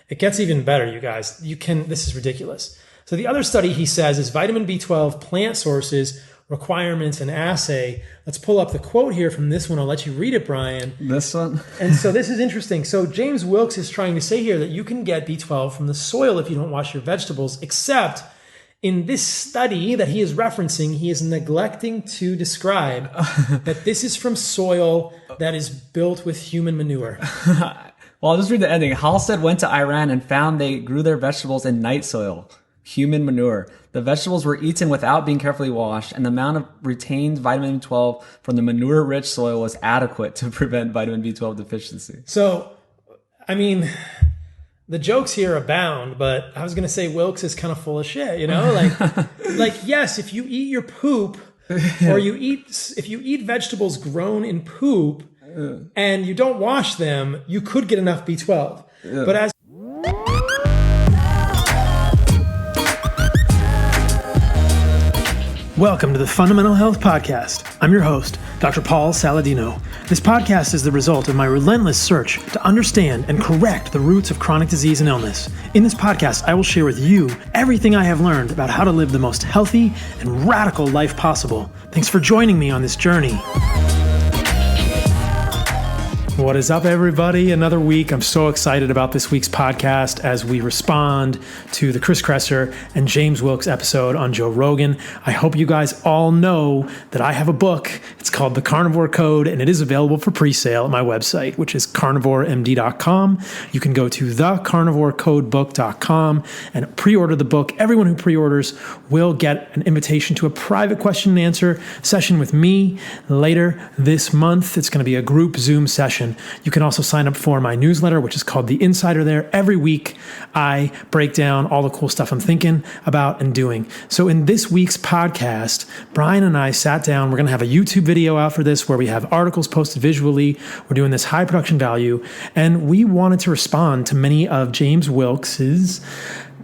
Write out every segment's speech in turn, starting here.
It gets even better, you guys. This is ridiculous. So the other study he says is vitamin B12, plant sources, requirements, and assay. Let's pull up the quote here from this one. I'll let you read it, Brian. This one? And so this is interesting. So James Wilks is trying to say here that you can get B12 from the soil if you don't wash your vegetables, except in this study that he is referencing, he is neglecting to describe that this is from soil that is built with human manure. Well, I'll just read the ending. Halstead went to Iran and found they grew their vegetables in night soil, human manure. The vegetables were eaten without being carefully washed, and the amount of retained vitamin B12 from the manure-rich soil was adequate to prevent vitamin B12 deficiency. So, I mean, the jokes here abound, but I was going to say Wilks is kind of full of shit, you know? Like yes, if you eat your poop, or if you eat vegetables grown in poop, and you don't wash them, you could get enough B12. Yeah. But as Welcome to the Fundamental Health Podcast. I'm your host, Dr. Paul Saladino. This podcast is the result of my relentless search to understand and correct the roots of chronic disease and illness. In this podcast, I will share with you everything I have learned about how to live the most healthy and radical life possible. Thanks for joining me on this journey. What is up, everybody? Another week. I'm so excited about this week's podcast as we respond to the Chris Kresser and James Wilks episode on Joe Rogan. I hope you guys all know that I have a book. It's called The Carnivore Code, and it is available for pre-sale at my website, which is carnivoremd.com. You can go to thecarnivorecodebook.com and pre-order the book. Everyone who pre-orders will get an invitation to a private question and answer session with me later this month. It's going to be a group Zoom session. You can also sign up for my newsletter, which is called The Insider there. Every week, I break down all the cool stuff I'm thinking about and doing. So in this week's podcast, Brian and I sat down. We're going to have a YouTube video out for this where we have articles posted visually. We're doing this high production value. And we wanted to respond to many of James Wilks's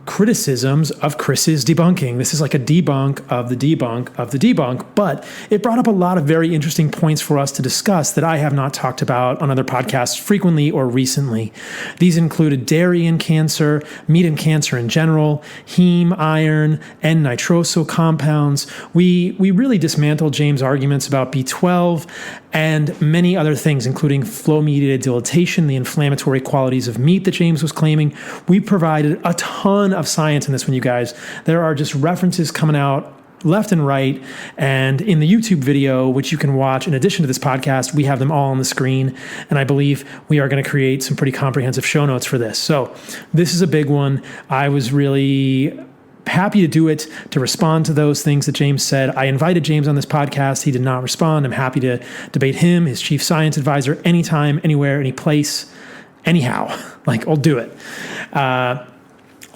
criticisms of Chris's debunking. This is like a debunk of the debunk of the debunk, but it brought up a lot of very interesting points for us to discuss that I have not talked about on other podcasts frequently or recently. These included dairy and cancer, meat and cancer in general, heme, iron, N-nitroso compounds. We really dismantled James' arguments about B12 and many other things, including flow-mediated dilatation, the inflammatory qualities of meat that James was claiming. We provided a ton of science in this one, you guys. There are just references coming out left and right. And in the YouTube video, which you can watch in addition to this podcast, we have them all on the screen. And I believe we are going to create some pretty comprehensive show notes for this. So this is a big one. I was really happy to do it, to respond to those things that James said. I invited James on this podcast. He did not respond. I'm happy to debate him, his chief science advisor, anytime, anywhere, any place, anyhow. I'll do it.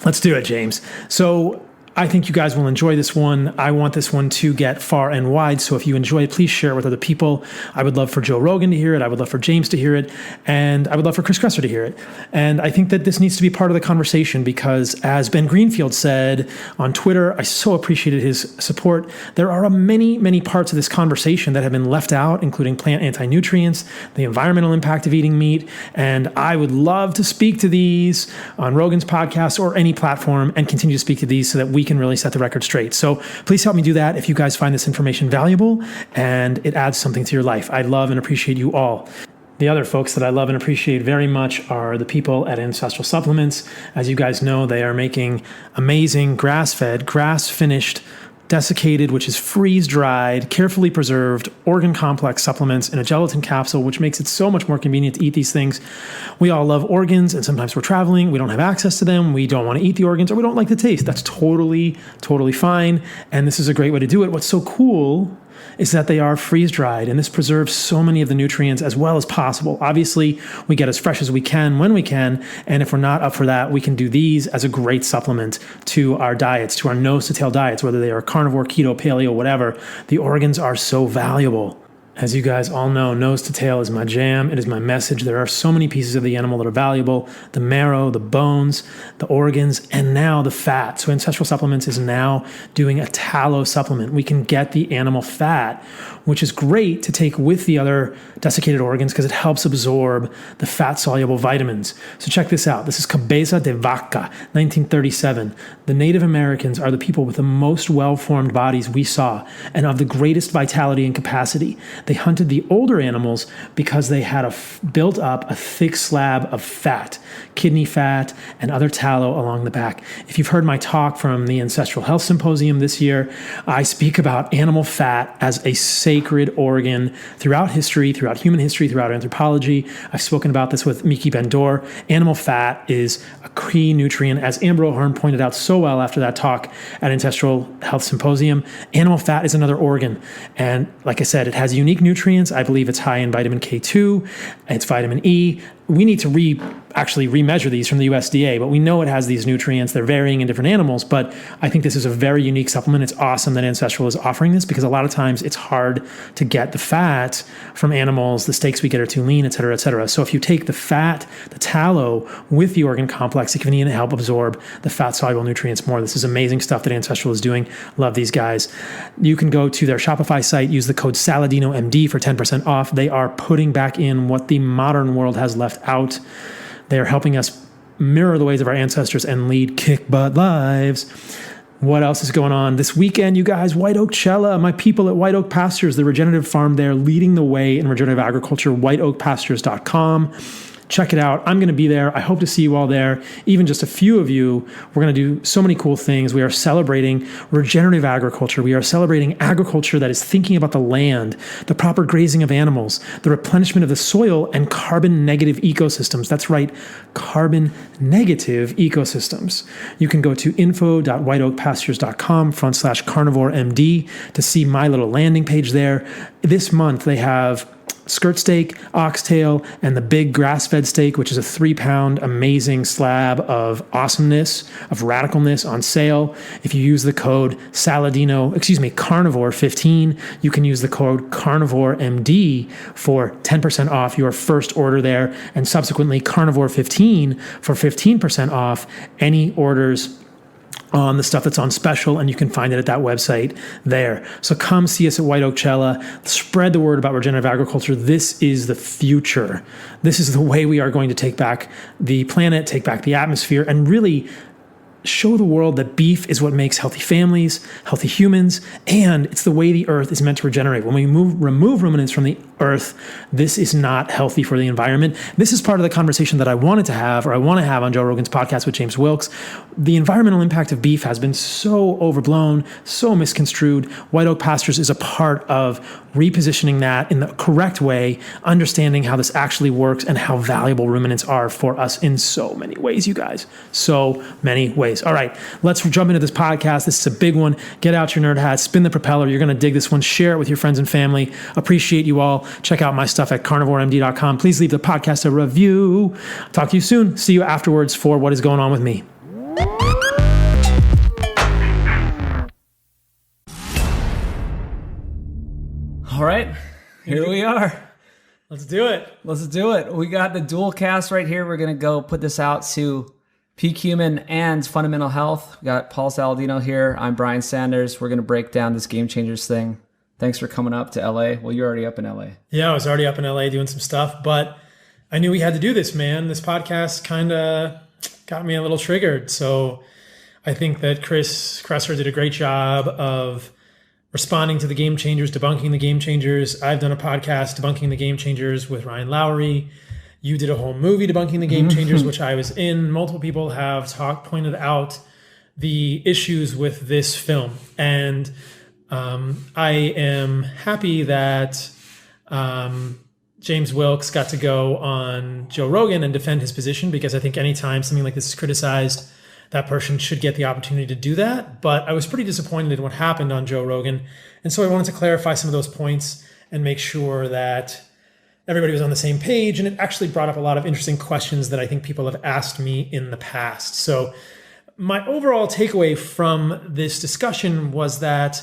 Let's do it, James. So I think you guys will enjoy this one. I want this one to get far and wide. So if you enjoy it, please share it with other people. I would love for Joe Rogan to hear it. I would love for James to hear it. And I would love for Chris Kresser to hear it. And I think that this needs to be part of the conversation because, as Ben Greenfield said on Twitter, I so appreciated his support. There are many, many parts of this conversation that have been left out, including plant anti-nutrients, the environmental impact of eating meat. And I would love to speak to these on Rogan's podcast or any platform and continue to speak to these so that we can really set the record straight. So please help me do that if you guys find this information valuable and it adds something to your life. I love and appreciate you all. The other folks that I love and appreciate very much are the people at Ancestral Supplements. As you guys know, they are making amazing grass-fed, grass-finished, desiccated, which is freeze-dried, carefully preserved, organ complex supplements in a gelatin capsule, which makes it so much more convenient to eat these things. We all love organs, and sometimes we're traveling, we don't have access to them, we don't want to eat the organs, or we don't like the taste. That's totally fine, and this is a great way to do it. What's so cool is that they are freeze-dried, and this preserves so many of the nutrients as well as possible. Obviously, we get as fresh as we can when we can, and if we're not up for that, we can do these as a great supplement to our diets, to our nose-to-tail diets, whether they are carnivore, keto, paleo, whatever. The organs are so valuable. As you guys all know, nose to tail is my jam. It is my message. There are so many pieces of the animal that are valuable: the marrow, the bones, the organs, and now the fat. So Ancestral Supplements is now doing a tallow supplement. We can get the animal fat, which is great to take with the other desiccated organs because it helps absorb the fat-soluble vitamins. So check this out. This is Cabeza de Vaca, 1937. The Native Americans are the people with the most well-formed bodies we saw and of the greatest vitality and capacity. They hunted the older animals because they had built up a thick slab of fat, kidney fat, and other tallow along the back. If you've heard my talk from the Ancestral Health Symposium this year, I speak about animal fat as a sacred organ throughout history, throughout human history, throughout anthropology. I've spoken about this with Miki Ben-Dor. Animal fat is a key nutrient, as Amber O'Hearn pointed out so well after that talk at Ancestral Health Symposium. Animal fat is another organ. And like I said, it has unique nutrients. I believe it's high in vitamin K2, it's vitamin E. We need to remeasure these from the USDA, but we know it has these nutrients. They're varying in different animals, but I think this is a very unique supplement. It's awesome that Ancestral is offering this because a lot of times it's hard to get the fat from animals. The steaks we get are too lean, et cetera, et cetera. So if you take the fat, the tallow with the organ complex, it can even help absorb the fat-soluble nutrients more. This is amazing stuff that Ancestral is doing. Love these guys. You can go to their Shopify site, use the code SALADINOMD for 10% off. They are putting back in what the modern world has left out. They are helping us mirror the ways of our ancestors and lead kick-butt lives. What else is going on this weekend, you guys? White Oakchella, my people at White Oak Pastures, the regenerative farm there, leading the way in regenerative agriculture, whiteoakpastures.com. Check it out. I'm going to be there. I hope to see you all there. Even just a few of you. We're going to do so many cool things. We are celebrating regenerative agriculture. We are celebrating agriculture that is thinking about the land, the proper grazing of animals, the replenishment of the soil, and carbon negative ecosystems. That's right, carbon negative ecosystems. You can go to info.whiteoakpastures.com/carnivoremd to see my little landing page there. This month they have skirt steak, oxtail, and the big grass-fed steak, which is a 3-pound amazing slab of awesomeness, of radicalness on sale. If you use the code carnivore15, you can use the code carnivoremd for 10% off your first order there, and subsequently carnivore15 for 15% off any orders on the stuff that's on special, and you can find it at that website there. So come see us at White Oakchella. Spread the word about regenerative agriculture. This is the future. This is the way we are going to take back the planet, take back the atmosphere, and really show the world that beef is what makes healthy families, healthy humans, and it's the way the earth is meant to regenerate. When we remove ruminants from the earth, this is not healthy for the environment. This is part of the conversation that I want to have on Joe Rogan's podcast with James Wilks. The environmental impact of beef has been so overblown, so misconstrued. White Oak Pastures is a part of repositioning that in the correct way, understanding how this actually works and how valuable ruminants are for us in so many ways, you guys. So many ways. All right, let's jump into this podcast. This is a big one. Get out your nerd hat, spin the propeller. You're going to dig this one. Share it with your friends and family. Appreciate you all. Check out my stuff at carnivoremd.com. Please leave the podcast a review. Talk to you soon. See you afterwards for what is going on with me. All right, here we are. Let's do it. Let's do it. We got the dual cast right here. We're going to go put this out to Peak Human and Fundamental Health. We got Paul Saladino here. I'm Brian Sanders. We're going to break down this Game Changers thing. Thanks for coming up to LA. Well, you're already up in LA. Yeah, I was already up in LA doing some stuff, but I knew we had to do this, man. This podcast kind of got me a little triggered. So I think that Chris Kresser did a great job of responding to the Game Changers, debunking the Game Changers. I've done a podcast debunking the Game Changers with Ryan Lowry. You did a whole movie debunking the Game Changers, which I was in. Multiple people have pointed out the issues with this film. And I am happy that James Wilks got to go on Joe Rogan and defend his position, because I think anytime something like this is criticized, that person should get the opportunity to do that. But I was pretty disappointed in what happened on Joe Rogan. And so I wanted to clarify some of those points and make sure that everybody was on the same page. And it actually brought up a lot of interesting questions that I think people have asked me in the past. So my overall takeaway from this discussion was that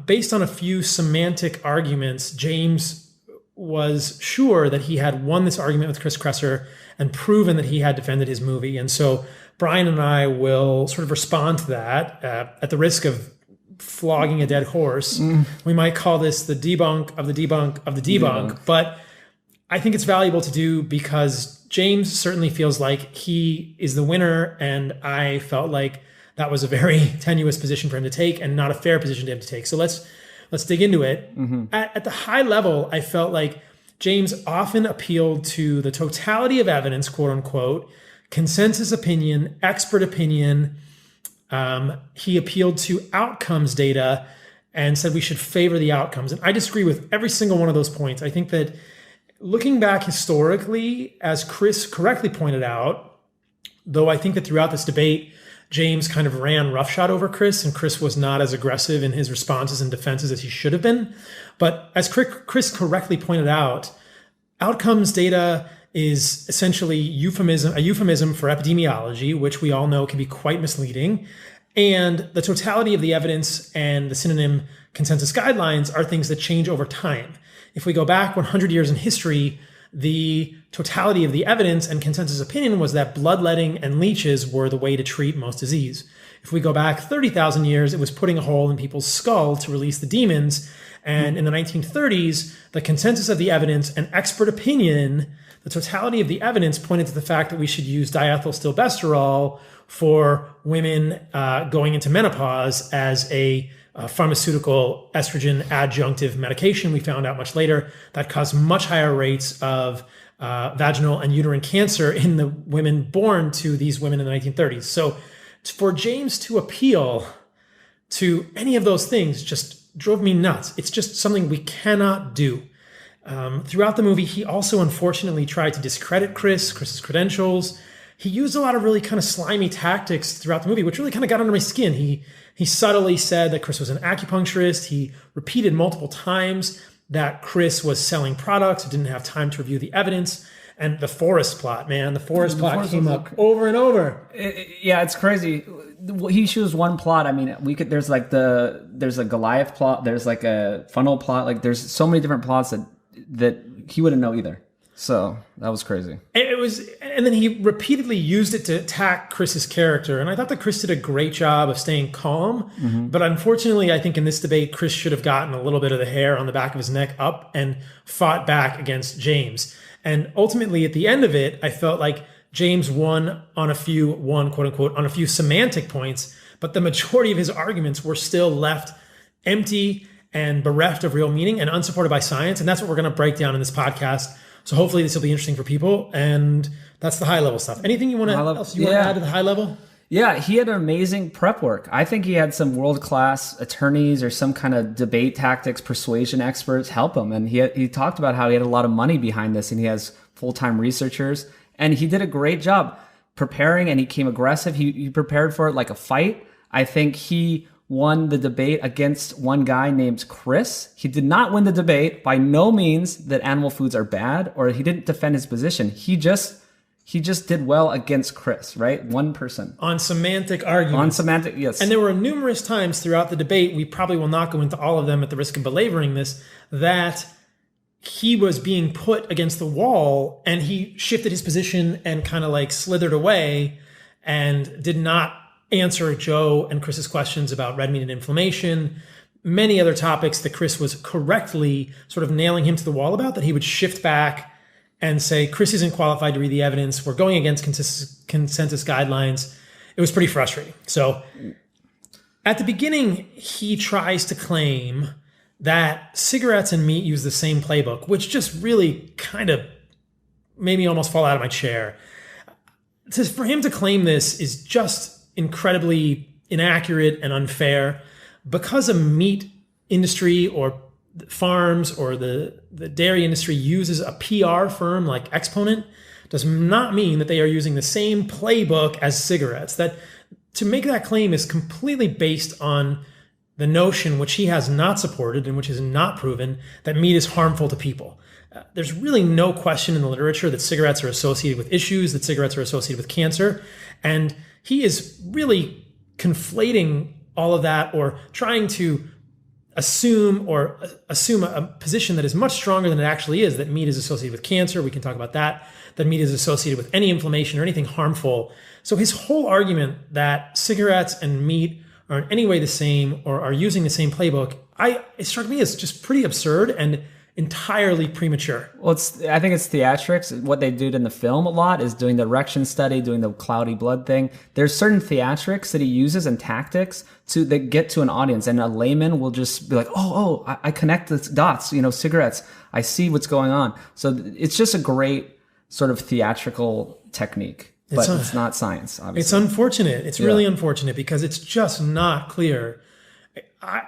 based on a few semantic arguments, James was sure that he had won this argument with Chris Kresser and proven that he had defended his movie. And so Brian and I will sort of respond to that at the risk of flogging a dead horse. We might call this the debunk of the debunk of the debunk, but I think it's valuable to do because James certainly feels like he is the winner, and I felt like that was a very tenuous position for him to take and not a fair position to him to take. So let's dig into it. At the high level, I felt like James often appealed to the totality of evidence, quote unquote, consensus opinion, expert opinion. He appealed to outcomes data and said we should favor the outcomes. And I disagree with every single one of those points. I think that looking back historically, as Chris correctly pointed out, though I think that throughout this debate, James kind of ran roughshod over Chris, and Chris was not as aggressive in his responses and defenses as he should have been. But as Chris correctly pointed out, outcomes data is essentially a euphemism for epidemiology, which we all know can be quite misleading. And the totality of the evidence and the synonym consensus guidelines are things that change over time. If we go back 100 years in history, the totality of the evidence and consensus opinion was that bloodletting and leeches were the way to treat most disease. If we go back 30,000 years, it was putting a hole in people's skull to release the demons. And in the 1930s, the consensus of the evidence and expert opinion, the totality of the evidence pointed to the fact that we should use diethylstilbestrol for women going into menopause as a pharmaceutical estrogen adjunctive medication. We found out much later that caused much higher rates of vaginal and uterine cancer in the women born to these women in the 1930s. So for James to appeal to any of those things just drove me nuts. It's just something we cannot do. Throughout the movie, he also unfortunately tried to discredit Chris's credentials. He used a lot of really kind of slimy tactics throughout the movie, which really kind of got under my skin. He subtly said that Chris was an acupuncturist. He repeated multiple times that Chris was selling products, didn't have time to review the evidence. And the forest plot, man, the forest plot came up over and over. Yeah, it's crazy. He chose one plot. I mean, there's a Goliath plot. There's like a funnel plot. Like there's so many different plots that he wouldn't know either. So that was crazy. And then he repeatedly used it to attack Chris's character. And I thought that Chris did a great job of staying calm. But unfortunately, I think in this debate, Chris should have gotten a little bit of the hair on the back of his neck up and fought back against James. And ultimately, at the end of it, I felt like James won quote unquote, on a few semantic points, but the majority of his arguments were still left empty and bereft of real meaning and unsupported by science. And that's what we're going to break down in this podcast. So hopefully this will be interesting for people. And that's the high level stuff. Anything you want to add to the high level? Yeah, he had amazing prep work. I think he had some world-class attorneys or some kind of debate tactics, persuasion experts help him. And he talked about how he had a lot of money behind this and he has full-time researchers. And he did a great job preparing and he came aggressive. He prepared for it like a fight. I think he won the debate against one guy named Chris. He did not win the debate. By no means that animal foods are bad, or he didn't defend his position. He just did well against Chris, right? One person. On semantic arguments. Yes. And there were numerous times throughout the debate, we probably will not go into all of them at the risk of belaboring this, that he was being put against the wall and he shifted his position and kind of like slithered away and did not answer Joe and Chris's questions about red meat and inflammation, many other topics that Chris was correctly sort of nailing him to the wall about, that he would shift back and say, Chris isn't qualified to read the evidence. We're going against consensus guidelines. It was pretty frustrating. So at the beginning, he tries to claim that cigarettes and meat use the same playbook, which just really kind of made me almost fall out of my chair. For him to claim this is just incredibly inaccurate and unfair. Because a meat industry or farms or the dairy industry uses a PR firm like Exponent does not mean that they are using the same playbook as cigarettes. That to make that claim is completely based on the notion, which he has not supported and which is not proven, that meat is harmful to people. There's really no question in the literature that cigarettes are associated with issues, that cigarettes are associated with cancer. And he is really conflating all of that or trying to assume a position that is much stronger than it actually is, that meat is associated with cancer. We can talk about that meat is associated with any inflammation or anything harmful. So his whole argument that cigarettes and meat are in any way the same or are using the same playbook, it struck me as just pretty absurd and entirely premature. Well, I think it's theatrics. What they did in the film a lot is doing the erection study, doing the cloudy blood thing. There's certain theatrics that he uses and tactics that get to an audience, and a layman will just be like, I connect the dots, cigarettes. I see what's going on. So it's just a great sort of theatrical technique, but it's not science, obviously. It's unfortunate. It's really unfortunate because it's just not clear.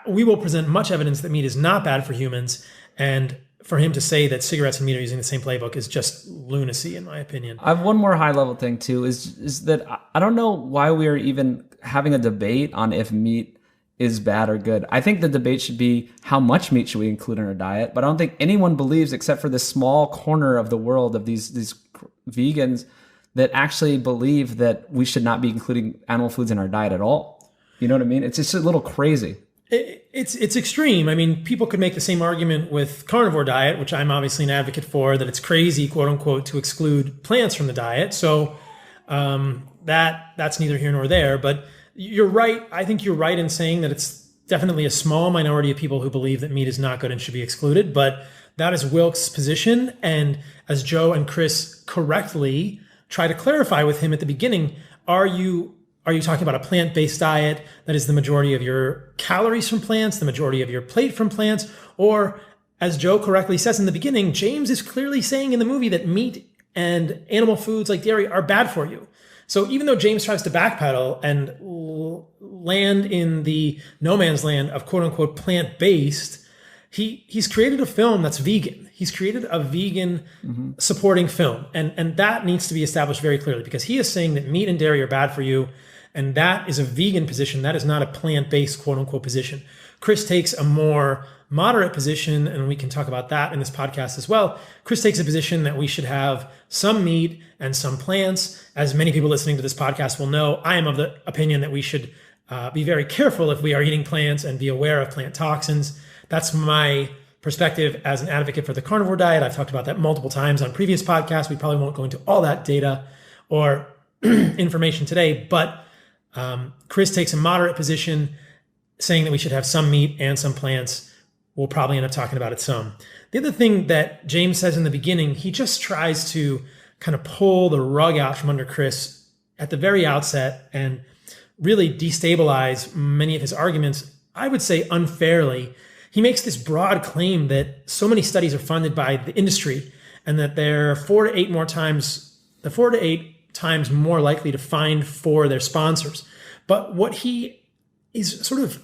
We will present much evidence that meat is not bad for humans, and for him to say that cigarettes and meat are using the same playbook is just lunacy, in my opinion. I have one more high level thing too, is that I don't know why we are even having a debate on if meat is bad or good. I think the debate should be how much meat should we include in our diet, but I don't think anyone believes, except for this small corner of the world of these vegans, that actually believe that we should not be including animal foods in our diet at all. You know what I mean? It's just a little crazy. It's extreme. I mean, people could make the same argument with carnivore diet, which I'm obviously an advocate for, that it's crazy, quote unquote, to exclude plants from the diet. So that's neither here nor there. But you're right. I think you're right in saying that it's definitely a small minority of people who believe that meat is not good and should be excluded. But that is Wilks' position. And as Joe and Chris correctly try to clarify with him at the beginning, are you talking about a plant-based diet that is the majority of your calories from plants, the majority of your plate from plants? Or, as Joe correctly says in the beginning, James is clearly saying in the movie that meat and animal foods like dairy are bad for you. So even though James tries to backpedal and land in the no man's land of quote-unquote plant-based, he's created a film that's vegan. He's created a vegan supporting film. And that needs to be established very clearly, because he is saying that meat and dairy are bad for you. And that is a vegan position. That is not a plant-based quote unquote position. Chris takes a more moderate position, and we can talk about that in this podcast as well. Chris takes a position that we should have some meat and some plants. As many people listening to this podcast will know, I am of the opinion that we should be very careful if we are eating plants and be aware of plant toxins. That's my perspective as an advocate for the carnivore diet. I've talked about that multiple times on previous podcasts. We probably won't go into all that data or information today, but Chris takes a moderate position saying that we should have some meat and some plants. We'll probably end up talking about it some. The other thing that James says in the beginning, he just tries to kind of pull the rug out from under Chris at the very outset and really destabilize many of his arguments, I would say unfairly. He makes this broad claim that so many studies are funded by the industry and that they're 4 to 8 times more likely to find for their sponsors. But what he is sort of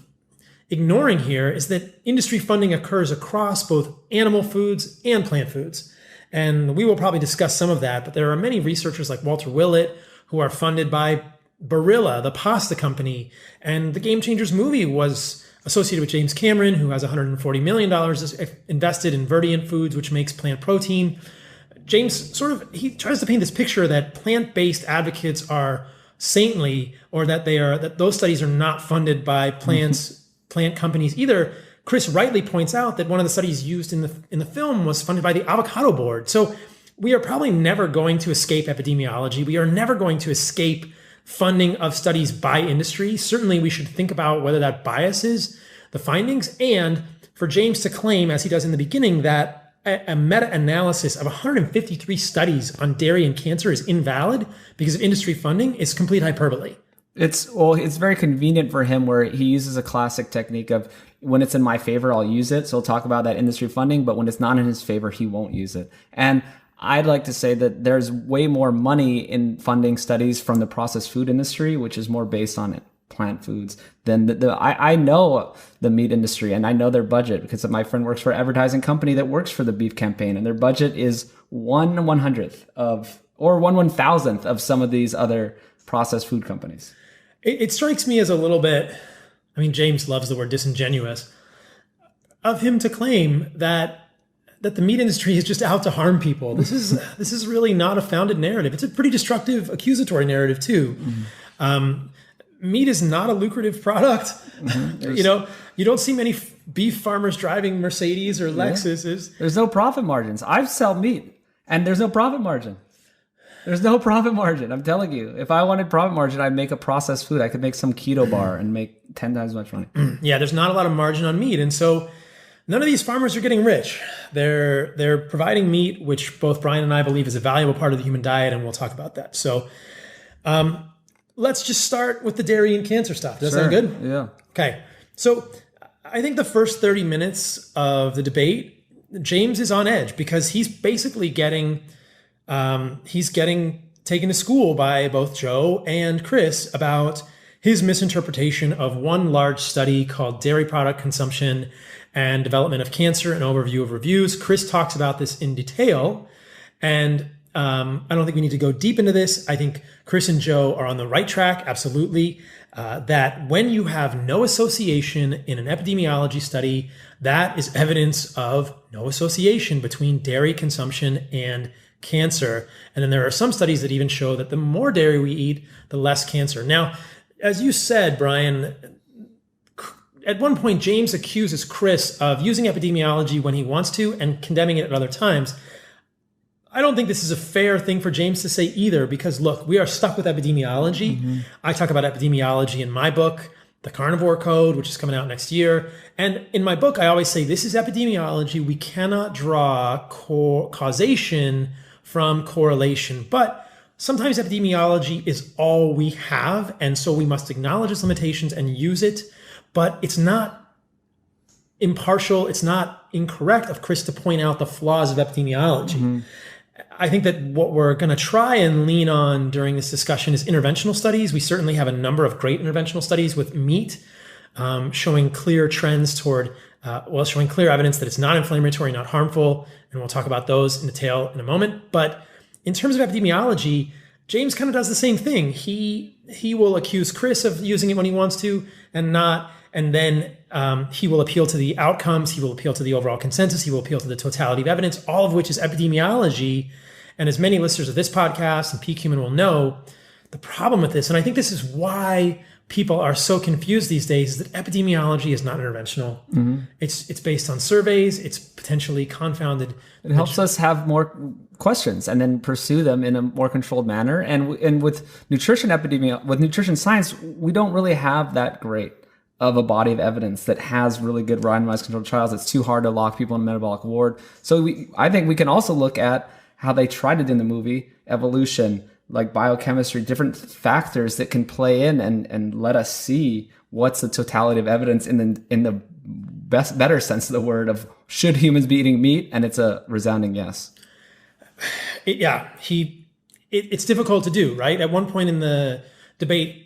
ignoring here is that industry funding occurs across both animal foods and plant foods. And we will probably discuss some of that, but there are many researchers like Walter Willett who are funded by Barilla, the pasta company. And the Game Changers movie was associated with James Cameron, who has $140 million invested in Verdient Foods, which makes plant protein. James he tries to paint this picture that plant-based advocates are saintly, or that those studies are not funded by plant companies either. Chris rightly points out that one of the studies used in the film was funded by the Avocado Board. So we are probably never going to escape epidemiology. We are never going to escape funding of studies by industry. Certainly we should think about whether that biases the findings. And for James to claim, as he does in the beginning, that a meta-analysis of 153 studies on dairy and cancer is invalid because of industry funding is complete hyperbole. It's very convenient for him, where he uses a classic technique of, when it's in my favor, I'll use it. So he'll talk about that industry funding, but when it's not in his favor, he won't use it. And I'd like to say that there's way more money in funding studies from the processed food industry, which is more based on plant foods, than I know the meat industry, and I know their budget because my friend works for an advertising company that works for the beef campaign, and their budget is 1/100th of, or 1/1000th of some of these other processed food companies. It strikes me as a little bit, I mean, James loves the word disingenuous, of him to claim that the meat industry is just out to harm people. This is really not a founded narrative. It's a pretty destructive, accusatory narrative too. meat is not a lucrative product. You know, you don't see many beef farmers driving Mercedes or Lexuses. There's no profit margins. I sell meat and there's no profit margin. There's no profit margin. I'm telling you, if I wanted profit margin, I'd make a processed food. I could make some keto bar and make 10 times as much money. Yeah, there's not a lot of margin on meat. And so none of these farmers are getting rich. They're providing meat, which both Brian and I believe is a valuable part of the human diet, and we'll talk about that. So let's just start with the dairy and cancer stuff. Does that sound good? Yeah. Okay. So I think the first 30 minutes of the debate, James is on edge because he's basically getting taken to school by both Joe and Chris about his misinterpretation of one large study called Dairy Product Consumption and Development of Cancer, an overview of reviews. Chris talks about this in detail, and I don't think we need to go deep into this. I think Chris and Joe are on the right track, absolutely, that when you have no association in an epidemiology study, that is evidence of no association between dairy consumption and cancer. And then there are some studies that even show that the more dairy we eat, the less cancer. Now, as you said, Brian, at one point, James accuses Chris of using epidemiology when he wants to and condemning it at other times. I don't think this is a fair thing for James to say either, because look, we are stuck with epidemiology. I talk about epidemiology in my book, The Carnivore Code, which is coming out next year. And in my book, I always say this is epidemiology. We cannot draw causation from correlation, but sometimes epidemiology is all we have. And so we must acknowledge its limitations and use it, but it's not impartial. It's not incorrect of Chris to point out the flaws of epidemiology. I think that what we're going to try and lean on during this discussion is interventional studies. We certainly have a number of great interventional studies with meat, showing clear trends toward, showing clear evidence that it's not inflammatory, not harmful. And we'll talk about those in detail in a moment. But in terms of epidemiology, James kind of does the same thing. He will accuse Chris of using it when he wants to and not. And then he will appeal to the outcomes. He will appeal to the overall consensus. He will appeal to the totality of evidence, all of which is epidemiology. And as many listeners of this podcast and Peak Human will know, the problem with this, and I think this is why people are so confused these days, is that epidemiology is not interventional. It's based on surveys. It's potentially confounded. It helps us have more questions and then pursue them in a more controlled manner. And with nutrition with nutrition science, we don't really have that great of a body of evidence that has really good randomized controlled trials. It's too hard to lock people in a metabolic ward. So I think we can also look at how they tried it in the movie, evolution, like biochemistry, different factors that can play in and let us see what's the totality of evidence in the better sense of the word of should humans be eating meat? And it's a resounding yes. It's difficult to do, right? At one point in the debate,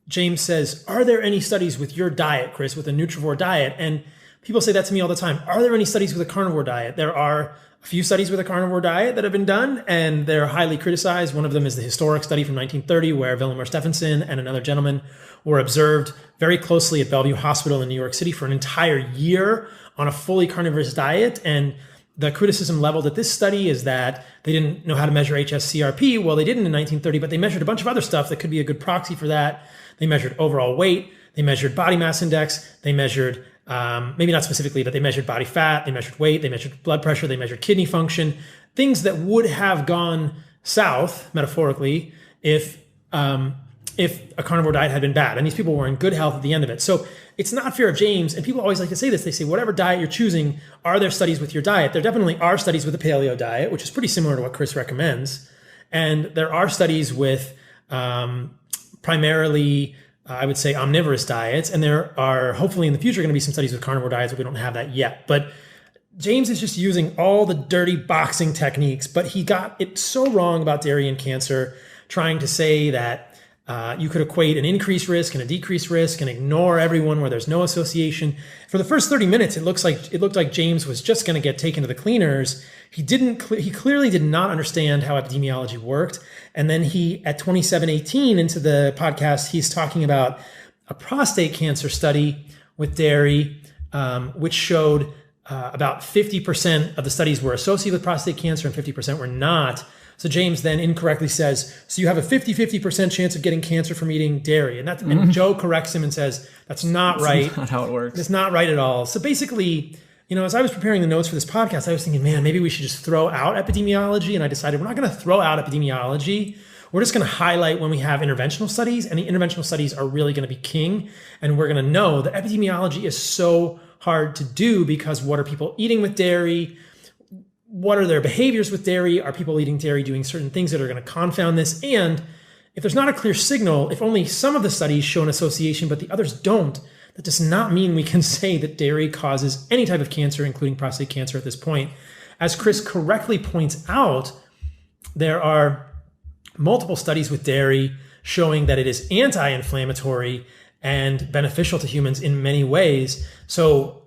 James says, are there any studies with your diet, Chris, with a nutrivore diet? And people say that to me all the time. Are there any studies with a carnivore diet? There are a few studies with a carnivore diet that have been done, and they're highly criticized. One of them is the historic study from 1930, where Vilhelm Stephenson and another gentleman were observed very closely at Bellevue Hospital in New York City for an entire year on a fully carnivorous diet. And the criticism leveled at this study is that they didn't know how to measure HSCRP. Well, they didn't in 1930, but they measured a bunch of other stuff that could be a good proxy for that. They measured overall weight. They measured body mass index. They measured, maybe not specifically, but they measured body fat. They measured weight. They measured blood pressure. They measured kidney function. Things that would have gone south, metaphorically, if a carnivore diet had been bad. And these people were in good health at the end of it. So it's not fair of James. And people always like to say this. They say, whatever diet you're choosing, are there studies with your diet? There definitely are studies with the Paleo diet, which is pretty similar to what Chris recommends. And there are studies with primarily, I would say, omnivorous diets. And there are hopefully in the future going to be some studies with carnivore diets, but we don't have that yet. But James is just using all the dirty boxing techniques, but he got it so wrong about dairy and cancer, trying to say that you could equate an increased risk and a decreased risk and ignore everyone where there's no association. For the first 30 minutes, it looked like James was just going to get taken to the cleaners. He clearly did not understand how epidemiology worked. And then at 27:18 into the podcast, he's talking about a prostate cancer study with dairy, which showed about 50% of the studies were associated with prostate cancer and 50% were not. So James then incorrectly says, so you have a 50% chance of getting cancer from eating dairy. And Joe corrects him and says, that's not right. That's not how it works. It's not right at all. So basically, as I was preparing the notes for this podcast, I was thinking, man, maybe we should just throw out epidemiology. And I decided we're not going to throw out epidemiology. We're just going to highlight when we have interventional studies, and the interventional studies are really going to be king. And we're going to know that epidemiology is so hard to do because what are people eating with dairy? What are their behaviors with dairy? Are people eating dairy doing certain things that are going to confound this? And if there's not a clear signal, if only some of the studies show an association, but the others don't, that does not mean we can say that dairy causes any type of cancer, including prostate cancer at this point. As Chris correctly points out, there are multiple studies with dairy showing that it is anti-inflammatory and beneficial to humans in many ways. So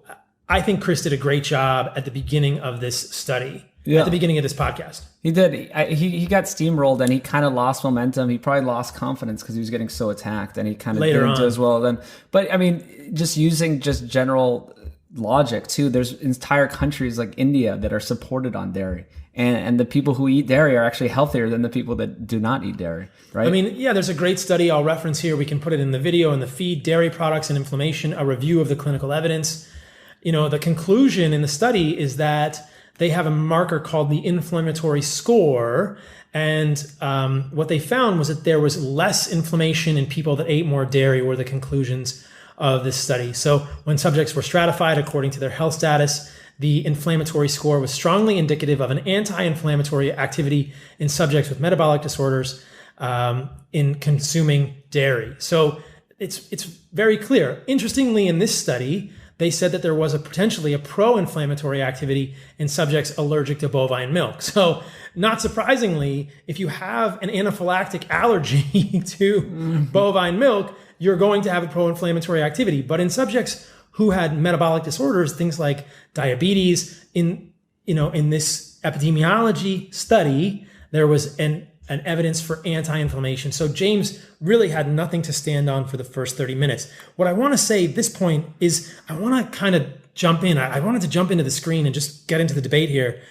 I think Chris did a great job at the beginning of this study, at the beginning of this podcast. He did. He got steamrolled and he kind of lost momentum. He probably lost confidence because he was getting so attacked, and he kind of didn't do as well then. But I mean, just using just general logic too, there's entire countries like India that are supported on dairy. And the people who eat dairy are actually healthier than the people that do not eat dairy, right? I mean, yeah, there's a great study I'll reference here. We can put it in the video in the feed, Dairy Products and Inflammation, a review of the clinical evidence. The conclusion in the study is that they have a marker called the inflammatory score. And what they found was that there was less inflammation in people that ate more dairy, were the conclusions of this study. So when subjects were stratified according to their health status, the inflammatory score was strongly indicative of an anti-inflammatory activity in subjects with metabolic disorders in consuming dairy. So it's very clear. Interestingly, in this study, they said that there was potentially a pro-inflammatory activity in subjects allergic to bovine milk. So not surprisingly, if you have an anaphylactic allergy to bovine milk, you're going to have a pro-inflammatory activity. But in subjects who had metabolic disorders, things like diabetes, in this epidemiology study, there was an evidence for anti-inflammation. So James really had nothing to stand on for the first 30 minutes. What I want to say at this point is I want to kind of jump in. I wanted to jump into the screen and just get into the debate here.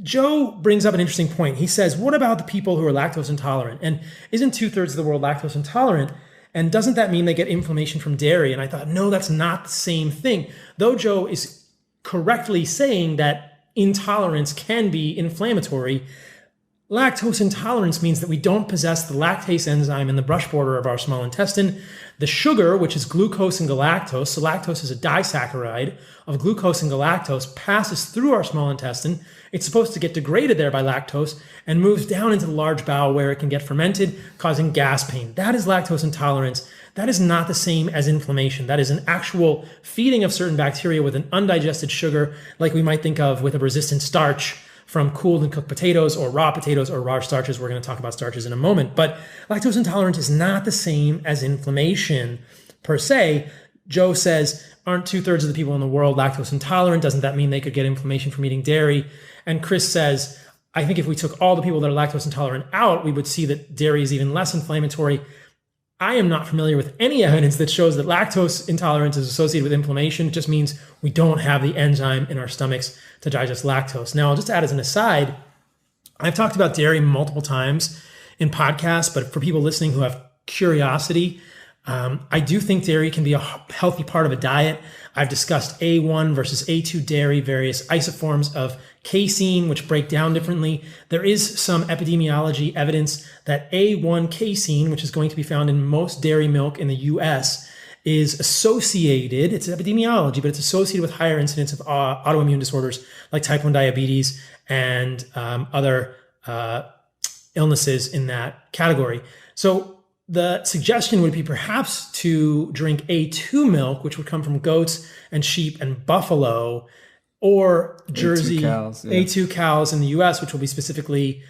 Joe brings up an interesting point. He says, what about the people who are lactose intolerant? And isn't 2/3 of the world lactose intolerant? And doesn't that mean they get inflammation from dairy? And I thought, no, that's not the same thing. Though Joe is correctly saying that intolerance can be inflammatory, lactose intolerance means that we don't possess the lactase enzyme in the brush border of our small intestine. The sugar, which is glucose and galactose, so lactose is a disaccharide of glucose and galactose, passes through our small intestine. It's supposed to get degraded there by lactose and moves down into the large bowel where it can get fermented, causing gas pain. That is lactose intolerance. That is not the same as inflammation. That is an actual feeding of certain bacteria with an undigested sugar, like we might think of with a resistant starch from cooled and cooked potatoes or raw starches. We're going to talk about starches in a moment. But lactose intolerance is not the same as inflammation per se. Joe says, aren't 2/3 of the people in the world lactose intolerant? Doesn't that mean they could get inflammation from eating dairy? And Chris says, I think if we took all the people that are lactose intolerant out, we would see that dairy is even less inflammatory. I am not familiar with any evidence that shows that lactose intolerance is associated with inflammation. It just means we don't have the enzyme in our stomachs to digest lactose. Now, I'll just add as an aside, I've talked about dairy multiple times in podcasts, but for people listening who have curiosity, I do think dairy can be a healthy part of a diet. I've discussed A1 versus A2 dairy, various isoforms of casein, which break down differently. There is some epidemiology evidence that A1 casein, which is going to be found in most dairy milk in the US, is associated, it's epidemiology, but it's associated with higher incidence of autoimmune disorders like type 1 diabetes and other illnesses in that category. So the suggestion would be perhaps to drink A2 milk, which would come from goats and sheep and buffalo, or Jersey A2 cows in the US, which will be specifically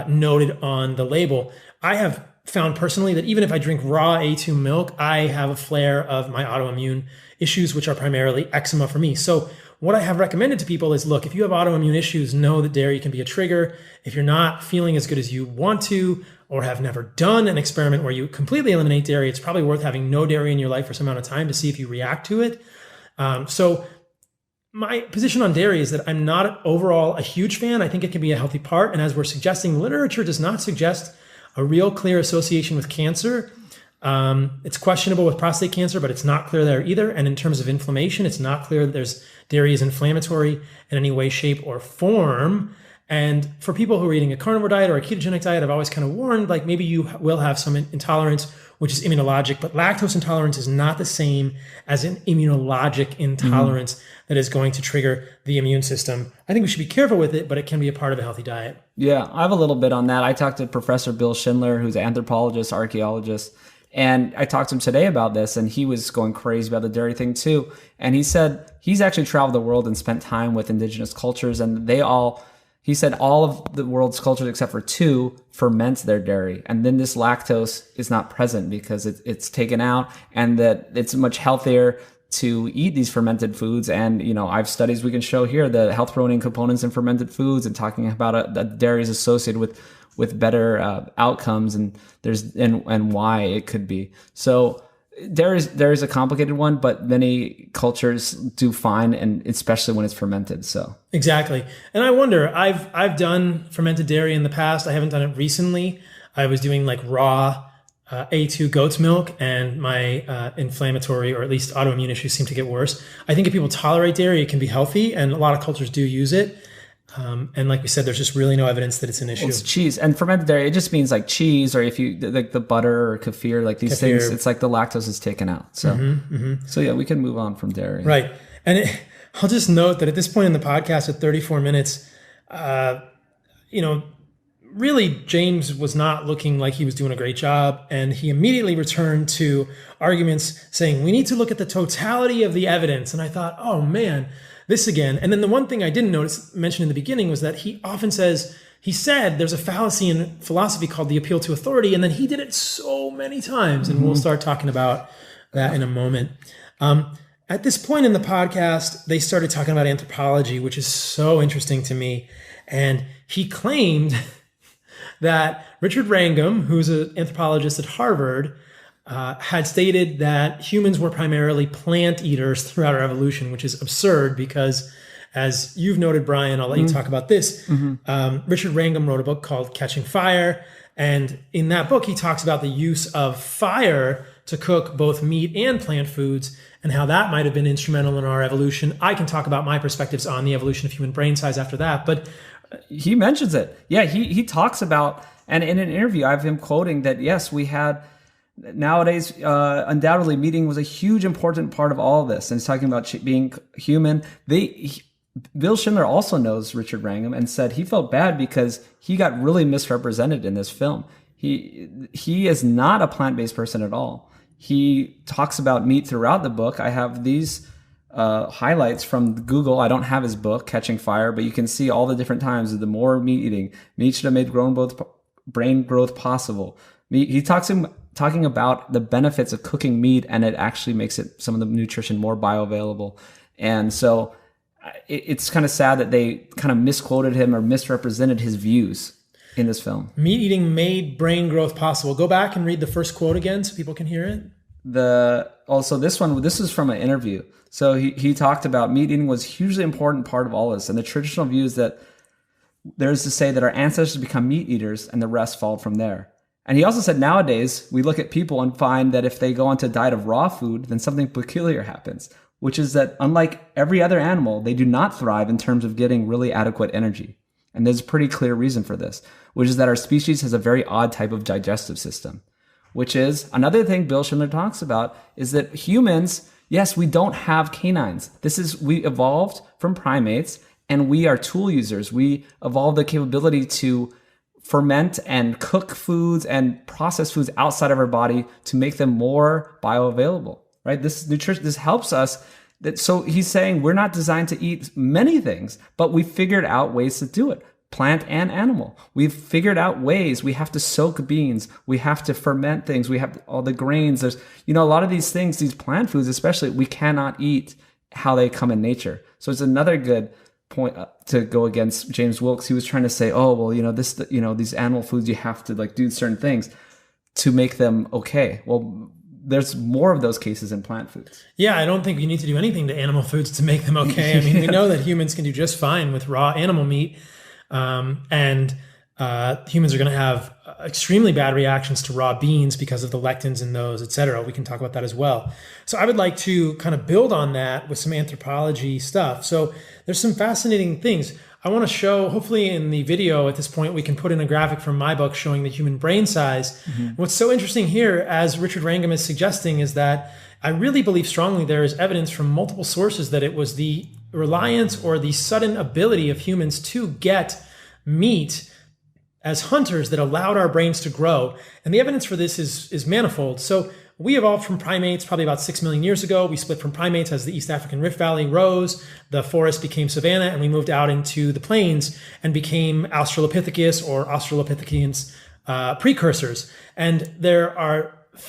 noted on the label. I have found personally that even if I drink raw A2 milk, I have a flare of my autoimmune issues, which are primarily eczema for me. So what I have recommended to people is, look, if you have autoimmune issues, know that dairy can be a trigger. If you're not feeling as good as you want to, or have never done an experiment where you completely eliminate dairy, it's probably worth having no dairy in your life for some amount of time to see if you react to it. So my position on dairy is that I'm not overall a huge fan. I think it can be a healthy part. And as we're suggesting, literature does not suggest a real clear association with cancer. It's questionable with prostate cancer, but it's not clear there either. And in terms of inflammation, it's not clear that dairy is inflammatory in any way, shape, or form. And for people who are eating a carnivore diet or a ketogenic diet, I've always kind of warned, like maybe you will have some intolerance, which is immunologic, but lactose intolerance is not the same as an immunologic intolerance that is going to trigger the immune system. I think we should be careful with it, but it can be a part of a healthy diet. Yeah, I have a little bit on that. I talked to Professor Bill Schindler, who's an anthropologist, archaeologist, and I talked to him today about this, and he was going crazy about the dairy thing too. And he said he's actually traveled the world and spent time with indigenous cultures, and he said all of the world's cultures except for 2 ferment their dairy. And then this lactose is not present because it's taken out, and that it's much healthier to eat these fermented foods. And, I have studies we can show here, the health promoting components in fermented foods, and talking about that dairy is associated with better outcomes, and and why it could be. So there is a complicated one, but many cultures do fine, and especially when it's fermented. So exactly. And I wonder, I've done fermented dairy in the past. I haven't done it recently. I was doing like raw A2 goat's milk, and my inflammatory or at least autoimmune issues seem to get worse. I think if people tolerate dairy, it can be healthy, and a lot of cultures do use it. And like we said, there's just really no evidence that it's an issue. Well, it's cheese, and fermented dairy, it just means like cheese, or if you like the butter or kefir, like these things, it's like the lactose is taken out. So, so yeah, we can move on from dairy. Right. And I'll just note that at this point in the podcast at 34 minutes, really James was not looking like he was doing a great job. And he immediately returned to arguments saying, we need to look at the totality of the evidence. And I thought, oh man, this again. And then the one thing I didn't mention in the beginning was that he often he said there's a fallacy in philosophy called the appeal to authority. And then he did it so many times. And we'll start talking about that in a moment. At this point in the podcast, they started talking about anthropology, which is so interesting to me. And he claimed that Richard Wrangham, who's an anthropologist at Harvard, had stated that humans were primarily plant eaters throughout our evolution, which is absurd because, as you've noted, Brian, I'll let you talk about this. Richard Wrangham wrote a book called Catching Fire. And in that book, he talks about the use of fire to cook both meat and plant foods and how that might have been instrumental in our evolution. I can talk about my perspectives on the evolution of human brain size after that, but he mentions it. Yeah, he talks about, and in an interview, I have him quoting that, yes, we had... Nowadays, undoubtedly, meeting was a huge important part of all of this. And he's talking about being human. Bill Schindler also knows Richard Wrangham and said he felt bad because he got really misrepresented in this film. He is not a plant-based person at all. He talks about meat throughout the book. I have these highlights from Google. I don't have his book, Catching Fire, but you can see all the different times of the more meat eating. Meat should have made brain growth possible. He talking about the benefits of cooking meat, and it actually makes it some of the nutrition more bioavailable. And so it's kind of sad that they kind of misquoted him or misrepresented his views in this film. Meat eating made brain growth possible. Go back and read the first quote again so people can hear it. This is from an interview. So he talked about meat eating was a hugely important part of all this, and the traditional view is that there's to say that our ancestors become meat eaters and the rest followed from there. And he also said nowadays we look at people and find that if they go onto a diet of raw food, then something peculiar happens, which is that unlike every other animal, they do not thrive in terms of getting really adequate energy. And there's a pretty clear reason for this, which is that our species has a very odd type of digestive system, which is another thing Bill Schindler talks about is that humans, yes, we don't have canines. We evolved from primates, and we are tool users. We evolved the capability to ferment and cook foods and process foods outside of our body to make them more bioavailable, right? This helps us. So he's saying we're not designed to eat many things, but we figured out ways to do it, plant and animal. We've figured out ways. We have to soak beans. We have to ferment things. We have all the grains. There's, a lot of these things, these plant foods especially, we cannot eat how they come in nature. So it's another good point to go against James Wilks. He was trying to say, these animal foods, you have to do certain things to make them okay. Well, there's more of those cases in plant foods. Yeah, I don't think you need to do anything to animal foods to make them okay. I mean, we know that humans can do just fine with raw animal meat, and humans are going to have extremely bad reactions to raw beans because of the lectins in those, et cetera. We can talk about that as well. So I would like to kind of build on that with some anthropology stuff. So there's some fascinating things. I want to show, hopefully in the video at this point, we can put in a graphic from my book showing the human brain size. Mm-hmm. What's so interesting here, as Richard Wrangham is suggesting, is that I really believe strongly there is evidence from multiple sources that it was the reliance or the sudden ability of humans to get meat as hunters that allowed our brains to grow. And the evidence for this is manifold. So we evolved from primates probably about 6 million years ago. We split from primates as the East African Rift Valley rose, the forest became savanna, and we moved out into the plains and became Australopithecus or Australopithecines precursors. And there are it's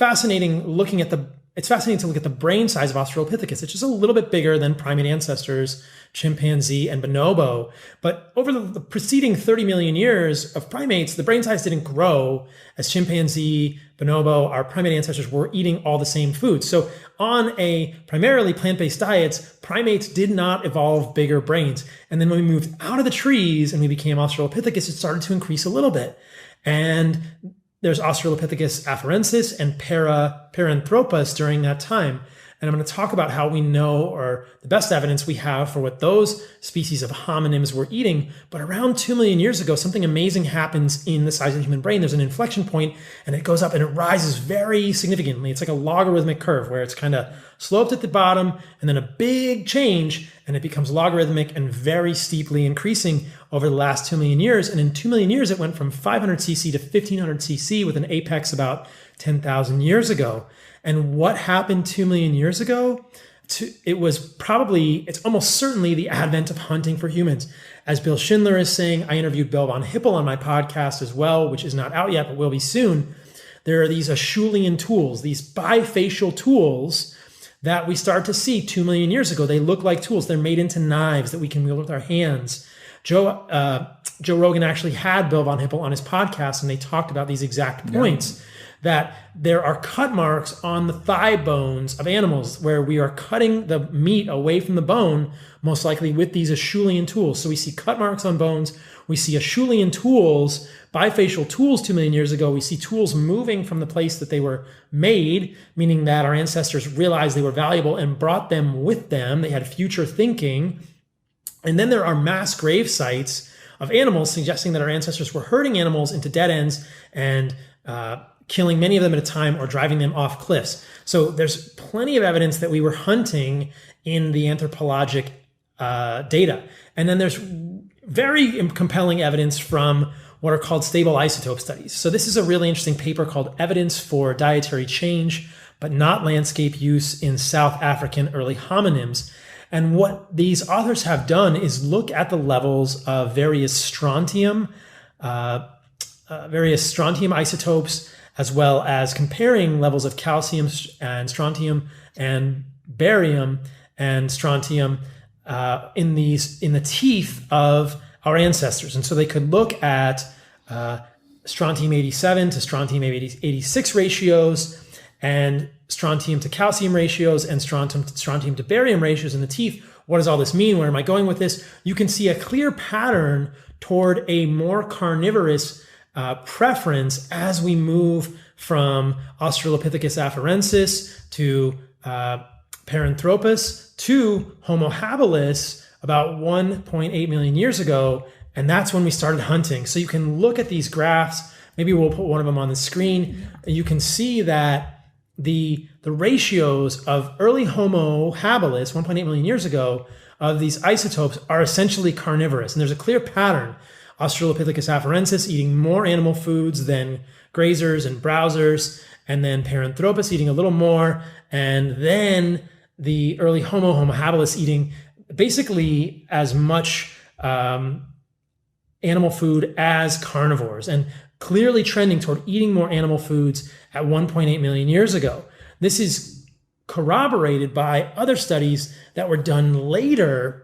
fascinating to look at the brain size of Australopithecus. It's just a little bit bigger than primate ancestors, chimpanzee and bonobo. But over the preceding 30 million years of primates, the brain size didn't grow as chimpanzee, bonobo, our primate ancestors were eating all the same foods. So on a primarily plant-based diets, primates did not evolve bigger brains. And then when we moved out of the trees and we became Australopithecus, it started to increase a little bit. And there's Australopithecus afarensis and Paranthropus during that time. And I'm going to talk about how we know, or the best evidence we have for what those species of hominins were eating. But around 2 million years ago, something amazing happens in the size of the human brain. There's an inflection point and it goes up and it rises very significantly. It's like a logarithmic curve where it's kind of sloped at the bottom and then a big change, and it becomes logarithmic and very steeply increasing over the last 2 million years. And in 2 million years, it went from 500 cc to 1500 cc with an apex about 10,000 years ago. And what happened 2 million years ago? It's almost certainly the advent of hunting for humans. As Bill Schindler is saying, I interviewed Bill von Hippel on my podcast as well, which is not out yet, but will be soon. There are these Acheulean tools, these bifacial tools that we start to see 2 million years ago. They look like tools. They're made into knives that we can wield with our hands. Joe Rogan actually had Bill von Hippel on his podcast, and they talked about these exact points. Yeah. That there are cut marks on the thigh bones of animals where we are cutting the meat away from the bone, most likely with these Acheulean tools. So we see cut marks on bones. We see Acheulean tools, bifacial tools 2 million years ago. We see tools moving from the place that they were made, meaning that our ancestors realized they were valuable and brought them with them. They had future thinking. And then there are mass grave sites of animals suggesting that our ancestors were herding animals into dead ends and killing many of them at a time or driving them off cliffs. So there's plenty of evidence that we were hunting in the anthropologic data. And then there's very compelling evidence from what are called stable isotope studies. So this is a really interesting paper called Evidence for Dietary Change, but Not Landscape Use in South African Early Hominins. And what these authors have done is look at the levels of various strontium isotopes, as well as comparing levels of calcium and strontium and barium and strontium in the teeth of our ancestors. And so they could look at strontium 87 to strontium 86 ratios and strontium to calcium ratios and strontium to barium ratios in the teeth. What does all this mean? Where am I going with this? You can see a clear pattern toward a more carnivorous preference as we move from Australopithecus afarensis to Paranthropus to Homo habilis about 1.8 million years ago. And that's when we started hunting. So you can look at these graphs. Maybe we'll put one of them on the screen. You can see that the ratios of early Homo habilis 1.8 million years ago of these isotopes are essentially carnivorous. And there's a clear pattern. Australopithecus afarensis eating more animal foods than grazers and browsers, and then Paranthropus eating a little more, and then the early Homo habilis eating basically as much animal food as carnivores, and clearly trending toward eating more animal foods at 1.8 million years ago. This is corroborated by other studies that were done later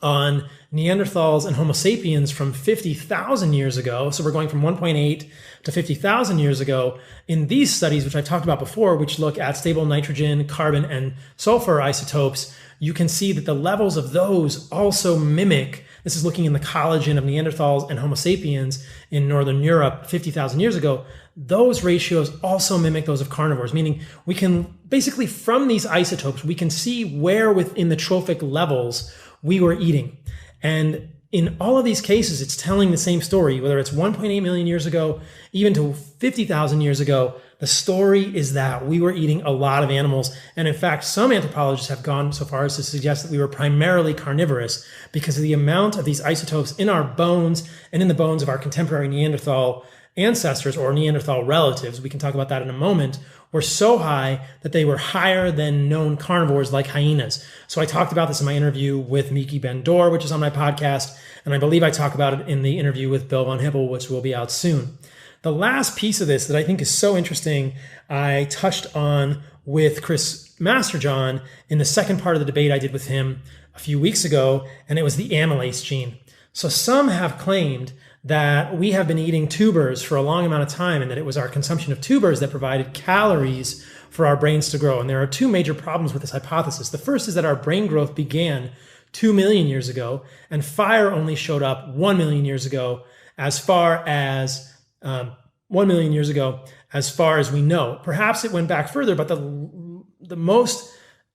on Neanderthals and Homo sapiens from 50,000 years ago. So we're going from 1.8 to 50,000 years ago. In these studies, which I've talked about before, which look at stable nitrogen, carbon, and sulfur isotopes, you can see that the levels of those also mimic. This is looking in the collagen of Neanderthals and Homo sapiens in Northern Europe 50,000 years ago. Those ratios also mimic those of carnivores, meaning we can basically, from these isotopes, we can see where within the trophic levels we were eating. And in all of these cases, it's telling the same story, whether it's 1.8 million years ago, even to 50,000 years ago. The story is that we were eating a lot of animals. And in fact, some anthropologists have gone so far as to suggest that we were primarily carnivorous because of the amount of these isotopes in our bones and in the bones of our contemporary Neanderthal ancestors or Neanderthal relatives, we can talk about that in a moment, were so high that they were higher than known carnivores like hyenas. So I talked about this in my interview with Miki Ben-Dor, which is on my podcast, and I believe I talk about it in the interview with Bill von Hippel, which will be out soon. The last piece of this that I think is so interesting, I touched on with Chris Masterjohn in the second part of the debate I did with him a few weeks ago, and it was the amylase gene. So some have claimed that we have been eating tubers for a long amount of time and that it was our consumption of tubers that provided calories for our brains to grow. And there are two major problems with this hypothesis. The first is that our brain growth began 2 million years ago, and fire only showed up 1 million years ago, as far as 1 million years ago, as far as we know. Perhaps it went back further, but the most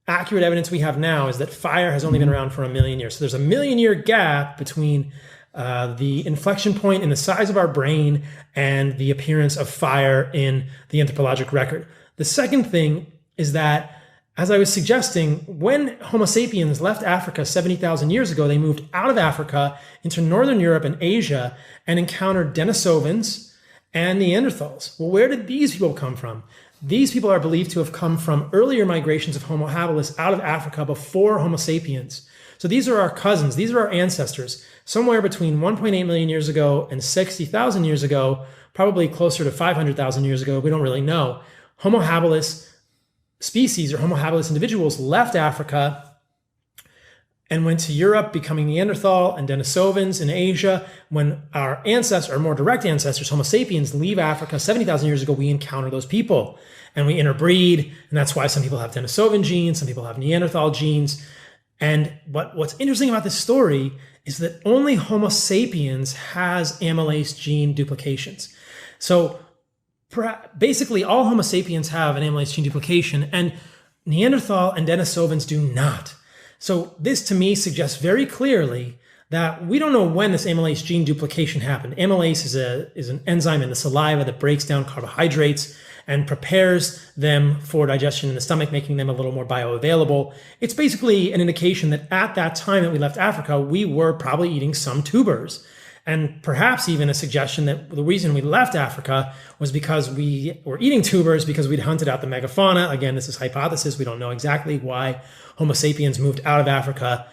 accurate evidence we have now is that fire has only been around for 1 million years. So there's a 1 million year gap between the inflection point in the size of our brain and the appearance of fire in the anthropologic record. The second thing is that, as I was suggesting, when Homo sapiens left Africa 70,000 years ago, they moved out of Africa into Northern Europe and Asia and encountered Denisovans and Neanderthals. Well, where did these people come from? These people are believed to have come from earlier migrations of Homo habilis out of Africa before Homo sapiens. So these are our cousins. These are our ancestors. Somewhere between 1.8 million years ago and 60,000 years ago, probably closer to 500,000 years ago, we don't really know. Homo habilis species or Homo habilis individuals left Africa and went to Europe, becoming Neanderthal and Denisovans in Asia. When our ancestors, our more direct ancestors, Homo sapiens, leave Africa 70,000 years ago, we encounter those people and we interbreed. And that's why some people have Denisovan genes, some people have Neanderthal genes. And what's interesting about this story is that only Homo sapiens has amylase gene duplications. So basically all Homo sapiens have an amylase gene duplication, and Neanderthal and Denisovans do not. So this to me suggests very clearly that we don't know when this amylase gene duplication happened. Amylase is an enzyme in the saliva that breaks down carbohydrates and prepares them for digestion in the stomach, making them a little more bioavailable. It's basically an indication that at that time that we left Africa, we were probably eating some tubers. And perhaps even a suggestion that the reason we left Africa was because we were eating tubers because we'd hunted out the megafauna. Again, this is hypothesis. We don't know exactly why Homo sapiens moved out of Africa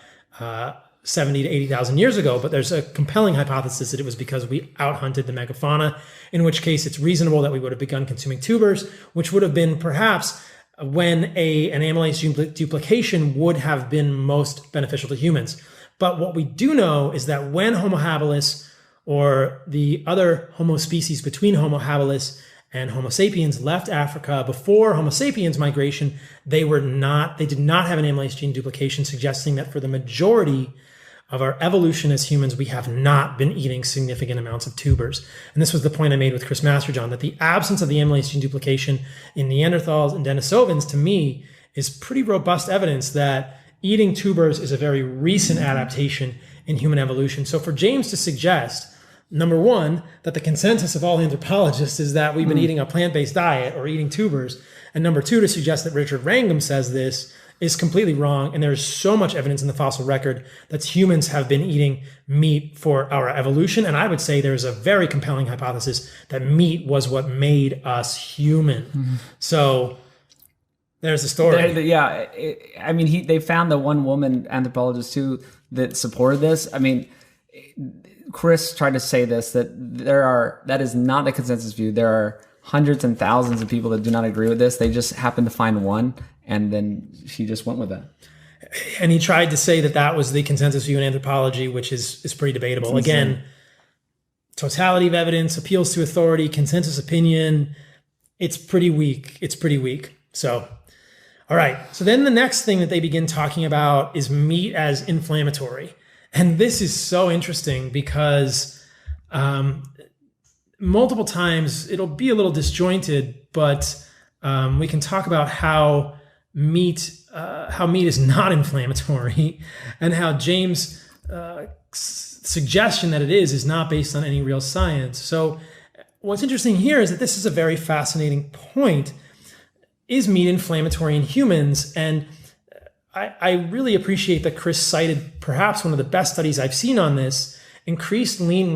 70 to 80,000 years ago, but there's a compelling hypothesis that it was because we out-hunted the megafauna, in which case it's reasonable that we would have begun consuming tubers, which would have been perhaps when an amylase gene duplication would have been most beneficial to humans. But what we do know is that when Homo habilis, or the other Homo species between Homo habilis and Homo sapiens, left Africa before Homo sapiens migration, they did not have an amylase gene duplication, suggesting that for the majority of our evolution as humans, we have not been eating significant amounts of tubers. And this was the point I made with Chris Masterjohn, that the absence of the amylase gene duplication in Neanderthals and Denisovans, to me, is pretty robust evidence that eating tubers is a very recent adaptation in human evolution. So for James to suggest, number one, that the consensus of all anthropologists is that we've been eating a plant-based diet or eating tubers, and number two, to suggest that Richard Wrangham says this, is completely wrong. And there's so much evidence in the fossil record that humans have been eating meat for our evolution. And I would say there's a very compelling hypothesis that meat was what made us human. Mm-hmm. So there's the story. They found the one woman anthropologist too that supported this. I mean, Chris tried to say this, that that is not the consensus view. There are hundreds and thousands of people that do not agree with this. They just happen to find one, and then she just went with that. And he tried to say that that was the consensus view in anthropology, which is pretty debatable. Again, totality of evidence, appeals to authority, consensus opinion. It's pretty weak. It's pretty weak. So, all right. So then the next thing that they begin talking about is meat as inflammatory. And this is so interesting because multiple times it'll be a little disjointed, but we can talk about how meat is not inflammatory and how James' suggestion that it is not based on any real science. So what's interesting here is that this is a very fascinating point. Is meat inflammatory in humans? And I really appreciate that Chris cited perhaps one of the best studies I've seen on this. Increased lean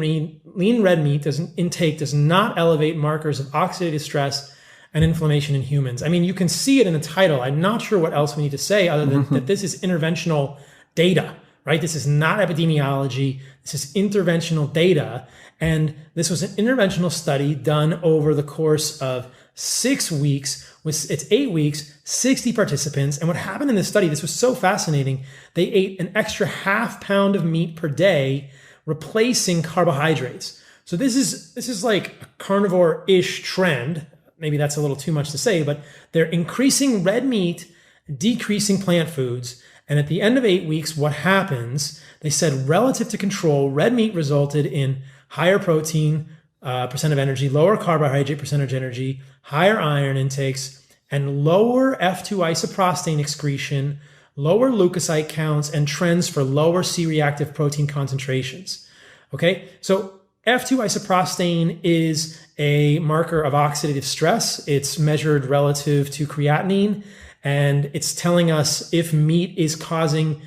red meat intake does not elevate markers of oxidative stress and inflammation in humans. I mean, you can see it in the title. I'm not sure what else we need to say other than that this is interventional data, right? This is not epidemiology. This is interventional data. And this was an interventional study done over the course of 6 weeks. It's 8 weeks, 60 participants. And what happened in this study, this was so fascinating. They ate an extra ½ pound of meat per day, replacing carbohydrates. So this is like a carnivore-ish trend. Maybe that's a little too much to say, but they're increasing red meat, decreasing plant foods. And at the end of 8 weeks, what happens? They said relative to control, red meat resulted in higher protein percent of energy, lower carbohydrate percentage energy, higher iron intakes, and lower F2 isoprostane excretion, lower leukocyte counts, and trends for lower C-reactive protein concentrations. Okay, so F2 isoprostane is a marker of oxidative stress. It's measured relative to creatinine, and it's telling us if meat is causing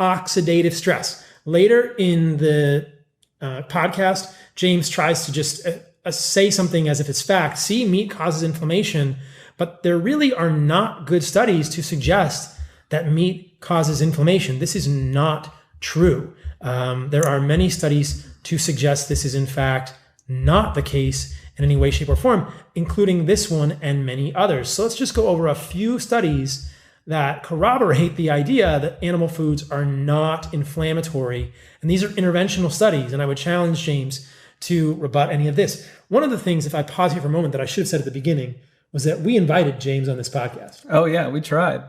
oxidative stress. Later in the podcast, James tries to just say something as if it's fact. See, meat causes inflammation, but there really are not good studies to suggest that meat causes inflammation. This is not true. There are many studies to suggest this is in fact not the case in any way, shape, or form, including this one and many others. So let's just go over a few studies that corroborate the idea that animal foods are not inflammatory. And these are interventional studies, and I would challenge James to rebut any of this. One of the things, if I pause here for a moment, that I should have said at the beginning was that we invited James on this podcast. Oh yeah, we tried.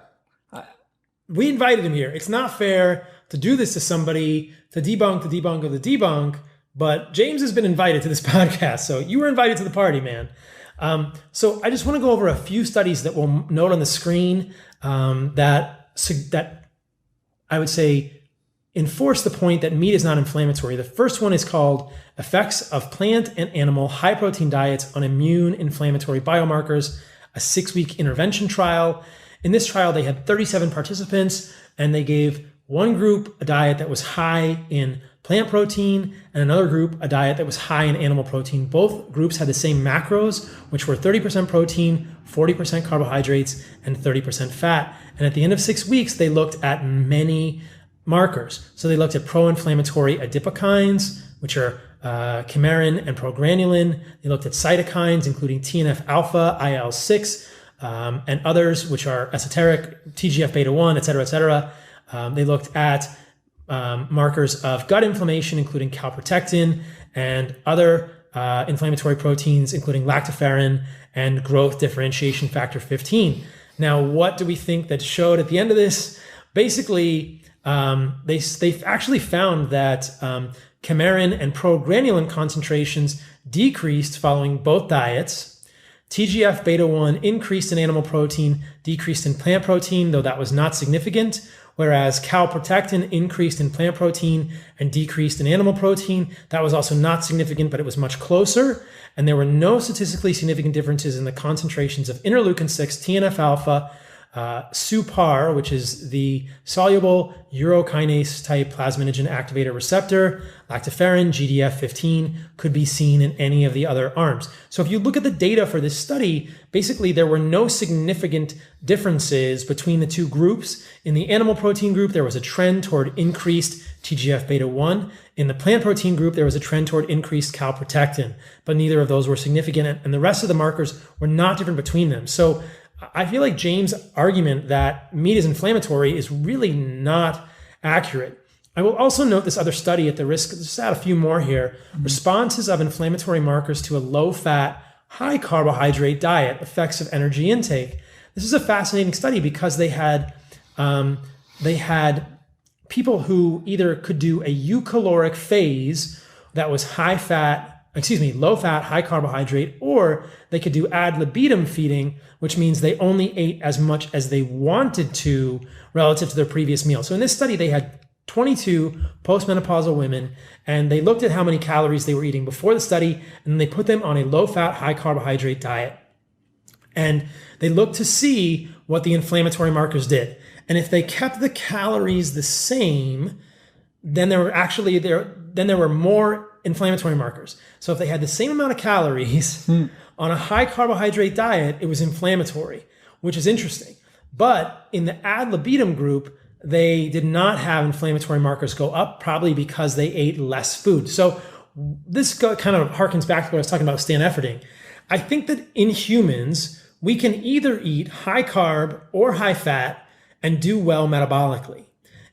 We invited him here. It's not fair to do this to somebody, to debunk, or the debunk, but James has been invited to this podcast. So you were invited to the party, man. So I just want to go over a few studies that we'll note on the screen that I would say enforce the point that meat is not inflammatory. The first one is called Effects of Plant and Animal High Protein Diets on Immune Inflammatory Biomarkers, a 6-week intervention trial. In this trial, they had 37 participants, and they gave one group a diet that was high in plant protein and another group a diet that was high in animal protein. Both groups had the same macros, which were 30% protein, 40% carbohydrates, and 30% fat. And at the end of 6 weeks, they looked at many markers. So they looked at pro-inflammatory adipokines, which are chimerin and progranulin. They looked at cytokines, including TNF-alpha, IL-6, and others, which are esoteric, TGF-beta-1, et cetera, et cetera. They looked at markers of gut inflammation, including calprotectin, and other inflammatory proteins, including lactoferrin and growth differentiation factor 15. Now, what do we think that showed at the end of this? Basically, they actually found that chimerin and progranulin concentrations decreased following both diets. TGF-beta-1 increased in animal protein, decreased in plant protein, though that was not significant, whereas calprotectin increased in plant protein and decreased in animal protein. That was also not significant, but it was much closer. And there were no statistically significant differences in the concentrations of interleukin-6, TNF-alpha, SUPAR, which is the soluble urokinase type plasminogen activator receptor, lactoferrin, GDF15, could be seen in any of the other arms. So if you look at the data for this study, basically there were no significant differences between the two groups. In the animal protein group, there was a trend toward increased TGF-beta-1. In the plant protein group, there was a trend toward increased calprotectin, but neither of those were significant, and the rest of the markers were not different between them. So I feel like James' argument that meat is inflammatory is really not accurate. I will also note this other study at the risk, just add a few more here. Responses of inflammatory markers to a low-fat, high-carbohydrate diet, effects of energy intake. This is a fascinating study because they had people who either could do a eucaloric phase that was low fat, high carbohydrate, or they could do ad libitum feeding, which means they only ate as much as they wanted to relative to their previous meal. So in this study, they had 22 postmenopausal women, and they looked at how many calories they were eating before the study, and they put them on a low fat, high carbohydrate diet. And they looked to see what the inflammatory markers did. And if they kept the calories the same, then there were more inflammatory markers. So if they had the same amount of calories on a high carbohydrate diet, it was inflammatory, which is interesting. But in the ad libitum group, they did not have inflammatory markers go up, probably because they ate less food. So this kind of harkens back to what I was talking about with Stan Efferding. I think that in humans, we can either eat high carb or high fat and do well metabolically.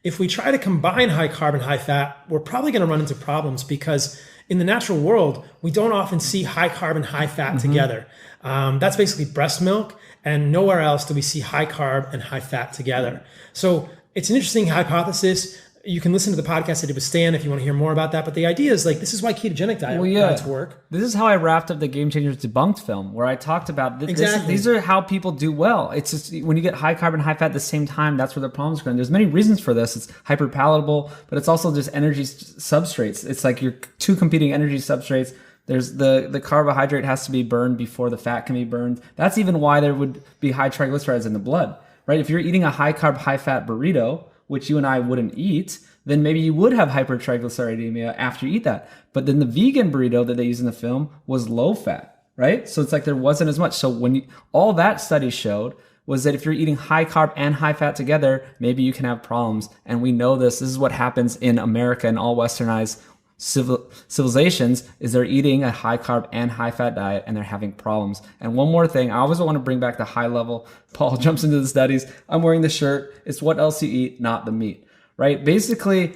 If we try to combine high carb and high fat, we're probably going to run into problems because in the natural world, we don't often see high carb and high fat together. That's basically breast milk, and nowhere else do we see high carb and high fat together. So it's an interesting hypothesis. You can listen to the podcast I did with Stan if you want to hear more about that. But the idea is like, this is why ketogenic diets work. This is how I wrapped up the Game Changers Debunked film, where I talked about these are how people do well. It's just when you get high carb and high fat at the same time, that's where the problems come in. There's many reasons for this. It's hyperpalatable, but it's also just energy substrates. It's like your two competing energy substrates. There's the carbohydrate has to be burned before the fat can be burned. That's even why there would be high triglycerides in the blood, right? If you're eating a high carb, high fat burrito, which you and I wouldn't eat, then maybe you would have hypertriglyceridemia after you eat that. But then the vegan burrito that they use in the film was low fat, right? So it's like there wasn't as much. So all that study showed was that if you're eating high carb and high fat together, maybe you can have problems. And we know this is what happens in America and all westernized civilizations is they're eating a high carb and high fat diet and they're having problems. And one more thing, I always want to bring back the high level. Paul jumps into the studies. I'm wearing the shirt. It's what else you eat, not the meat, right? Basically,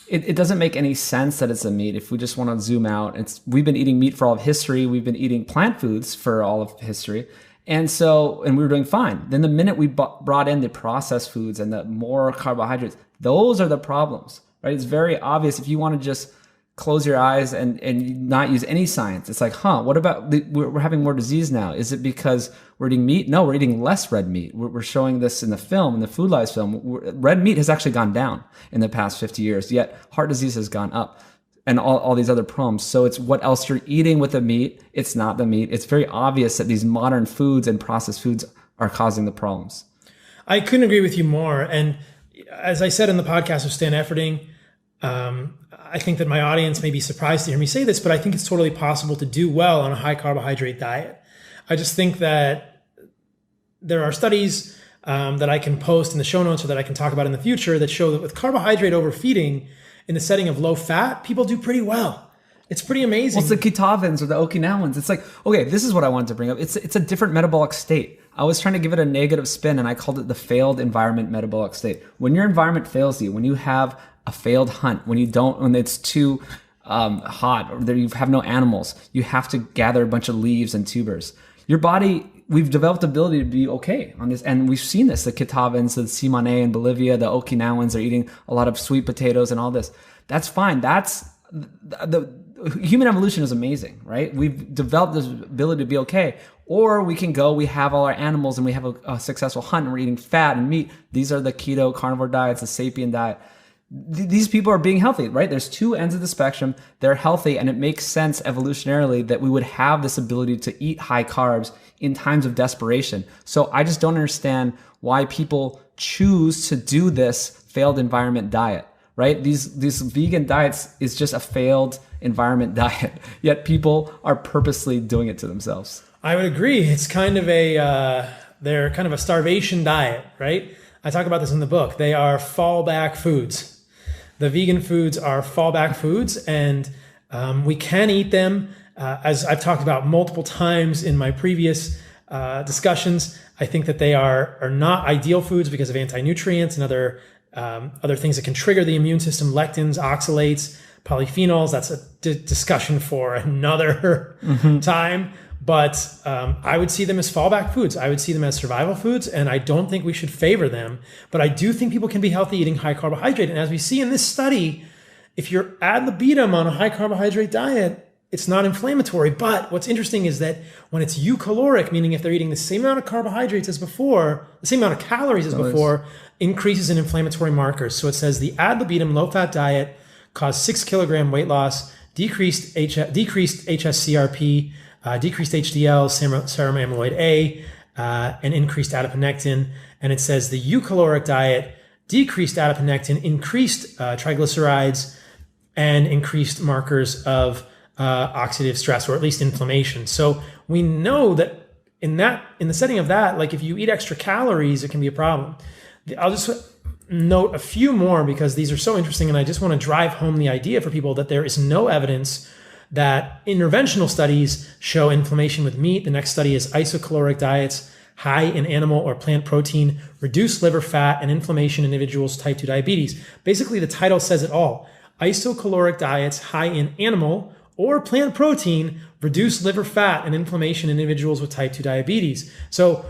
it doesn't make any sense that it's a meat. If we just want to zoom out, we've been eating meat for all of history. We've been eating plant foods for all of history. And we were doing fine. Then the minute we brought in the processed foods and the more carbohydrates, those are the problems, right? It's very obvious if you want to just close your eyes and not use any science. It's like, what about, we're having more disease now. Is it because we're eating meat? No, we're eating less red meat. We're showing this in the film, in the Food Lies film. Red meat has actually gone down in the past 50 years, yet heart disease has gone up and all these other problems. So it's what else you're eating with the meat. It's not the meat. It's very obvious that these modern foods and processed foods are causing the problems. I couldn't agree with you more. And as I said in the podcast with Stan Efferding, I think that my audience may be surprised to hear me say this, but I think it's totally possible to do well on a high carbohydrate diet. I just think that there are studies that I can post in the show notes or that I can talk about in the future that show that with carbohydrate overfeeding in the setting of low fat, people do pretty well. It's pretty amazing. Well, it's the Kitavans or the Okinawans. It's like, okay, this is what I wanted to bring up. It's a different metabolic state. I was trying to give it a negative spin and I called it the failed environment metabolic state. When your environment fails you, when you have a failed hunt, when it's too hot or you have no animals, you have to gather a bunch of leaves and tubers. Your body, we've developed the ability to be okay on this. And we've seen this, the Kitavans, the Tsimane in Bolivia, the Okinawans are eating a lot of sweet potatoes and all this. That's fine. That's the human evolution is amazing, right? We've developed this ability to be okay. Or we have all our animals and we have a successful hunt and we're eating fat and meat. These are the keto carnivore diets, the sapien diet. These people are being healthy, right? There's two ends of the spectrum. They're healthy, and it makes sense evolutionarily that we would have this ability to eat high carbs in times of desperation. So I just don't understand why people choose to do this failed environment diet, right? These vegan diets is just a failed environment diet, yet people are purposely doing it to themselves. I would agree. It's kind of they're kind of a starvation diet, right? I talk about this in the book. They are fallback foods. The vegan foods are fallback foods, and we can eat them. As I've talked about multiple times in my previous discussions. I think that they are not ideal foods because of anti-nutrients and other things that can trigger the immune system, lectins, oxalates, polyphenols. That's a discussion for another time. But I would see them as fallback foods. I would see them as survival foods, and I don't think we should favor them. But I do think people can be healthy eating high carbohydrate. And as we see in this study, if you're ad libitum on a high carbohydrate diet, it's not inflammatory. But what's interesting is that when it's eucaloric, meaning if they're eating the same amount of carbohydrates as before, the same amount of calories as before, increases in inflammatory markers. So it says the ad libitum low-fat diet caused 6 kilogram weight loss, decreased HSCRP, decreased HDL, serum amyloid A, and increased adiponectin. And it says the eucaloric diet decreased adiponectin, increased triglycerides, and increased markers of oxidative stress, or at least inflammation. So we know that in the setting of that, like if you eat extra calories, it can be a problem. I'll just note a few more because these are so interesting, and I just want to drive home the idea for people that there is no evidence that interventional studies show inflammation with meat. The next study is isocaloric diets high in animal or plant protein reduce liver fat and inflammation in individuals with type 2 diabetes. Basically, the title says it all. Isocaloric diets high in animal or plant protein reduce liver fat and inflammation in individuals with type 2 diabetes. So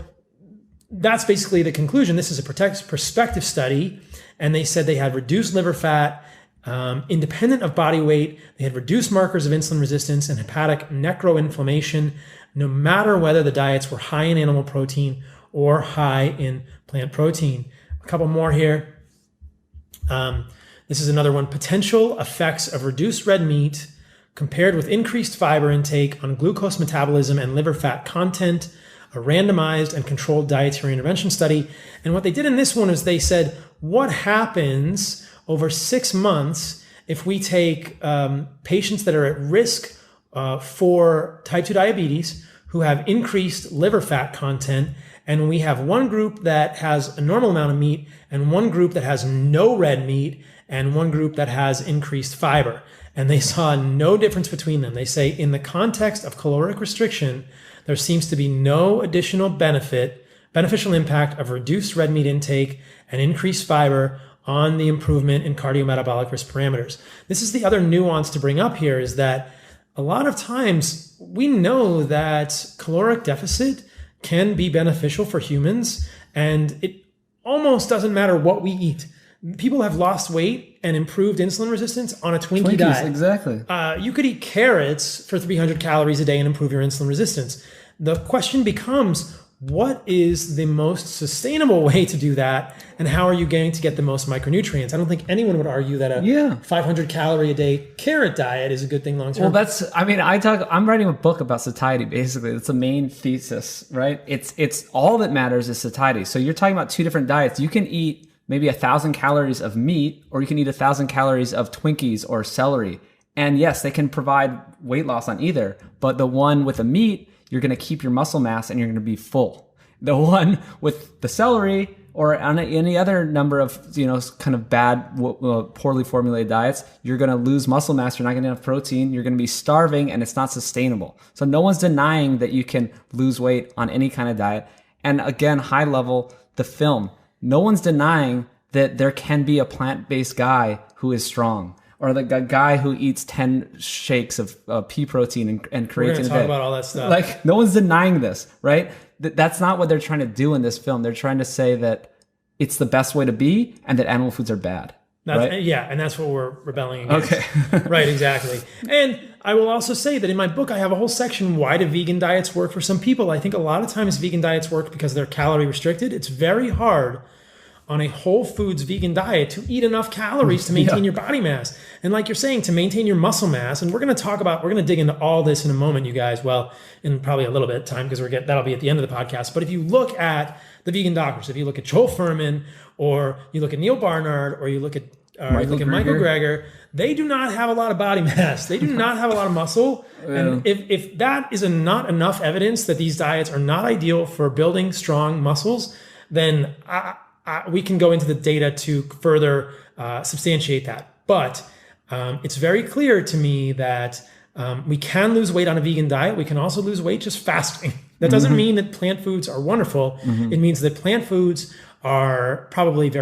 that's basically the conclusion. This is a prospective study, and they said they had reduced liver fat, independent of body weight. They had reduced markers of insulin resistance and hepatic necroinflammation, no matter whether the diets were high in animal protein or high in plant protein. A couple more here. This is another one. Potential effects of reduced red meat compared with increased fiber intake on glucose metabolism and liver fat content, a randomized and controlled dietary intervention study. And what they did in this one is they said, what happens over 6 months if we take patients that are at risk for type 2 diabetes who have increased liver fat content, and we have one group that has a normal amount of meat and one group that has no red meat and one group that has increased fiber. And they saw no difference between them. They say in the context of caloric restriction, there seems to be no additional beneficial impact of reduced red meat intake and increased fiber on the improvement in cardiometabolic risk parameters. This is the other nuance to bring up here, is that a lot of times we know that caloric deficit can be beneficial for humans, and it almost doesn't matter what we eat. People have lost weight and improved insulin resistance on a Twinkies diet. Exactly. You could eat carrots for 300 calories a day and improve your insulin resistance. The question becomes, what is the most sustainable way to do that, and how are you going to get the most micronutrients? I don't think anyone would argue that a 500 calorie a day carrot diet is a good thing long term. Well, I'm writing a book about satiety, basically. That's the main thesis, right? It's all that matters is satiety. So you're talking about two different diets. You can eat maybe 1,000 calories of meat, or you can eat 1,000 calories of Twinkies or celery. And yes, they can provide weight loss on either, but the one with the meat, you're going to keep your muscle mass and you're going to be full. The one with the celery or on any other number of, kind of bad, poorly formulated diets, you're going to lose muscle mass. You're not going to have protein. You're going to be starving, and it's not sustainable. So no one's denying that you can lose weight on any kind of diet. And again, high level, the film, no one's denying that there can be a plant-based guy who is strong, or the guy who eats 10 shakes of pea protein and creatine. We're going to talk about all that stuff. Like, no one's denying this, right? That's not what they're trying to do in this film. They're trying to say that it's the best way to be and that animal foods are bad. Right? Yeah, and that's what we're rebelling against. Okay. Right, exactly. And I will also say that in my book, I have a whole section, why do vegan diets work for some people? I think a lot of times vegan diets work because they're calorie restricted. It's very hard on a whole foods vegan diet to eat enough calories to maintain your body mass. And like you're saying, to maintain your muscle mass. And we're going to dig into all this in a moment, you guys. Well, in probably a little bit of time, because that'll be at the end of the podcast. But if you look at the vegan doctors, if you look at Joel Fuhrman, or you look at Neil Barnard, or you look at Michael Greger, they do not have a lot of body mass. They do not have a lot of muscle. And if that is not enough evidence that these diets are not ideal for building strong muscles, then we can go into the data to further substantiate that. But it's very clear to me that we can lose weight on a vegan diet. We can also lose weight just fasting. That doesn't mean that plant foods are wonderful. It means that plant foods are probably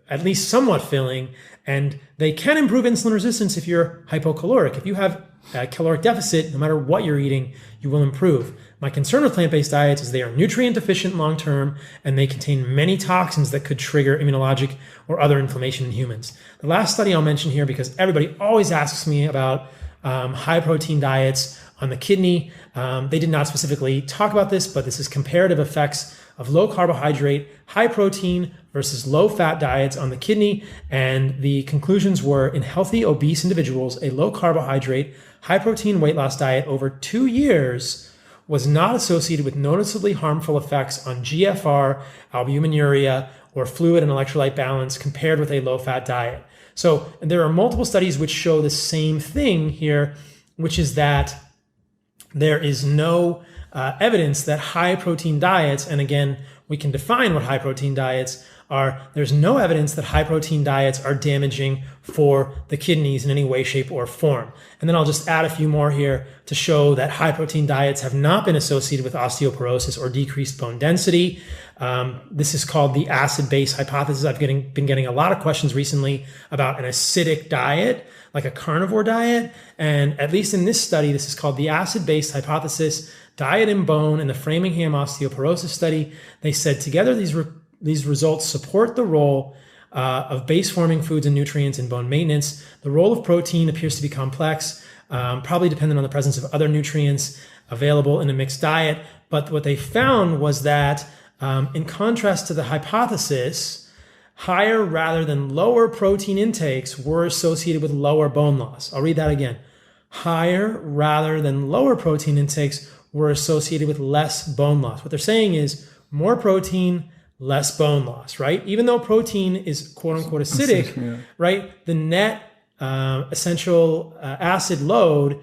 at least somewhat filling, and they can improve insulin resistance if you're hypocaloric. If you have a caloric deficit, no matter what you're eating, you will improve. My concern with plant-based diets is they are nutrient deficient long-term, and they contain many toxins that could trigger immunologic or other inflammation in humans. The last study I'll mention here, because everybody always asks me about high-protein diets on the kidney. They did not specifically talk about this, but this is comparative effects of low carbohydrate, high protein versus low fat diets on the kidney. And the conclusions were, in healthy obese individuals, a low carbohydrate, high protein weight loss diet over 2 years was not associated with noticeably harmful effects on GFR, albuminuria, or fluid and electrolyte balance compared with a low fat diet. So there are multiple studies which show the same thing here, which is that there is no evidence that high protein diets, and again, we can define what high protein diets are, there's no evidence that high protein diets are damaging for the kidneys in any way, shape, or form. And then I'll just add a few more here to show that high protein diets have not been associated with osteoporosis or decreased bone density. This is called the acid-base hypothesis. I've been getting a lot of questions recently about an acidic diet, like a carnivore diet. And at least in this study, this is called the acid-based hypothesis, diet and bone, in the Framingham osteoporosis study. They said together these results support the role of base-forming foods and nutrients in bone maintenance. The role of protein appears to be complex, probably dependent on the presence of other nutrients available in a mixed diet. But what they found was that in contrast to the hypothesis, higher rather than lower protein intakes were associated with lower bone loss. I'll read that again. Higher rather than lower protein intakes were associated with less bone loss. What they're saying is more protein, less bone loss, right? Even though protein is quote unquote acidic, right? The net essential acid load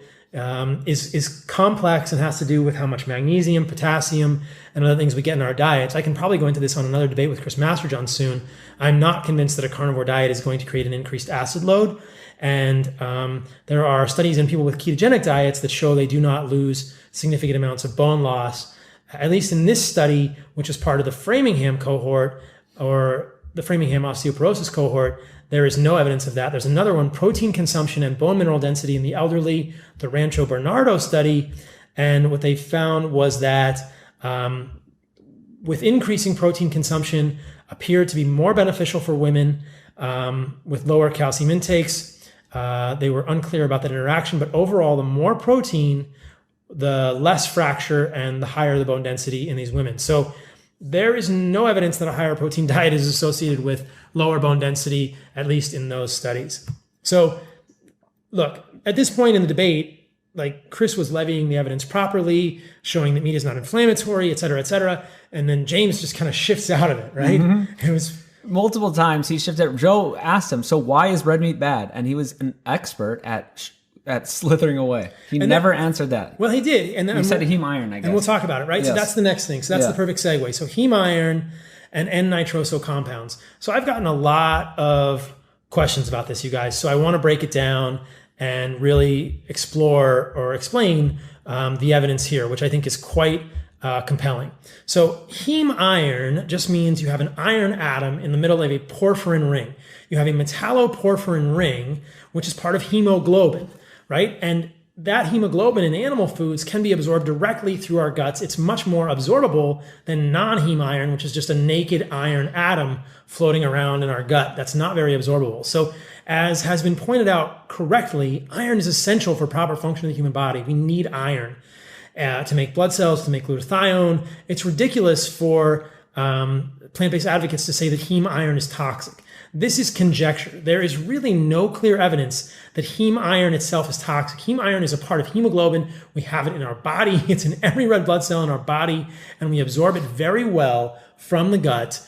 is complex and has to do with how much magnesium, potassium, and other things we get in our diets. I can probably go into this on another debate with Chris Masterjohn soon. I'm not convinced that a carnivore diet is going to create an increased acid load. And there are studies in people with ketogenic diets that show they do not lose significant amounts of bone loss. At least in this study, which is part of the Framingham cohort or the Framingham osteoporosis cohort, there is no evidence of that. There's another one, protein consumption and bone mineral density in the elderly, the Rancho Bernardo study. And what they found was that with increasing protein consumption appeared to be more beneficial for women with lower calcium intakes. They were unclear about that interaction, but overall, the more protein, the less fracture and the higher the bone density in these women. So there is no evidence that a higher protein diet is associated with lower bone density, at least in those studies. So look, at this point in the debate, like Chris was levying the evidence properly, showing that meat is not inflammatory, et cetera, and then James just kind of shifts out of it, right? It was multiple times he shifted. Joe asked him, so why is red meat bad? And he was an expert at slithering away. He never answered that. Well, he did. And he said heme iron, I guess. And we'll talk about it, right? Yes. So that's the next thing. So that's the perfect segue. So heme iron and N-nitroso compounds. So I've gotten a lot of questions about this, you guys. So I want to break it down and really explore or explain the evidence here, which I think is quite compelling. So heme iron just means you have an iron atom in the middle of a porphyrin ring. You have a metalloporphyrin ring, which is part of hemoglobin, right? And that hemoglobin in animal foods can be absorbed directly through our guts. It's much more absorbable than non-heme iron, which is just a naked iron atom floating around in our gut. That's not very absorbable. So as has been pointed out correctly, iron is essential for proper function of the human body. We need iron to make blood cells, to make glutathione. It's ridiculous for plant-based advocates to say that heme iron is toxic. This is conjecture. There is really no clear evidence that heme iron itself is toxic. Heme iron is a part of hemoglobin. We have it in our body. It's in every red blood cell in our body, and we absorb it very well from the gut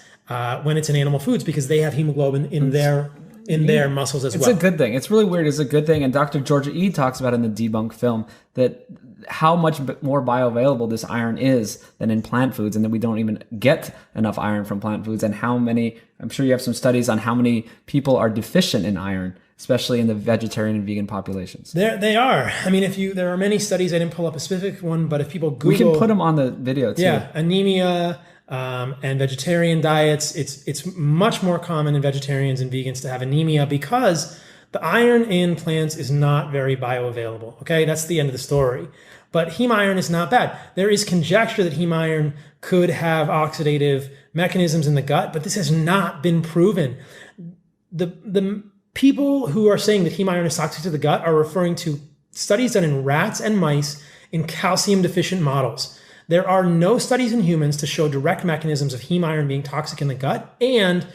when it's in animal foods because they have hemoglobin in their muscles as well. It's a good thing. It's really weird. It's a good thing. And Dr. Georgia E. talks about in the Debunk film that how much more bioavailable this iron is than in plant foods, and that we don't even get enough iron from plant foods, and how many, I'm sure you have some studies on how many people are deficient in iron especially in the vegetarian and vegan populations. They are. I mean, there are many studies. I didn't pull up a specific one, but if people Google, we can put them on the video too. Yeah, anemia and vegetarian diets. It's much more common in vegetarians and vegans to have anemia because the iron in plants is not very bioavailable. Okay, that's the end of the story. But heme iron is not bad. There is conjecture that heme iron could have oxidative mechanisms in the gut, but this has not been proven. The people who are saying that heme iron is toxic to the gut are referring to studies done in rats and mice in calcium deficient models. There are no studies in humans to show direct mechanisms of heme iron being toxic in the gut. And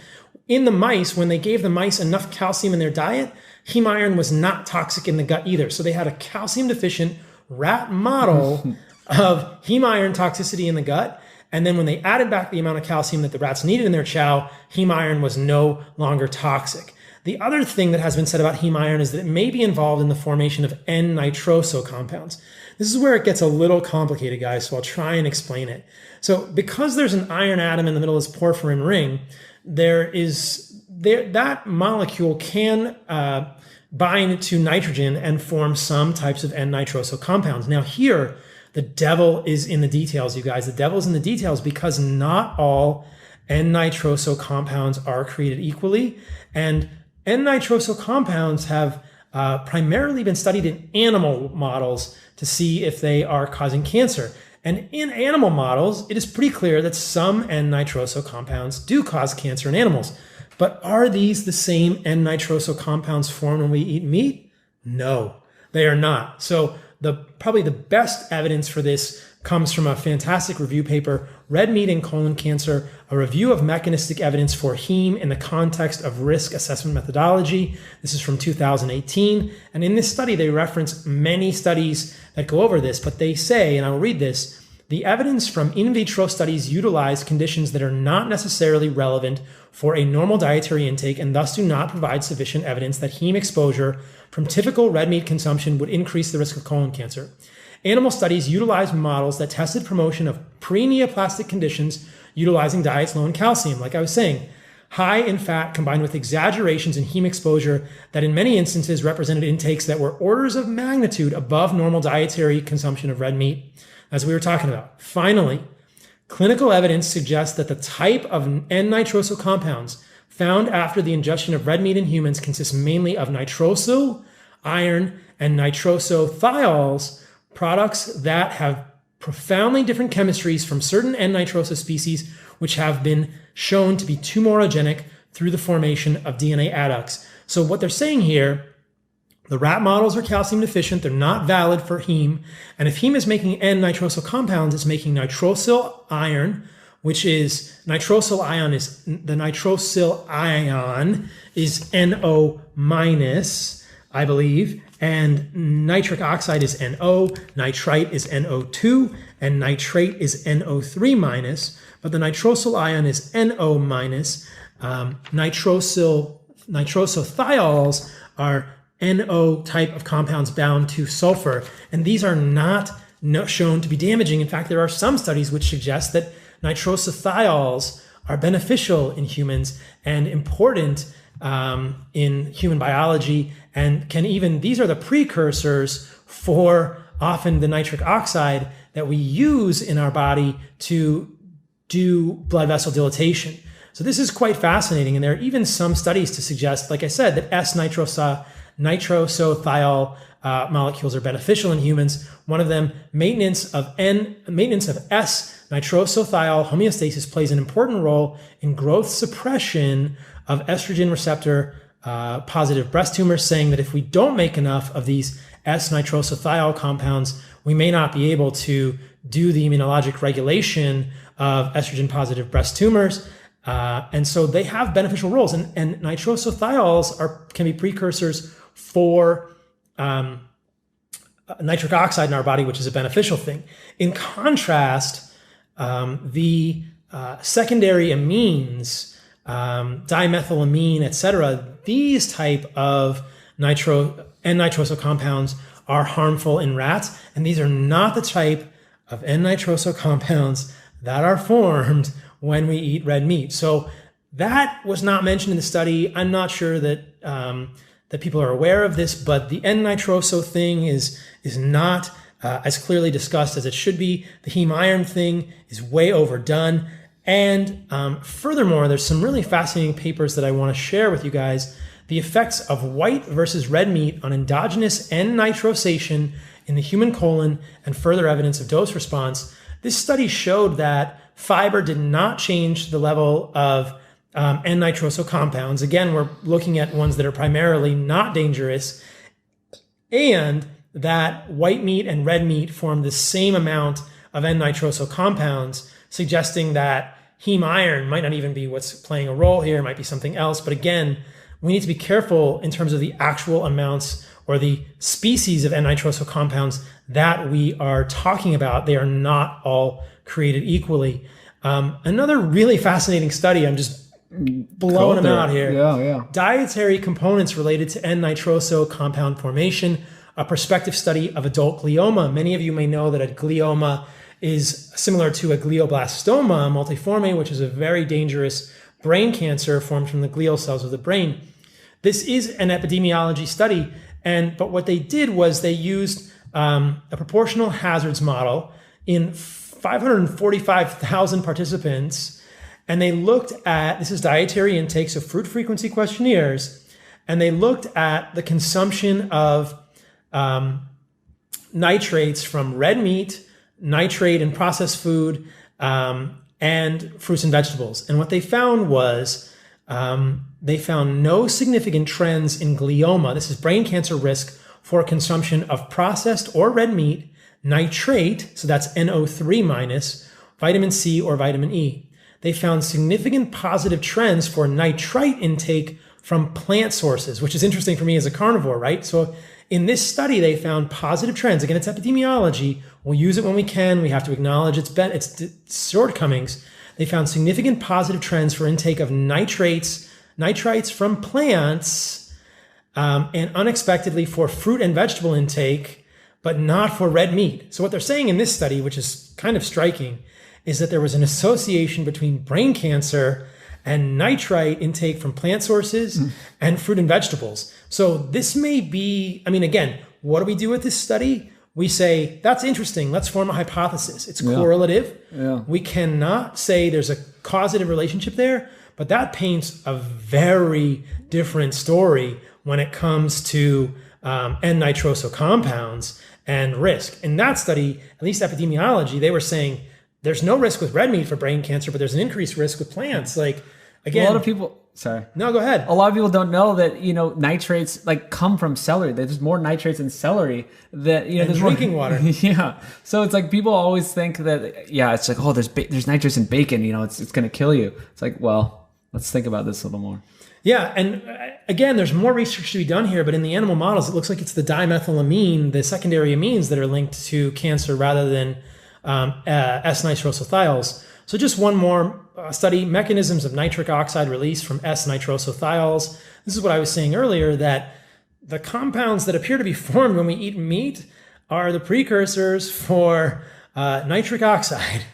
in the mice, when they gave the mice enough calcium in their diet, heme iron was not toxic in the gut either. So they had a calcium deficient rat model of heme iron toxicity in the gut. And then when they added back the amount of calcium that the rats needed in their chow, heme iron was no longer toxic. The other thing that has been said about heme iron is that it may be involved in the formation of N-nitroso compounds. This is where it gets a little complicated, guys, so I'll try and explain it. So because there's an iron atom in the middle of this porphyrin ring, that molecule can bind to nitrogen and form some types of N-nitroso compounds. Now here, the devil is in the details, you guys. The devil is in the details because not all N-nitroso compounds are created equally. And N-nitroso compounds have primarily been studied in animal models to see if they are causing cancer. And in animal models, it is pretty clear that some N-nitroso compounds do cause cancer in animals. But are these the same N-nitroso compounds formed when we eat meat? No, they are not. So probably the best evidence for this comes from a fantastic review paper, Red Meat and Colon Cancer, a review of mechanistic evidence for heme in the context of risk assessment methodology. This is from 2018. And in this study, they reference many studies that go over this, but they say, and I'll read this, the evidence from in vitro studies utilize conditions that are not necessarily relevant for a normal dietary intake and thus do not provide sufficient evidence that heme exposure from typical red meat consumption would increase the risk of colon cancer. Animal studies utilize models that tested promotion of pre-neoplastic conditions utilizing diets low in calcium, like I was saying, high in fat combined with exaggerations in heme exposure that in many instances represented intakes that were orders of magnitude above normal dietary consumption of red meat, as we were talking about. Finally, clinical evidence suggests that the type of N-nitroso compounds found after the ingestion of red meat in humans consists mainly of nitrosyl, iron, and nitrosothiol, products that have profoundly different chemistries from certain N-nitroso species, which have been shown to be tumorigenic through the formation of DNA adducts. So what they're saying here, the rat models are calcium deficient. They're not valid for heme. And if heme is making N-nitroso compounds, it's making nitrosyl iron, which is nitrosyl ion is the nitrosyl ion is NO minus, I believe, and nitric oxide is NO, nitrite is NO2, and nitrate is NO3 minus, but the nitrosyl ion is NO minus. Nitrosothiols are NO type of compounds bound to sulfur, and these are not shown to be damaging. In fact, there are some studies which suggest that nitrosothiols are beneficial in humans and important in human biology, and these are the precursors for often the nitric oxide that we use in our body to do blood vessel dilatation. So this is quite fascinating, and there are even some studies to suggest, like I said, that nitrosothiol molecules are beneficial in humans. One of them, maintenance of S-nitrosothiol homeostasis, plays an important role in growth suppression of estrogen receptor positive breast tumors, saying that if we don't make enough of these S-nitrosothiol compounds, we may not be able to do the immunologic regulation of estrogen positive breast tumors. And so they have beneficial roles, and nitrosothiols can be precursors for nitric oxide in our body, which is a beneficial thing. In contrast, the secondary amines, dimethylamine, etc., these type of N-nitroso compounds are harmful in rats, and these are not the type of N-nitroso compounds that are formed when we eat red meat. So that was not mentioned in the study. I'm not sure that that people are aware of this, but the N-nitroso thing is not as clearly discussed as it should be. The heme iron thing is way overdone. And furthermore, there's some really fascinating papers that I want to share with you guys. The effects of white versus red meat on endogenous N-nitrosation in the human colon and further evidence of dose response. This study showed that fiber did not change the level of N-nitroso compounds. Again, we're looking at ones that are primarily not dangerous, and that white meat and red meat form the same amount of N-nitroso compounds, suggesting that heme iron might not even be what's playing a role here. It might be something else. But again, we need to be careful in terms of the actual amounts or the species of N-nitroso compounds that we are talking about. They are not all created equally. Another really fascinating study, I'm just blowing them out here. Yeah. Dietary components related to N-nitroso compound formation, a prospective study of adult glioma. Many of you may know that a glioma is similar to a glioblastoma multiforme, which is a very dangerous brain cancer formed from the glial cells of the brain. This is an epidemiology study, but what they did was they used a proportional hazards model in 545,000 participants, and they looked at, this is dietary intake, so fruit frequency questionnaires, and they looked at the consumption of nitrates from red meat, nitrate in processed food, and fruits and vegetables. And what they found was they found no significant trends in glioma. This is brain cancer risk for consumption of processed or red meat, nitrate, so that's NO3 minus, vitamin C or vitamin E. They found significant positive trends for nitrite intake from plant sources, which is interesting for me as a carnivore, right? So in this study, they found positive trends. Again, it's epidemiology. We'll use it when we can. We have to acknowledge its shortcomings. They found significant positive trends for intake of nitrites from plants, and unexpectedly for fruit and vegetable intake, but not for red meat. So what they're saying in this study, which is kind of striking, is that there was an association between brain cancer and nitrite intake from plant sources and fruit and vegetables. So this may be, again, what do we do with this study? We say, that's interesting. Let's form a hypothesis. It's correlative. Yeah. We cannot say there's a causative relationship there, but that paints a very different story when it comes to N-nitroso compounds and risk. In that study, at least epidemiology, they were saying there's no risk with red meat for brain cancer, but there's an increased risk with plants. Like, again, a lot of people, sorry. No, go ahead. A lot of people don't know that, nitrates come from celery. There's more nitrates in celery that, there's drinking water. Yeah. So it's like people always think that, it's like, oh, there's nitrates in bacon, it's going to kill you. It's like, well, let's think about this a little more. Yeah. And again, there's more research to be done here, but in the animal models, it looks like it's the dimethylamine, the secondary amines that are linked to cancer rather than S-nitrosothiol. So just one more study, mechanisms of nitric oxide release from S-nitrosothiol. This is what I was saying earlier, that the compounds that appear to be formed when we eat meat are the precursors for nitric oxide,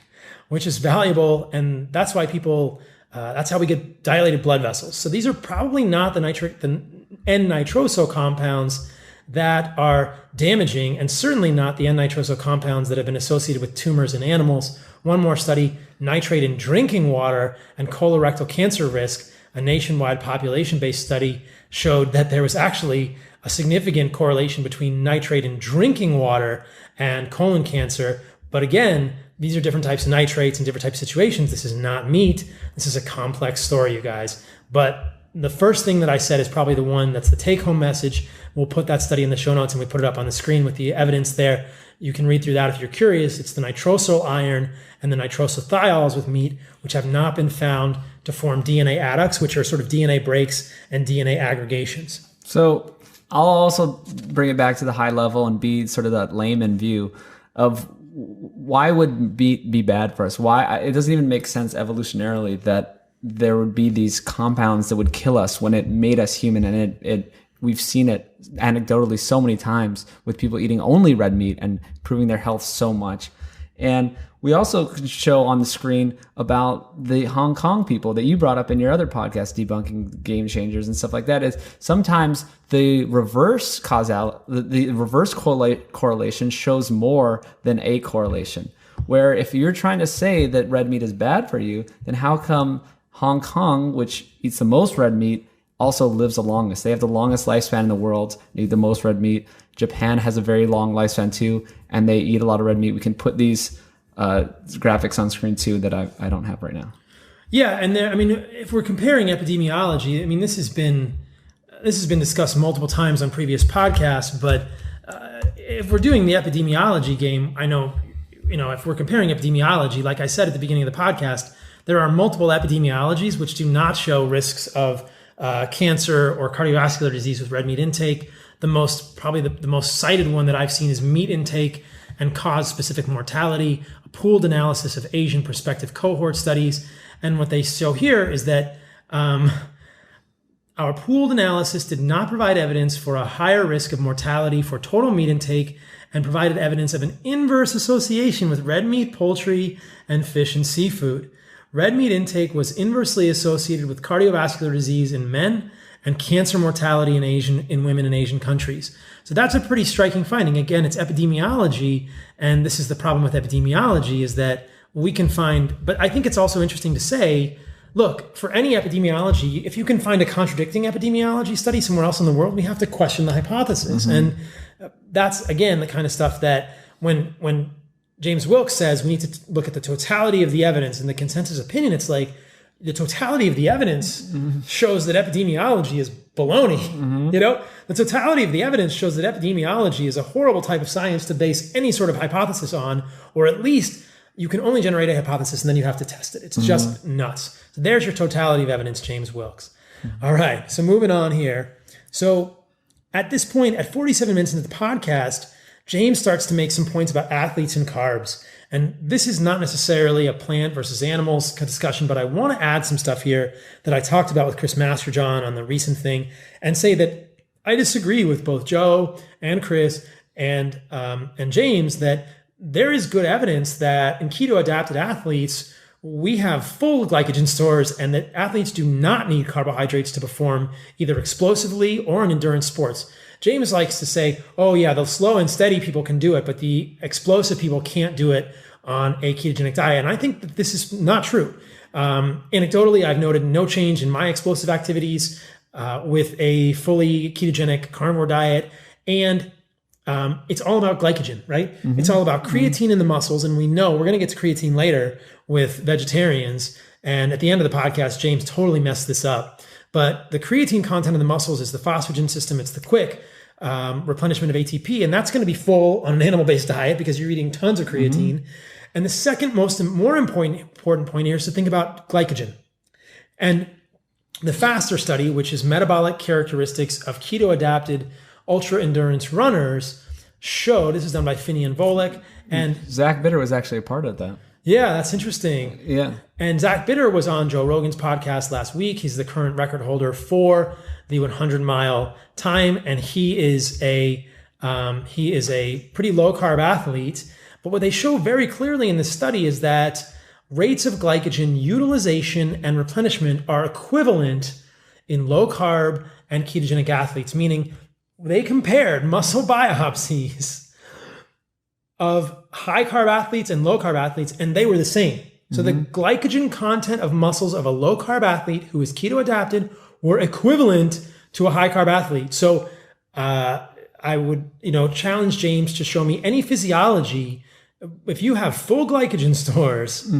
which is valuable. And that's why people, that's how we get dilated blood vessels. So these are probably not the N-nitroso compounds that are damaging, and certainly not the N-nitroso compounds that have been associated with tumors in animals. One more study, nitrate in drinking water and colorectal cancer risk, a nationwide population-based study, showed that there was actually a significant correlation between nitrate in drinking water and colon cancer. But again, these are different types of nitrates in different types of situations. This is not meat. This is a complex story, you guys. But the first thing that I said is probably the one that's the take-home message. We'll put that study in the show notes and we put it up on the screen with the evidence there. You can read through that if you're curious. It's the nitrosyl iron and the nitrosothiols with meat, which have not been found to form DNA adducts, which are sort of DNA breaks and DNA aggregations. So I'll also bring it back to the high level and be sort of that layman view of why would meat be bad for us? Why it doesn't even make sense evolutionarily that there would be these compounds that would kill us when it made us human, and we've seen it anecdotally so many times with people eating only red meat and improving their health so much. And We also could show on the screen about the Hong Kong people that you brought up in your other podcast, Debunking Game Changers and stuff like that. Is sometimes the reverse correlation shows more than a correlation. Where if you're trying to say that red meat is bad for you, then how come Hong Kong, which eats the most red meat, also lives the longest? They have the longest lifespan in the world. They eat the most red meat. Japan has a very long lifespan too, and they eat a lot of red meat. We can put these graphics on screen too that I don't have right now. Yeah, and there, I mean, if we're comparing epidemiology, I mean, this has been discussed multiple times on previous podcasts. But if we're doing the epidemiology game, I know, if we're comparing epidemiology, like I said at the beginning of the podcast, there are multiple epidemiologies which do not show risks of cancer or cardiovascular disease with red meat intake. The most cited one that I've seen is meat intake and cause-specific mortality, a pooled analysis of Asian prospective cohort studies. And what they show here is that our pooled analysis did not provide evidence for a higher risk of mortality for total meat intake and provided evidence of an inverse association with red meat, poultry, and fish and seafood. Red meat intake was inversely associated with cardiovascular disease in men and cancer mortality in women in Asian countries. So that's a pretty striking finding. Again, it's epidemiology, and this is the problem with epidemiology, is that we can find, but I think it's also interesting to say, look, for any epidemiology, if you can find a contradicting epidemiology study somewhere else in the world, we have to question the hypothesis. And that's, again, the kind of stuff that when James Wilks says we need to look at the totality of the evidence and the consensus opinion, it's like the totality of the evidence shows that epidemiology is baloney. The totality of the evidence shows that epidemiology is a horrible type of science to base any sort of hypothesis on, or at least you can only generate a hypothesis and then you have to test it. It's just nuts. So there's your totality of evidence, James Wilks. All right, so moving on here. So at this point, at 47 minutes into the podcast, James starts to make some points about athletes and carbs. And this is not necessarily a plant versus animals discussion, but I want to add some stuff here that I talked about with Chris Masterjohn on the recent thing and say that I disagree with both Joe and Chris and James that there is good evidence that in keto-adapted athletes, we have full glycogen stores and that athletes do not need carbohydrates to perform either explosively or in endurance sports. James likes to say, oh yeah, the slow and steady people can do it, but the explosive people can't do it on a ketogenic diet. And I think that this is not true. Anecdotally, I've noted no change in my explosive activities with a fully ketogenic carnivore diet. And it's all about glycogen, right? It's all about creatine in the muscles. And we know we're going to get to creatine later with vegetarians. And at the end of the podcast, James totally messed this up. But the creatine content in the muscles is the phosphagen system. It's the quick replenishment of ATP. And that's going to be full on an animal-based diet because you're eating tons of creatine. And the second more important point here is to think about glycogen. And the FASTER study, which is metabolic characteristics of keto-adapted ultra-endurance runners, showed, this is done by Finney and Volek. And Zach Bitter was actually a part of that. Yeah, that's interesting. Yeah. And Zach Bitter was on Joe Rogan's podcast last week. He's the current record holder for the 100-mile time, and he is a pretty low-carb athlete. But what they show very clearly in this study is that rates of glycogen utilization and replenishment are equivalent in low-carb and ketogenic athletes, meaning they compared muscle biopsies of high-carb athletes and low-carb athletes, and they were the same. So the glycogen content of muscles of a low-carb athlete who is keto-adapted were equivalent to a high-carb athlete. So I would, challenge James to show me any physiology. If you have full glycogen stores,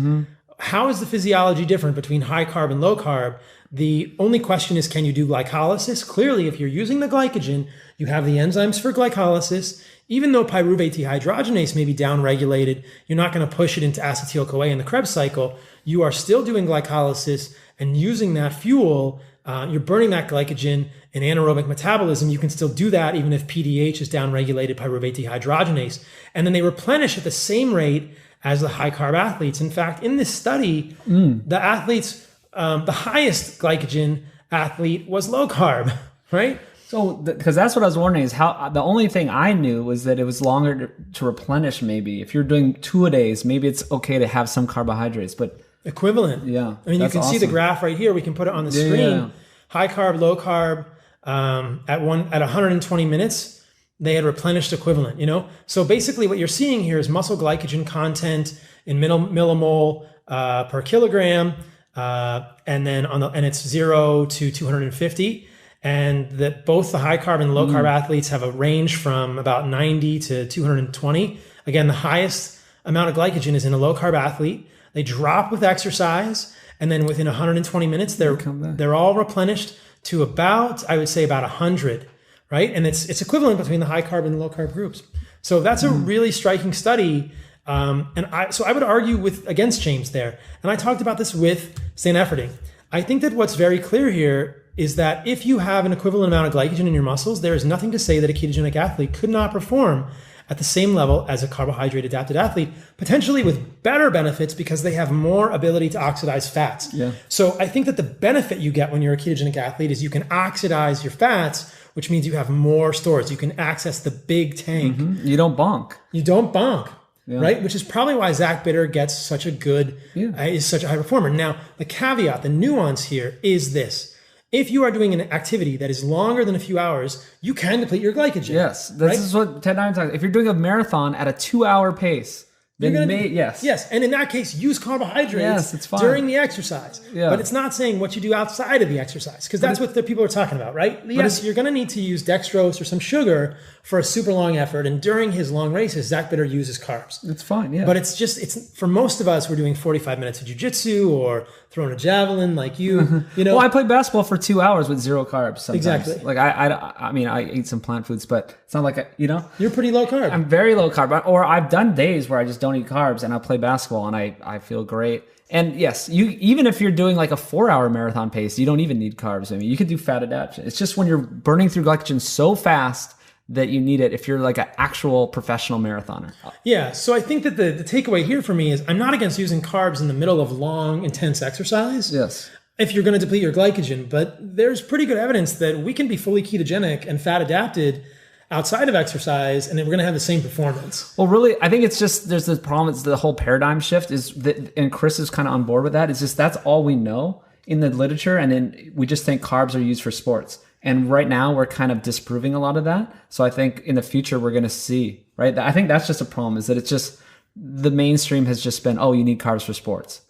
how is the physiology different between high-carb and low-carb? The only question is, can you do glycolysis? Clearly, if you're using the glycogen, you have the enzymes for glycolysis. Even though pyruvate dehydrogenase may be downregulated, you're not going to push it into acetyl-CoA in the Krebs cycle. You are still doing glycolysis and using that fuel. You're burning that glycogen in anaerobic metabolism. You can still do that even if PDH is downregulated pyruvate dehydrogenase. And then they replenish at the same rate as the high-carb athletes. In fact, in this study, the athletes, the highest glycogen athlete was low-carb, right? So, because that's what I was wondering is how the only thing I knew was that it was longer to replenish. Maybe if you're doing 2 a days, maybe it's okay to have some carbohydrates, but equivalent. Yeah, I mean, you can see the graph right here. We can put it on the screen. Yeah. High carb, low carb. At 120 minutes, they had replenished equivalent. So basically, what you're seeing here is muscle glycogen content in millimole per kilogram, and then and it's 0 to 250. And that both the high carb and low carb athletes have a range from about 90 to 220. Again, the highest amount of glycogen is in a low carb athlete. They drop with exercise, and then within 120 minutes, they're all replenished to about, I would say, about 100, right? And it's equivalent between the high carb and low carb groups. So that's a really striking study. So I would argue against James there. And I talked about this with Stan Efferding. I think that what's very clear here is that if you have an equivalent amount of glycogen in your muscles, there is nothing to say that a ketogenic athlete could not perform at the same level as a carbohydrate adapted athlete, potentially with better benefits because they have more ability to oxidize fats. Yeah. So I think that the benefit you get when you're a ketogenic athlete is you can oxidize your fats, which means you have more stores. You can access the big tank. Mm-hmm. You don't bonk. Yeah. Right? Which is probably why Zach Bitter gets such a is such a high performer. Now, the caveat, the nuance here is this. If you are doing an activity that is longer than a few hours, you can deplete your glycogen. Yes, this is what Ted and I talking. If you're doing a marathon at a 2-hour pace, then yes, and in that case, use carbohydrates it's fine. during the exercise. Yeah. But it's not saying what you do outside of the exercise, because that's what the people are talking about, right? Yes, you're going to need to use dextrose or some sugar for a super long effort, and during his long races, Zach Bitter uses carbs. It's fine, yeah. But it's for most of us, we're doing 45 minutes of jiu-jitsu or throwing a javelin like you. Well, I play basketball for 2 hours with 0 carbs sometimes. Exactly. Like I mean, I eat some plant foods, but it's not like You're pretty low carb. I'm very low carb. Or I've done days where I just don't eat carbs and I play basketball and I feel great. And yes, even if you're doing like a 4-hour marathon pace, you don't even need carbs. I mean, you could do fat adaptation. It's just when you're burning through glycogen so fast that you need it if you're like an actual professional marathoner. Yeah, so I think that the takeaway here for me is I'm not against using carbs in the middle of long, intense exercise. Yes. If you're going to deplete your glycogen, but there's pretty good evidence that we can be fully ketogenic and fat adapted outside of exercise, and then we're going to have the same performance. Well, really, I think it's just there's the problem. It's the whole paradigm shift is that, and Chris is kind of on board with that. It's just that's all we know in the literature, and then we just think carbs are used for sports. And right now, we're kind of disproving a lot of that. So I think in the future, we're going to see, right? I think that's just a problem, is that it's just the mainstream has just been, oh, you need carbs for sports.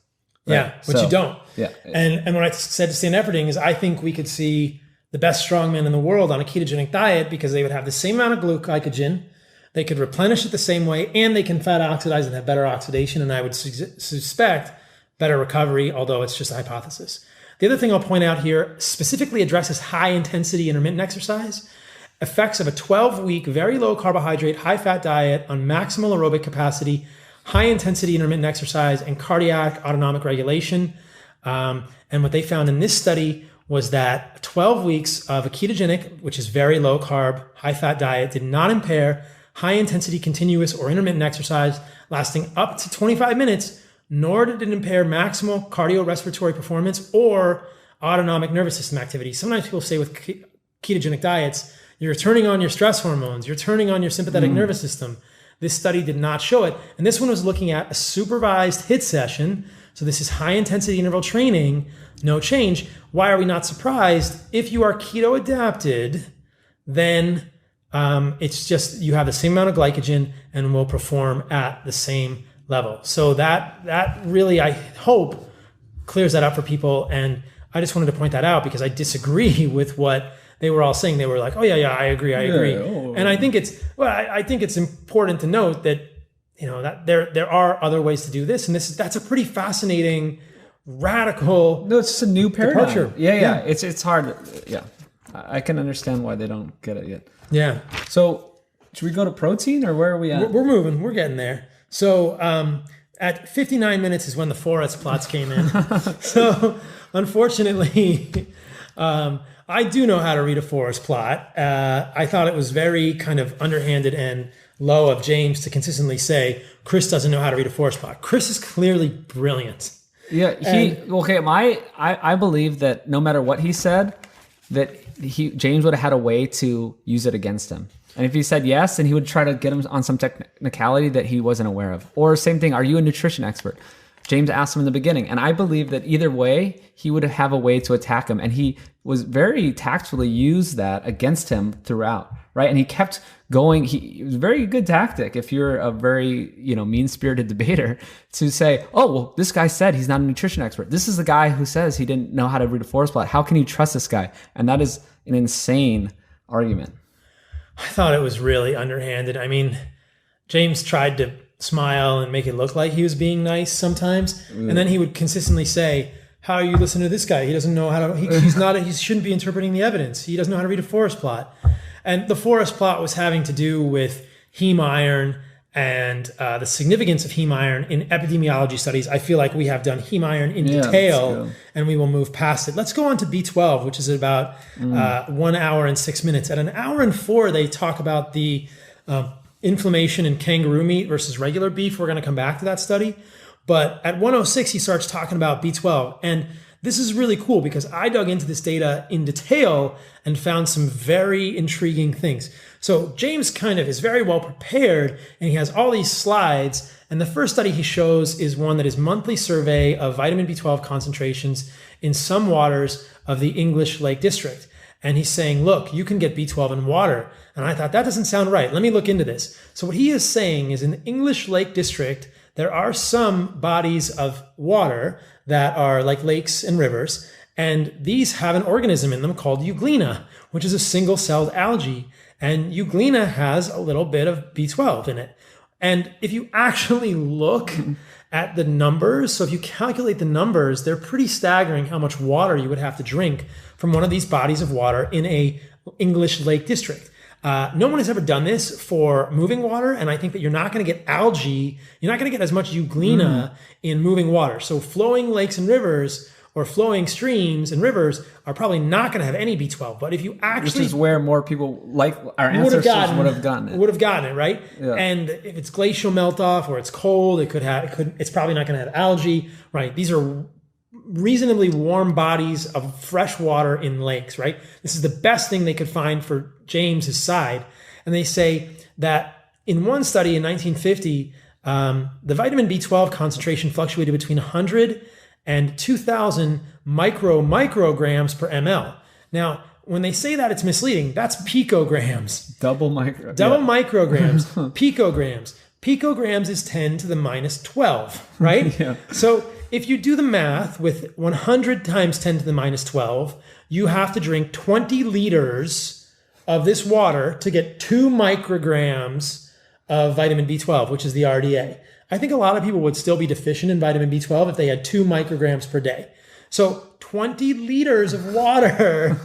Right? Yeah, but you don't. Yeah. And what I said to Stan Efferding is I think we could see the best strongmen in the world on a ketogenic diet because they would have the same amount of glycogen, they could replenish it the same way, and they can fat oxidize and have better oxidation, and I would suspect better recovery, although it's just a hypothesis. The other thing I'll point out here specifically addresses high-intensity intermittent exercise, effects of a 12-week, very low carbohydrate, high-fat diet on maximal aerobic capacity, high-intensity intermittent exercise, and cardiac autonomic regulation. And what they found in this study was that 12 weeks of a ketogenic, which is very low-carb, high-fat diet, did not impair high-intensity continuous or intermittent exercise lasting up to 25 minutes, nor did it impair maximal cardiorespiratory performance or autonomic nervous system activity. Sometimes people say with ketogenic diets, you're turning on your stress hormones, you're turning on your sympathetic nervous system. This study did not show it. And this one was looking at a supervised HIIT session. So this is high intensity interval training, no change. Why are we not surprised? If you are keto adapted, then it's just you have the same amount of glycogen and will perform at the same level. So that really, I hope, clears that up for people. And I just wanted to point that out because I disagree with what they were all saying. They were like, "Oh yeah, I agree." And I think it's important to note that that there are other ways to do this, and that's a pretty fascinating, radical. No, it's just a new paradigm. Departure. Yeah. It's hard. Yeah, I can understand why they don't get it yet. Yeah. So should we go to protein, or where are we at? We're moving. We're getting there. So at 59 minutes is when the forest plots came in. So unfortunately, I do know how to read a forest plot. I thought it was very kind of underhanded and low of James to consistently say Chris doesn't know how to read a forest plot. Chris is clearly brilliant. Yeah, I believe that no matter what he said, that James would have had a way to use it against him. And if he said yes, then he would try to get him on some technicality that he wasn't aware of. Or same thing, are you a nutrition expert? James asked him in the beginning. And I believe that either way, he would have a way to attack him. And he was very tactfully used that against him throughout, right? And he kept going. It was a very good tactic if you're a very, mean-spirited debater to say, oh, well, this guy said he's not a nutrition expert. This is the guy who says he didn't know how to read a forest plot. How can you trust this guy? And that is an insane argument. I thought it was really underhanded. I mean, James tried to smile and make it look like he was being nice sometimes. And then he would consistently say, how are you listening to this guy? He doesn't know how to, he shouldn't be interpreting the evidence. He doesn't know how to read a forest plot. And the forest plot was having to do with heme iron and the significance of heme iron in epidemiology studies. I feel like we have done heme iron in detail, and we will move past it. Let's go on to B12, which is about 1 hour and 6 minutes. At 1 hour and 4, they talk about the inflammation in kangaroo meat versus regular beef. We're going to come back to that study. But at 106, he starts talking about B12. And this is really cool because I dug into this data in detail and found some very intriguing things. So James kind of is very well prepared, and he has all these slides. And the first study he shows is one that is monthly survey of vitamin B12 concentrations in some waters of the English Lake District. And he's saying, look, you can get B12 in water. And I thought, that doesn't sound right. Let me look into this. So what he is saying is in the English Lake District, there are some bodies of water that are like lakes and rivers. And these have an organism in them called euglena, which is a single-celled algae. And euglena has a little bit of B12 in it. And if you actually look at the numbers, so if you calculate the numbers, they're pretty staggering how much water you would have to drink from one of these bodies of water in a English Lake District. No one has ever done this for moving water, and I think that you're not going to get algae, you're not going to get as much euglena in moving water. So flowing lakes and rivers or flowing streams and rivers are probably not going to have any B12. But if you actually... Which is where more people, like our ancestors, would have gotten it. Would have gotten it, right? Yeah. And if it's glacial melt-off or it's cold, it's probably not going to have algae, right? These are reasonably warm bodies of fresh water in lakes, right? This is the best thing they could find for James's side. And they say that in one study in 1950, the vitamin B12 concentration fluctuated between 100 and 2,000 micrograms per ml. Now, when they say that, it's misleading. That's picograms. Double micrograms. Picograms. Picograms is 10 to the minus 12, right? Yeah. So if you do the math with 100 times 10 to the minus 12, you have to drink 20 liters of this water to get 2 micrograms of vitamin B12, which is the RDA. I think a lot of people would still be deficient in vitamin B12 if they had 2 micrograms per day. So 20 liters of water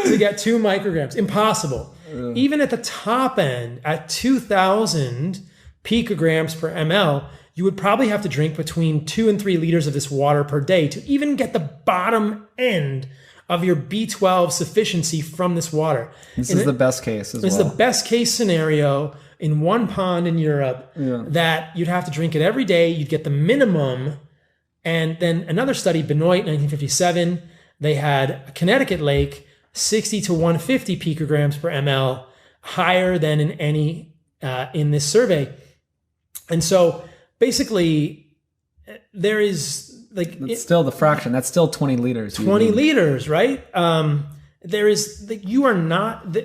to get 2 micrograms. Impossible. Even at the top end, at 2,000 picograms per ml, you would probably have to drink between 2 and 3 liters of this water per day to even get the bottom end of your B12 sufficiency from this water. This is the best case as well. It's the best case scenario in one pond in Europe that you'd have to drink it every day. You'd get the minimum. And then another study, Benoit, 1957, they had a Connecticut lake, 60 to 150 picograms per ml, higher than in any in this survey. And so basically, there is like... It's still the fraction. That's still 20 liters. 20 liters, right? There is... You are not...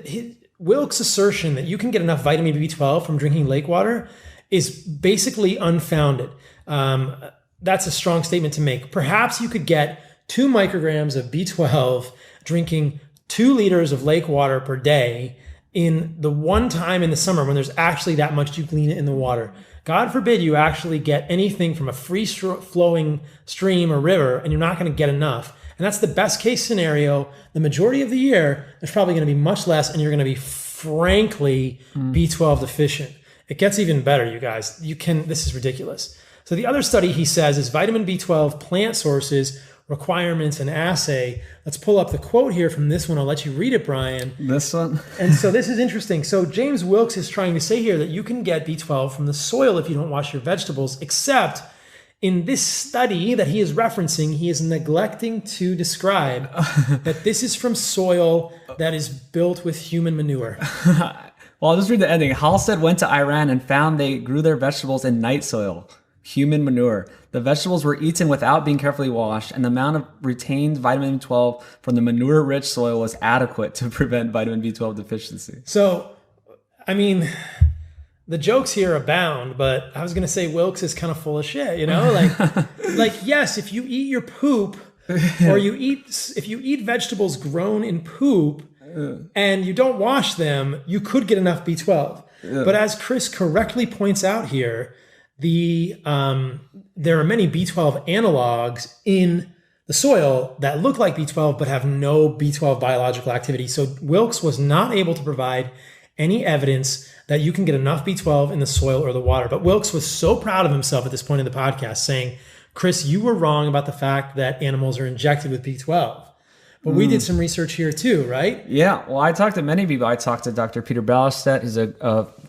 Wilks' assertion that you can get enough vitamin B12 from drinking lake water is basically unfounded. That's a strong statement to make. Perhaps you could get 2 micrograms of B12 drinking 2 liters of lake water per day in the one time in the summer when there's actually that much euglena in the water. God forbid you actually get anything from a free flowing stream or river, and you're not going to get enough. And that's the best case scenario. The majority of the year, there's probably going to be much less, and you're going to be frankly B12 deficient. It gets even better, you guys. This is ridiculous. So the other study he says is vitamin B12 plant sources, requirements, and assay. Let's pull up the quote here from this one. I'll let you read it, Brian. This one? And so this is interesting. So James Wilks is trying to say here that you can get B12 from the soil if you don't wash your vegetables, except In this study that he is referencing, he is neglecting to describe that this is from soil that is built with human manure. Well, I'll just read the ending. Halstead went to Iran and found they grew their vegetables in night soil, human manure. The vegetables were eaten without being carefully washed, and the amount of retained vitamin B12 from the manure-rich soil was adequate to prevent vitamin B12 deficiency. So, I mean, the jokes here abound, but I was going to say Wilks is kind of full of shit, you know? Like yes, if you eat your poop, or if you eat vegetables grown in poop, and you don't wash them, you could get enough B12. But as Chris correctly points out here, there are many B12 analogs in the soil that look like B12 but have no B12 biological activity. So Wilks was not able to provide any evidence that you can get enough B12 in the soil or the water. But Wilks was so proud of himself at this point in the podcast, saying, Chris, you were wrong about the fact that animals are injected with B12. But we did some research here too, right? Yeah. Well, I talked to many people. I talked to Dr. Peter Ballestedt, who's a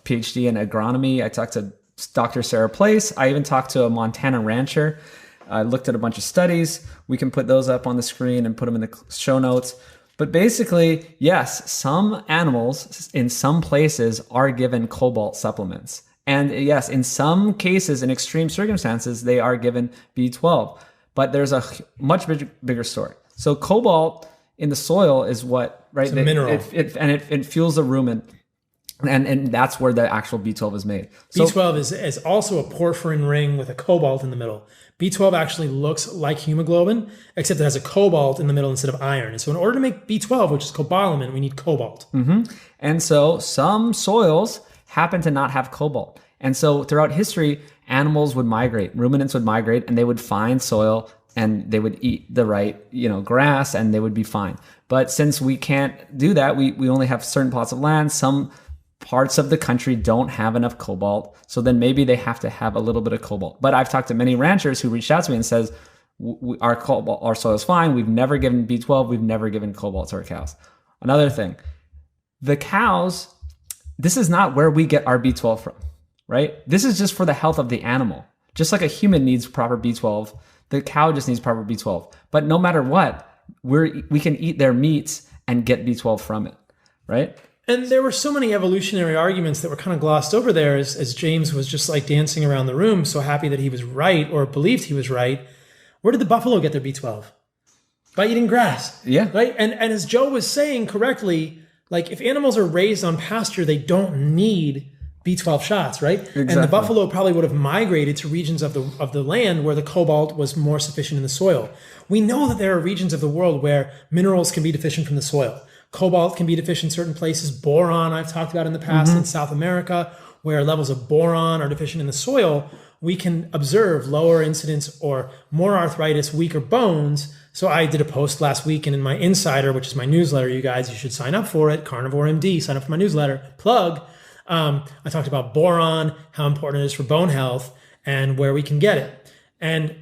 PhD in agronomy. I talked to Dr. Sarah Place. I even talked to a Montana rancher. I looked at a bunch of studies. We can put those up on the screen and put them in the show notes. But basically, yes, some animals in some places are given cobalt supplements. And yes, in some cases, in extreme circumstances, they are given B12. But there's a much bigger story. So cobalt in the soil is what, right? It's a mineral. It fuels the rumen. And that's where the actual B12 is made. So, B12 is also a porphyrin ring with a cobalt in the middle. B12 actually looks like hemoglobin, except it has a cobalt in the middle instead of iron. And so in order to make B12, which is cobalamin, we need cobalt. Mm-hmm. And so some soils happen to not have cobalt. And so throughout history, animals would migrate, ruminants would migrate, and they would find soil and they would eat the right, grass, and they would be fine. But since we can't do that, we only have certain plots of land. Some parts of the country don't have enough cobalt. So then maybe they have to have a little bit of cobalt. But I've talked to many ranchers who reached out to me and says, our soil is fine. We've never given B12. We've never given cobalt to our cows. Another thing, the cows, this is not where we get our B12 from, right? This is just for the health of the animal. Just like a human needs proper B12, the cow just needs proper B12. But no matter what, we can eat their meats and get B12 from it, right? And there were so many evolutionary arguments that were kind of glossed over there as James was just like dancing around the room, so happy that he was right or believed he was right. Where did the buffalo get their B12? By eating grass. Yeah. Right? And as Joe was saying correctly, like if animals are raised on pasture, they don't need B12 shots, right? Exactly. And the buffalo probably would have migrated to regions of the land where the cobalt was more sufficient in the soil. We know that there are regions of the world where minerals can be deficient from the soil. Cobalt can be deficient in certain places. Boron, I've talked about in the past in South America, where levels of boron are deficient in the soil, we can observe lower incidence or more arthritis, weaker bones. So I did a post last week, and in my Insider, which is my newsletter, you guys, you should sign up for it. Carnivore MD, sign up for my newsletter. Plug. I talked about boron, how important it is for bone health, and where we can get it. And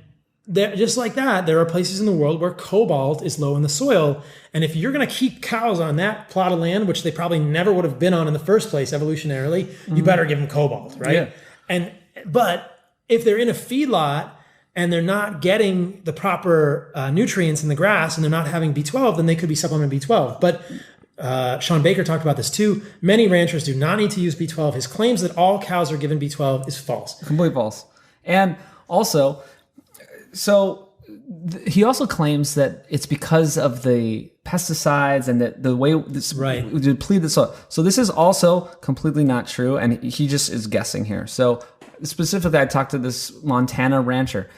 just like that, there are places in the world where cobalt is low in the soil. And if you're going to keep cows on that plot of land, which they probably never would have been on in the first place evolutionarily, you better give them cobalt, right? Yeah. But if they're in a feedlot and they're not getting the proper nutrients in the grass and they're not having B12, then they could be supplementing B12. But Sean Baker talked about this too. Many ranchers do not need to use B12. His claims that all cows are given B12 is false. Complete false. And also, he also claims that it's because of the pesticides and the way this deplete the soil. So this is also completely not true, and he just is guessing here. So specifically, I talked to this Montana rancher.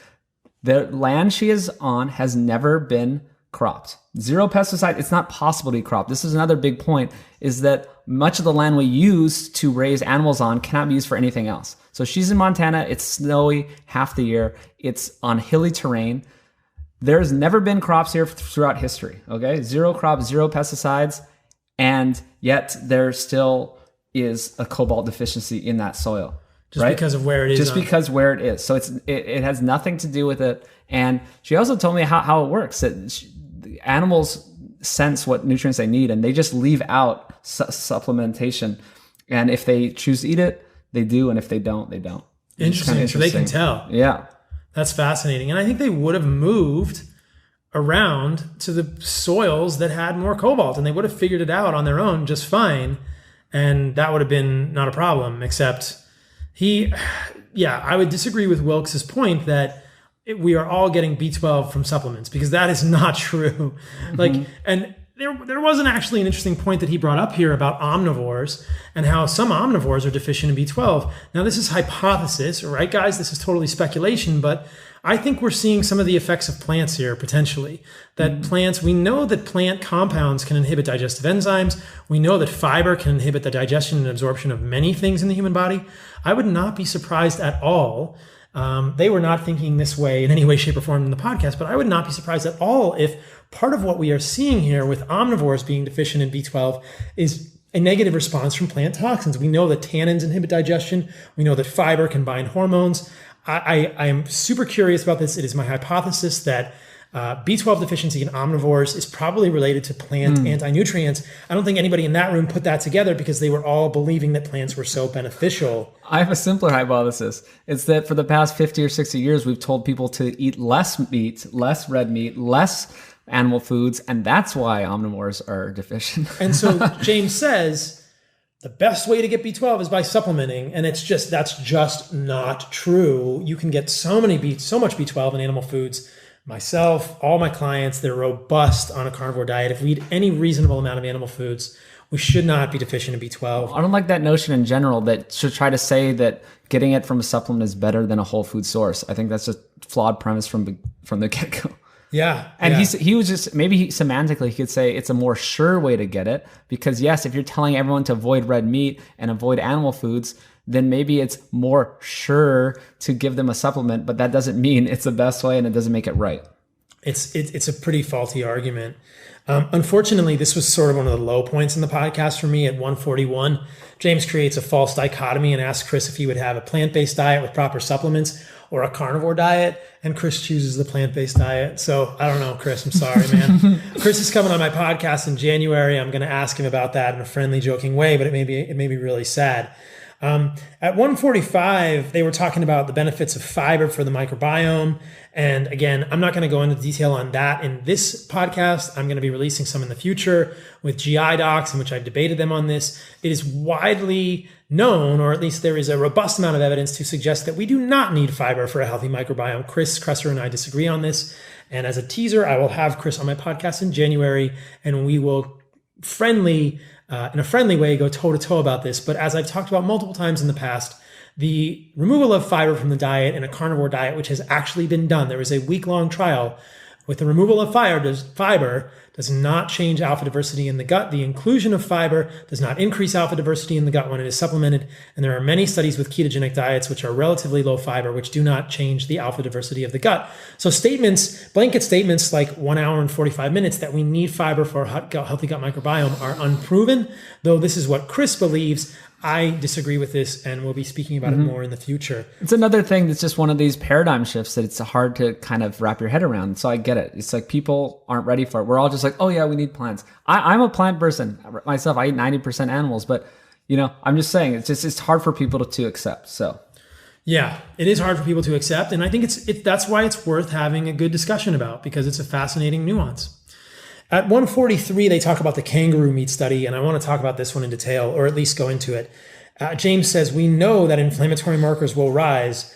The land she is on has never been cropped. Zero pesticide. It's not possible to be cropped. This is another big point, is that much of the land we use to raise animals on cannot be used for anything else. So she's in Montana. It's snowy half the year. It's on hilly terrain. There's never been crops here throughout history. Okay. Zero crops, zero pesticides. And yet there still is a cobalt deficiency in that soil. Just because of where it is. Just because where it is. So it has nothing to do with it. And she also told me how it works. That animals sense what nutrients they need, and they just leave out supplementation. And if they choose to eat it, they do. And if they don't, they don't. Interesting. So they can tell. Yeah. That's fascinating. And I think they would have moved around to the soils that had more cobalt, and they would have figured it out on their own just fine. And that would have been not a problem, except I would disagree with Wilks's point that we are all getting B12 from supplements, because that is not true. And there wasn't actually an interesting point that he brought up here about omnivores and how some omnivores are deficient in B12. Now, this is hypothesis, right, guys? This is totally speculation, but I think we're seeing some of the effects of plants here, potentially. That plants, we know that plant compounds can inhibit digestive enzymes. We know that fiber can inhibit the digestion and absorption of many things in the human body. I would not be surprised at all. They were not thinking this way in any way, shape, or form in the podcast, but I would not be surprised at all if part of what we are seeing here with omnivores being deficient in B12 is a negative response from plant toxins. We know that tannins inhibit digestion. We know that fiber can bind hormones. I am super curious about this. It is my hypothesis that B12 deficiency in omnivores is probably related to plant anti-nutrients. I don't think anybody in that room put that together because they were all believing that plants were so beneficial. I have a simpler hypothesis. It's that for the past 50 or 60 years, we've told people to eat less meat, less red meat, less animal foods, and that's why omnivores are deficient. And so James says the best way to get B12 is by supplementing, and that's just not true. You can get so much B12 in animal foods. Myself, all my clients, they're robust on a carnivore diet. If we eat any reasonable amount of animal foods, we should not be deficient in B12. I don't like that notion in general that should try to say that getting it from a supplement is better than a whole food source. I think that's just a flawed premise from the get-go. Yeah. And he was just, semantically, he could say it's a more sure way to get it. Because yes, if you're telling everyone to avoid red meat and avoid animal foods, then maybe it's more sure to give them a supplement, but that doesn't mean it's the best way and it doesn't make it right. It's a pretty faulty argument. Unfortunately, this was sort of one of the low points in the podcast for me at 141. James creates a false dichotomy and asks Chris if he would have a plant-based diet with proper supplements or a carnivore diet, and Chris chooses the plant-based diet. So I don't know, Chris, I'm sorry, man. Chris is coming on my podcast in January. I'm going to ask him about that in a friendly, joking way, but it may be really sad. At 145, they were talking about the benefits of fiber for the microbiome. And again, I'm not going to go into detail on that in this podcast. I'm going to be releasing some in the future with GI docs in which I've debated them on this. It is widely known, or at least there is a robust amount of evidence to suggest that we do not need fiber for a healthy microbiome. Chris Kresser and I disagree on this. And as a teaser, I will have Chris on my podcast in January, and we will in a friendly way, go toe-to-toe about this. But as I've talked about multiple times in the past, the removal of fiber from the diet in a carnivore diet, which has actually been done, there was a week-long trial with the removal of fiber does not change alpha diversity in the gut. The inclusion of fiber does not increase alpha diversity in the gut when it is supplemented. And there are many studies with ketogenic diets, which are relatively low fiber, which do not change the alpha diversity of the gut. So blanket statements like 1 hour and 45 minutes that we need fiber for a healthy gut microbiome are unproven, though this is what Chris believes. I disagree with this, and we'll be speaking about it more in the future. It's another thing that's just one of these paradigm shifts that it's hard to kind of wrap your head around. So I get it. It's like people aren't ready for it. We're all just like, oh yeah, we need plants. I'm a plant person myself. I eat 90% animals, but I'm just saying it's hard for people to accept. So yeah, it is hard for people to accept, and I think that's why it's worth having a good discussion about, because it's a fascinating nuance. At 143, they talk about the kangaroo meat study, and I want to talk about this one in detail, or at least go into it. James says, we know that inflammatory markers will rise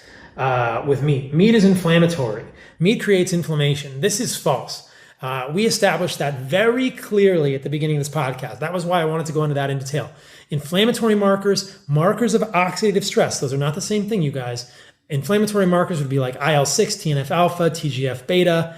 with meat. Meat is inflammatory. Meat creates inflammation. This is false. We established that very clearly at the beginning of this podcast. That was why I wanted to go into that in detail. Inflammatory markers of oxidative stress. Those are not the same thing, you guys. Inflammatory markers would be like IL-6, TNF-alpha, TGF-beta,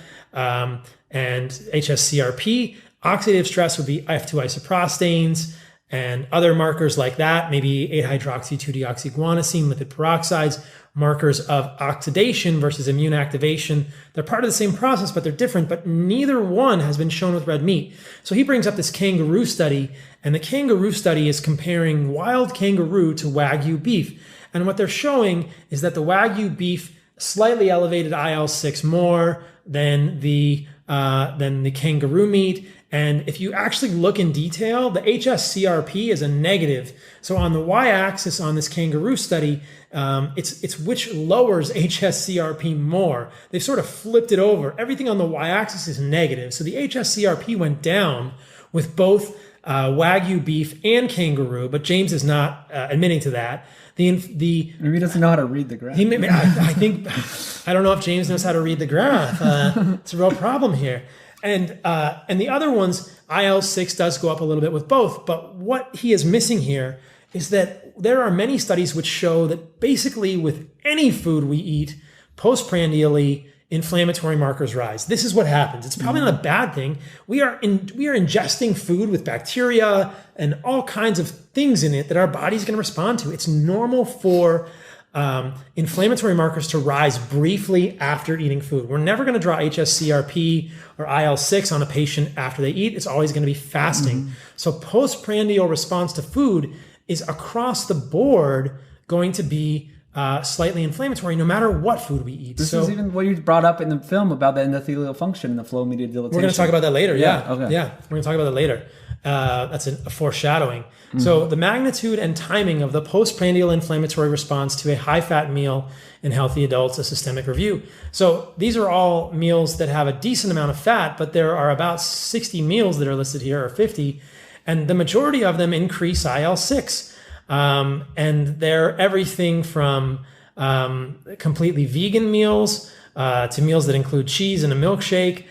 and HSCRP. Oxidative stress would be F2 isoprostanes and other markers like that, maybe 8-hydroxy-2-deoxyguanosine, lipid peroxides, markers of oxidation versus immune activation. They're part of the same process, but they're different, but neither one has been shown with red meat. So he brings up this kangaroo study, and the kangaroo study is comparing wild kangaroo to Wagyu beef. And what they're showing is that the Wagyu beef slightly elevated IL-6 more than the than the kangaroo meat. And if you actually look in detail, the HSCRP is a negative. So on the y-axis on this kangaroo study, it's which lowers HSCRP more. They've sort of flipped it over. Everything on the y-axis is negative. So the HSCRP went down with both Wagyu beef and kangaroo, but James is not admitting to that. Maybe he doesn't know how to read the graph. I don't know if James knows how to read the graph. It's a real problem here. And the other ones, IL-6 does go up a little bit with both. But what he is missing here is that there are many studies which show that basically with any food we eat, postprandially, inflammatory markers rise. This is what happens. It's probably not a bad thing. We are ingesting food with bacteria and all kinds of things in it that our body's going to respond to. It's normal for inflammatory markers to rise briefly after eating food. We're never going to draw HSCRP or IL-6 on a patient after they eat. It's always going to be fasting. So postprandial response to food is across the board going to be slightly inflammatory no matter what food we eat. This is even what you brought up in the film about the endothelial function and the flow-mediated dilatation. We're going to talk about that later. Yeah. Okay. Yeah. We're going to talk about that later. That's a foreshadowing. So the magnitude and timing of the postprandial inflammatory response to a high-fat meal in healthy adults, a systemic review. So these are all meals that have a decent amount of fat, but there are about 60 meals that are listed here, or 50, and the majority of them increase IL-6. And they're everything from completely vegan meals to meals that include cheese and a milkshake,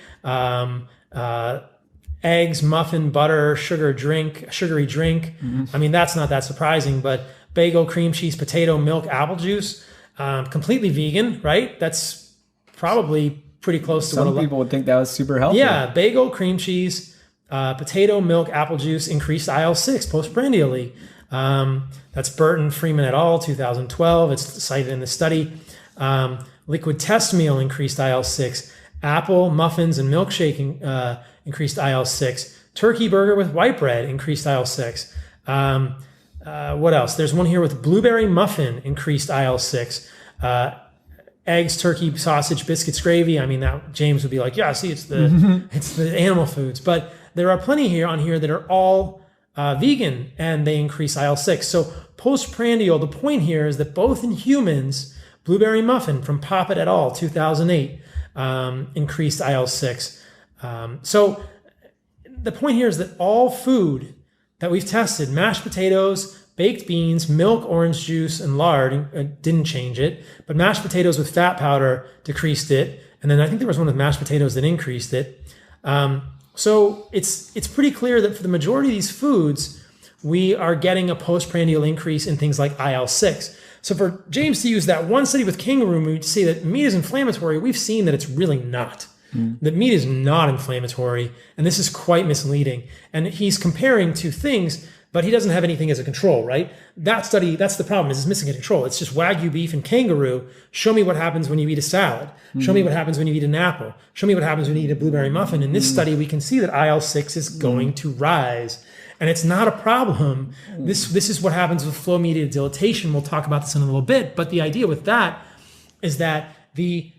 eggs, muffin, butter, sugary drink. I mean, that's not that surprising, but bagel, cream cheese, potato, milk, apple juice, completely vegan, right? That's probably pretty close to some people would think that was super healthy. Yeah, bagel, cream cheese, potato, milk, apple juice increased IL-6 postprandially. That's Burton, Freeman et al., 2012. It's cited in the study. Liquid test meal increased IL-6. Apple, muffins, and milkshake increased IL-6. Turkey burger with white bread increased IL-6. What else? There's one here with blueberry muffin increased IL-6. Eggs, turkey, sausage, biscuits, gravy. I mean, that James would be like, yeah, see, it's the animal foods. But there are plenty here that are all vegan, and they increase IL-6. So postprandial, the point here is that both in humans, blueberry muffin from Poppet et al., 2008, increased IL-6. So the point here is that all food that we've tested, mashed potatoes, baked beans, milk, orange juice, and lard, didn't change it, but mashed potatoes with fat powder decreased it. And then I think there was one with mashed potatoes that increased it. So it's pretty clear that for the majority of these foods, we are getting a postprandial increase in things like IL-6. So for James to use that one study with kangaroo meat to say that meat is inflammatory, we've seen that it's really not. That meat is not inflammatory, and this is quite misleading. And he's comparing two things, but he doesn't have anything as a control, right? That study, that's the problem, is it's missing a control. It's just Wagyu beef and kangaroo. Show me what happens when you eat a salad. Show me what happens when you eat an apple. Show me what happens when you eat a blueberry muffin. In this study, we can see that IL-6 is going to rise. And it's not a problem. This is what happens with flow-mediated dilatation. We'll talk about this in a little bit. But the idea with that is that the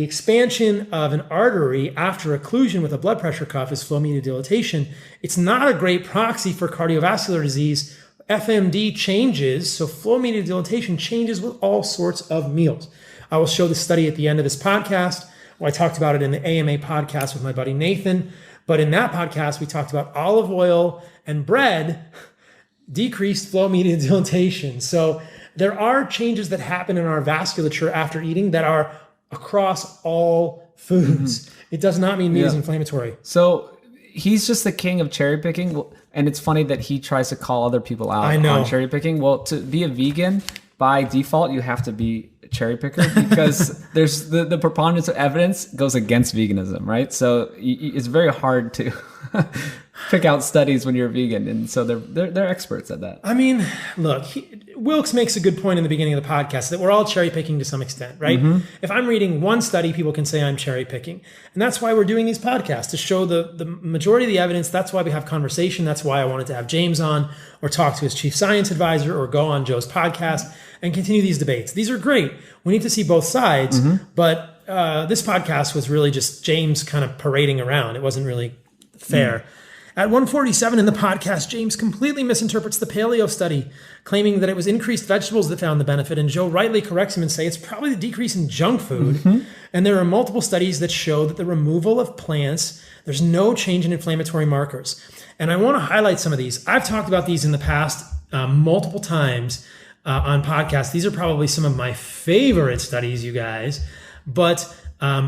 expansion of an artery after occlusion with a blood pressure cuff is flow-mediated dilatation. It's not a great proxy for cardiovascular disease. FMD changes, so flow-mediated dilatation changes with all sorts of meals. I will show the study at the end of this podcast. I talked about it in the AMA podcast with my buddy Nathan. But in that podcast, we talked about olive oil and bread decreased flow-mediated dilatation. So there are changes that happen in our vasculature after eating that are across all foods. It does not mean meat is inflammatory. So he's just the king of cherry picking. And it's funny that he tries to call other people out on cherry picking. Well, to be a vegan, by default, you have to be a cherry picker because there's the preponderance of evidence goes against veganism, right? So it's very hard to pick out studies when you're a vegan. And so they're experts at that. I mean, look, Wilks makes a good point in the beginning of the podcast that we're all cherry picking to some extent, right? If I'm reading one study, people can say I'm cherry picking. And that's why we're doing these podcasts, to show the majority of the evidence. That's why we have conversation. That's why I wanted to have James on or talk to his chief science advisor or go on Joe's podcast and continue these debates. These are great. We need to see both sides, but this podcast was really just James kind of parading around. It wasn't really fair. At 147 in the podcast, James completely misinterprets the Paleo study, claiming that it was increased vegetables that found the benefit, and Joe rightly corrects him and say it's probably the decrease in junk food. And there are multiple studies that show that the removal of plants, there's no change in inflammatory markers. And I want to highlight some of these. I've talked about these in the past multiple times on podcasts. These are probably some of my favorite studies, you guys. But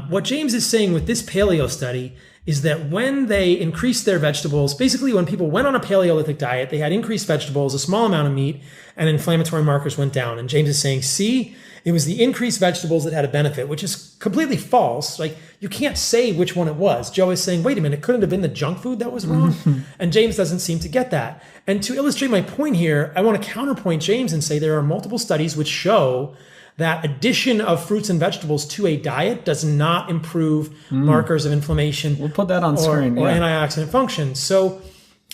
what James is saying with this Paleo study is that when they increased their vegetables, basically when people went on a Paleolithic diet, they had increased vegetables, a small amount of meat, and inflammatory markers went down. And James is saying, see, it was the increased vegetables that had a benefit, which is completely false. Like, you can't say which one it was. Joe is saying, wait a minute, couldn't it have been the junk food that was wrong? And James doesn't seem to get that. And to illustrate my point here, I want to counterpoint James and say there are multiple studies which show that addition of fruits and vegetables to a diet does not improve markers of inflammation. We'll put that on screen. Or antioxidant function. So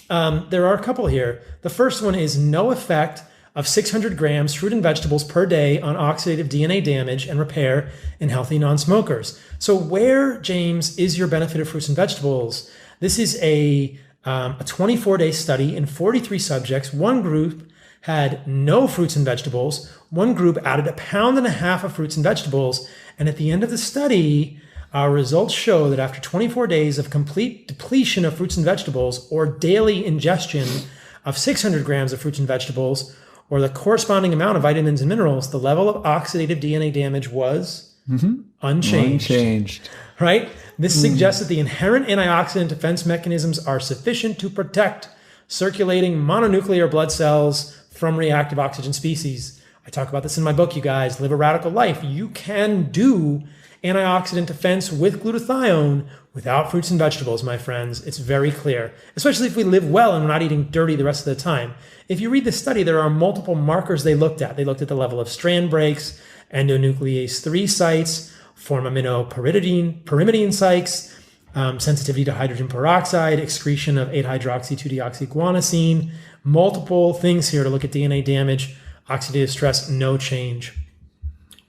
there are a couple here. The first one is no effect of 600 grams fruit and vegetables per day on oxidative DNA damage and repair in healthy non-smokers. So where, James, is your benefit of fruits and vegetables? This is a 24-day study in 43 subjects. One group had no fruits and vegetables. One group added 1.5 pounds of fruits and vegetables. And at the end of the study, our results show that after 24 days of complete depletion of fruits and vegetables or daily ingestion of 600 grams of fruits and vegetables or the corresponding amount of vitamins and minerals, the level of oxidative DNA damage was unchanged. Right? This suggests that the inherent antioxidant defense mechanisms are sufficient to protect circulating mononuclear blood cells from reactive oxygen species. I talk about this in my book, you guys, Live a Radical Life. You can do antioxidant defense with glutathione without fruits and vegetables, my friends. It's very clear, especially if we live well and we're not eating dirty the rest of the time. If you read the study, there are multiple markers they looked at. They looked at the level of strand breaks, endonuclease 3 sites, pyrimidine sites, sensitivity to hydrogen peroxide, excretion of 8-hydroxy-2-deoxyguanosine, multiple things here to look at DNA damage, oxidative stress, no change.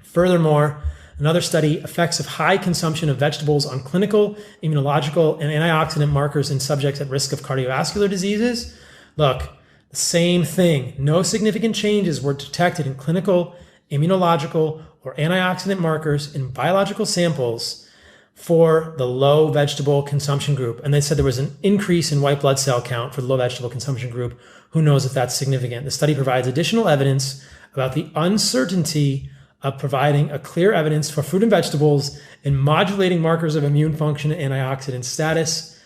Furthermore, another study, effects of high consumption of vegetables on clinical, immunological, and antioxidant markers in subjects at risk of cardiovascular diseases. Look, the same thing. No significant changes were detected in clinical, immunological, or antioxidant markers in biological samples for the low vegetable consumption group. And they said there was an increase in white blood cell count for the low vegetable consumption group. Who knows if that's significant? The study provides additional evidence about the uncertainty of providing a clear evidence for fruit and vegetables in modulating markers of immune function and antioxidant status.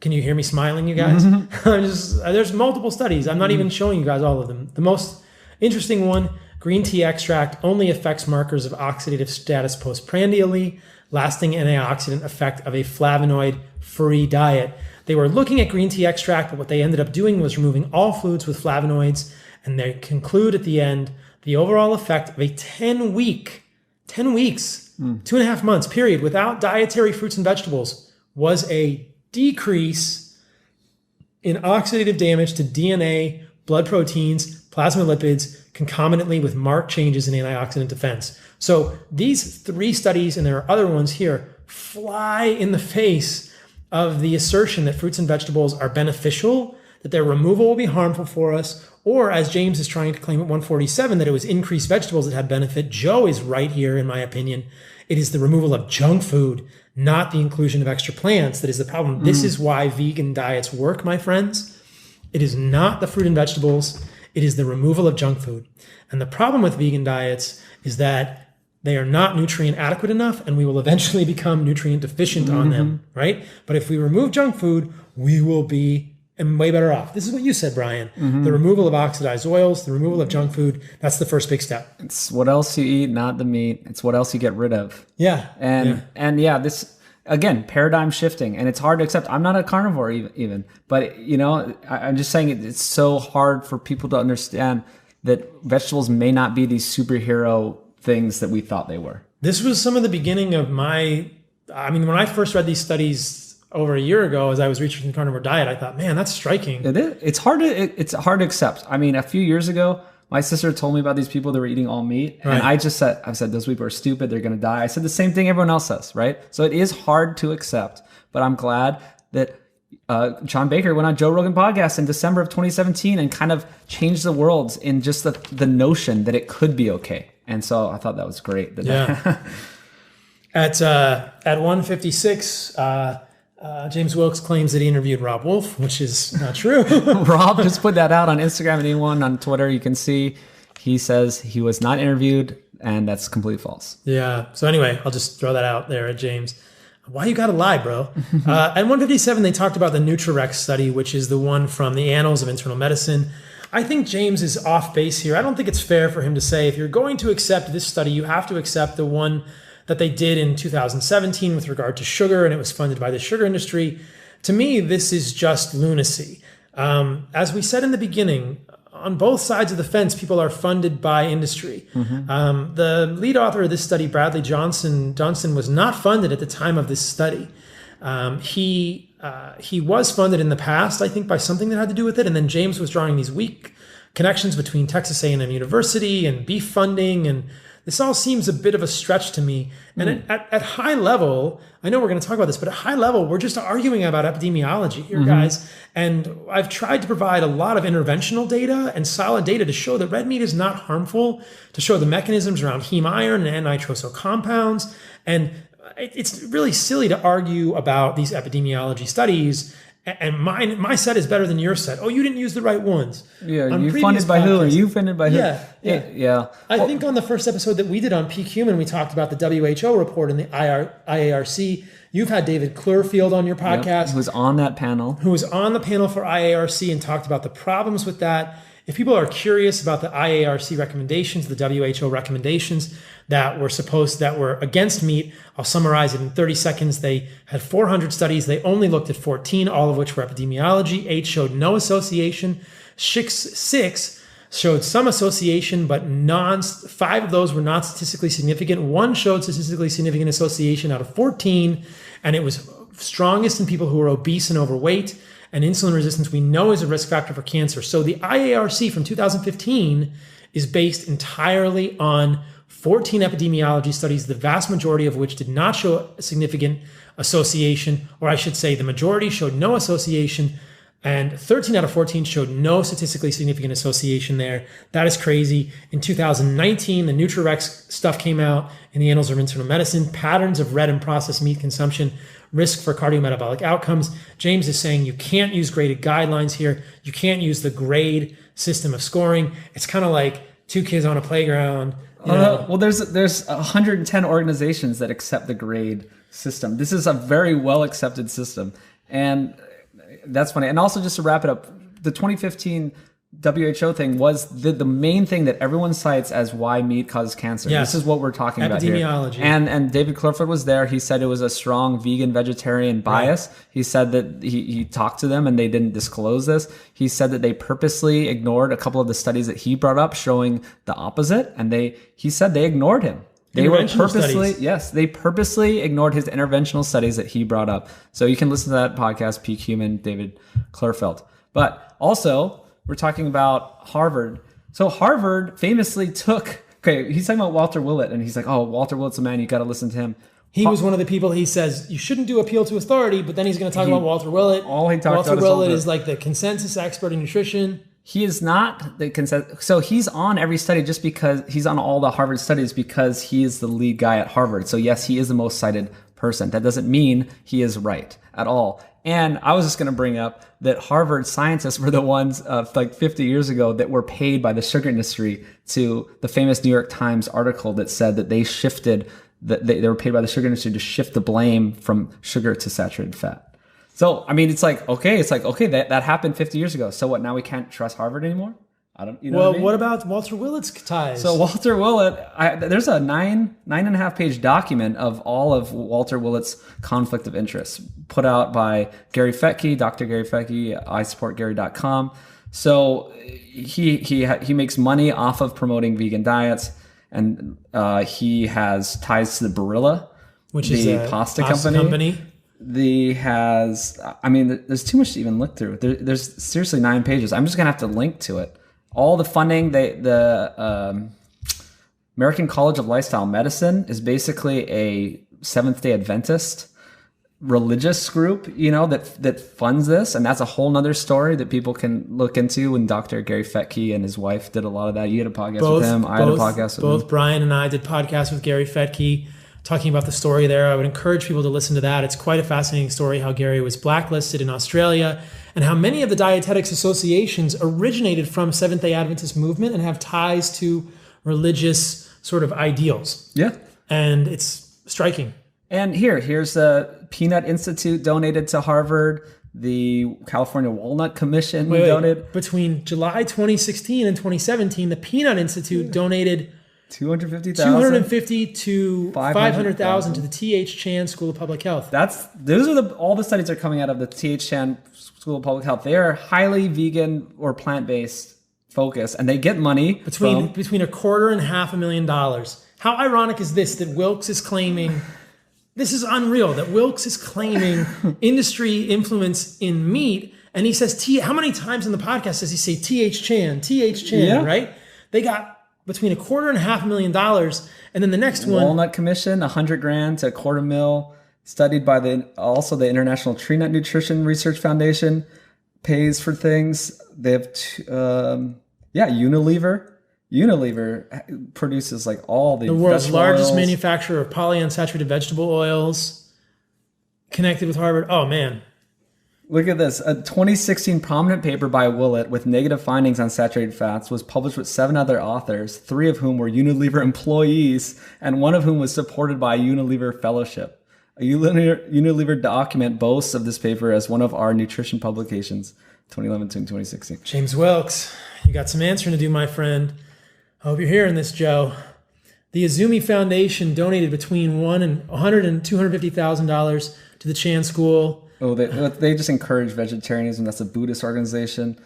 Can you hear me smiling, you guys? There's multiple studies. I'm not even showing you guys all of them. The most interesting one, green tea extract only affects markers of oxidative status postprandially, lasting antioxidant effect of a flavonoid-free diet. They were looking at green tea extract, but what they ended up doing was removing all foods with flavonoids, and they conclude at the end the overall effect of a 10 weeks, 2.5 months period without dietary fruits and vegetables was a decrease in oxidative damage to DNA, blood proteins, plasma lipids, concomitantly with marked changes in antioxidant defense. So these 3 studies, and there are other ones here, fly in the face of the assertion that fruits and vegetables are beneficial, that their removal will be harmful for us, or as James is trying to claim at 147, that it was increased vegetables that had benefit. Joe is right here, in my opinion. It is the removal of junk food, not the inclusion of extra plants, that is the problem. This is why vegan diets work, my friends. It is not the fruit and vegetables. It is the removal of junk food. And the problem with vegan diets is that they are not nutrient adequate enough, and we will eventually become nutrient deficient on them, right? But if we remove junk food, we will be way better off. This is what you said, Brian. The removal of oxidized oils, the removal of junk food, that's the first big step. It's what else you eat, not the meat. It's what else you get rid of. Yeah. And this, again, paradigm shifting, and it's hard to accept. I'm not a carnivore even, but I'm just saying it's so hard for people to understand that vegetables may not be these superhero things that we thought they were. This was some of the beginning of when I first read these studies over a year ago, as I was researching the carnivore diet, I thought, man, that's striking. It is. It's hard to accept. I mean, a few years ago, My sister told me about these people that were eating all meat. Right. And I said, those people are stupid. They're going to die. I said the same thing everyone else says, right? So it is hard to accept, but I'm glad that John Baker went on Joe Rogan podcast in December of 2017 and kind of changed the world in just the notion that it could be okay. And so I thought that was great. Yeah. At 156, James Wilks claims that he interviewed Rob Wolf, which is not true. Rob just put that out on Instagram, and anyone on Twitter you can see. He says he was not interviewed, and that's completely false. Yeah. So anyway, I'll just throw that out there at James. Why you gotta lie, bro? At 157, they talked about the Nutrirex study, which is the one from the Annals of Internal Medicine. I think James is off base here. I don't think it's fair for him to say, if you're going to accept this study, you have to accept the one that they did in 2017 with regard to sugar, and it was funded by the sugar industry. To me, this is just lunacy. As we said in the beginning, on both sides of the fence, people are funded by industry. The lead author of this study, Bradley Johnson, was not funded at the time of this study. He was funded in the past, I think, by something that had to do with it. And then James was drawing these weak connections between Texas A&M University and beef funding, and this all seems a bit of a stretch to me. And at high level, I know we're going to talk about this, but at high level, we're just arguing about epidemiology here, guys. And I've tried to provide a lot of interventional data and solid data to show that red meat is not harmful, to show the mechanisms around heme iron and N-nitroso compounds. And it's really silly to argue about these epidemiology studies. And my set is better than your set. Oh, you didn't use the right ones. Yeah, you funded by who? Are you funded by who? Yeah. I think on the first episode that we did on Peak Human, we talked about the WHO report and the IARC. You've had David Clearfield on your podcast. Who was on that panel. Who was on the panel for IARC and talked about the problems with that. If people are curious about the IARC recommendations, the WHO recommendations that were against meat, I'll summarize it in 30 seconds. They had 400 studies. They only looked at 14, all of which were epidemiology. 8 showed no association. 6 showed some association, but 5 of those were not statistically significant. 1 showed statistically significant association out of 14, and it was strongest in people who were obese and overweight. And insulin resistance, we know, is a risk factor for cancer. So the IARC from 2015 is based entirely on 14 epidemiology studies, the vast majority of which did not show a significant association, or I should say the majority showed no association, and 13 out of 14 showed no statistically significant association there. That is crazy. In 2019, the Nutrirex stuff came out in the Annals of Internal Medicine, patterns of red and processed meat consumption, risk for cardiometabolic outcomes. James is saying you can't use graded guidelines here. You can't use the grade system of scoring. It's kind of like 2 kids on a playground. Well, there's 110 organizations that accept the grade system. This is a very well accepted system, and that's funny. And also, just to wrap it up, the 2015 WHO thing was the main thing that everyone cites as why meat causes cancer. Yes. This is what we're talking about here. Epidemiology. And David Clearfield was there. He said it was a strong vegan vegetarian bias. Right. He said that he talked to them and they didn't disclose this. He said that they purposely ignored a couple of the studies that he brought up showing the opposite. And he said they ignored him. They were they purposely ignored his interventional studies that he brought up. So you can listen to that podcast, Peak Human, David Clearfield. But also, we're talking about Harvard. So Harvard famously he's talking about Walter Willett, and he's like, oh, Walter Willett's a man, you got to listen to him. He was one of the people, he says, you shouldn't do appeal to authority, but then he's going to talk about Walter Willett. All he talks Walter about Willett is like the consensus expert in nutrition. He is not the consensus. So he's on every study just because he's on all the Harvard studies because he is the lead guy at Harvard. So yes, he is the most cited person. That doesn't mean he is right at all. And I was just going to bring up that Harvard scientists were the ones like 50 years ago that were paid by the sugar industry to the famous New York Times article that said that they shifted, they were paid by the sugar industry to shift the blame from sugar to saturated fat. So, I mean, it's like, okay, that happened 50 years ago. So what, now we can't trust Harvard anymore? What about Walter Willett's ties? So Walter Willett, there's a 9.5 page document of all of Walter Willett's conflict of interest put out by Gary Fettke, Dr. Gary Fettke, isupportgary.com. So he makes money off of promoting vegan diets, and he has ties to the Barilla, which is a pasta company. There's too much to even look through. There's seriously 9 pages. I'm just gonna have to link to it all the funding, the American College of Lifestyle Medicine is basically a Seventh-day Adventist religious group, that funds this, and that's a whole nother story that people can look into. And Dr. Gary Fettke and his wife did a lot of that. You had a podcast with him. I had a podcast with him. Both Brian and I did podcasts with Gary Fettke talking about the story there. I would encourage people to listen to that. It's quite a fascinating story how Gary was blacklisted in Australia and how many of the dietetics associations originated from Seventh-day Adventist movement and have ties to religious sort of ideals. Yeah. And it's striking. And here's the Peanut Institute donated to Harvard. The California Walnut Commission donated. Between July 2016 and 2017, the Peanut Institute donated $250,000 to $500,000 to the T.H. Chan School of Public Health. Those are all the studies are coming out of the T.H. Chan School of Public Health. They are highly vegan or plant-based focused, and they get money between $250,000 and $500,000. How ironic is this that Wilks is claiming? This is unreal that Wilks is claiming industry influence in meat, and he says how many times in the podcast does he say T.H. Chan, right? They got between $250,000 and $500,000, and then the next one, Walnut Commission, $100,000 to $250,000, studied by the International Tree Nut Nutrition Research Foundation, pays for things. They have Unilever. Unilever produces like all the world's largest oils. Manufacturer of polyunsaturated vegetable oils, connected with Harvard. Oh man. Look at this. A 2016 prominent paper by Willett with negative findings on saturated fats was published with 7 other authors, 3 of whom were Unilever employees, and 1 of whom was supported by a Unilever fellowship. A Unilever document boasts of this paper as one of our nutrition publications, 2011 to 2016. James Wilks, you got some answering to do, my friend. I hope you're hearing this, Joe. The Izumi Foundation donated between $100,000 and $250,000 to the Chan School. Oh, they just encourage vegetarianism. That's a Buddhist organization.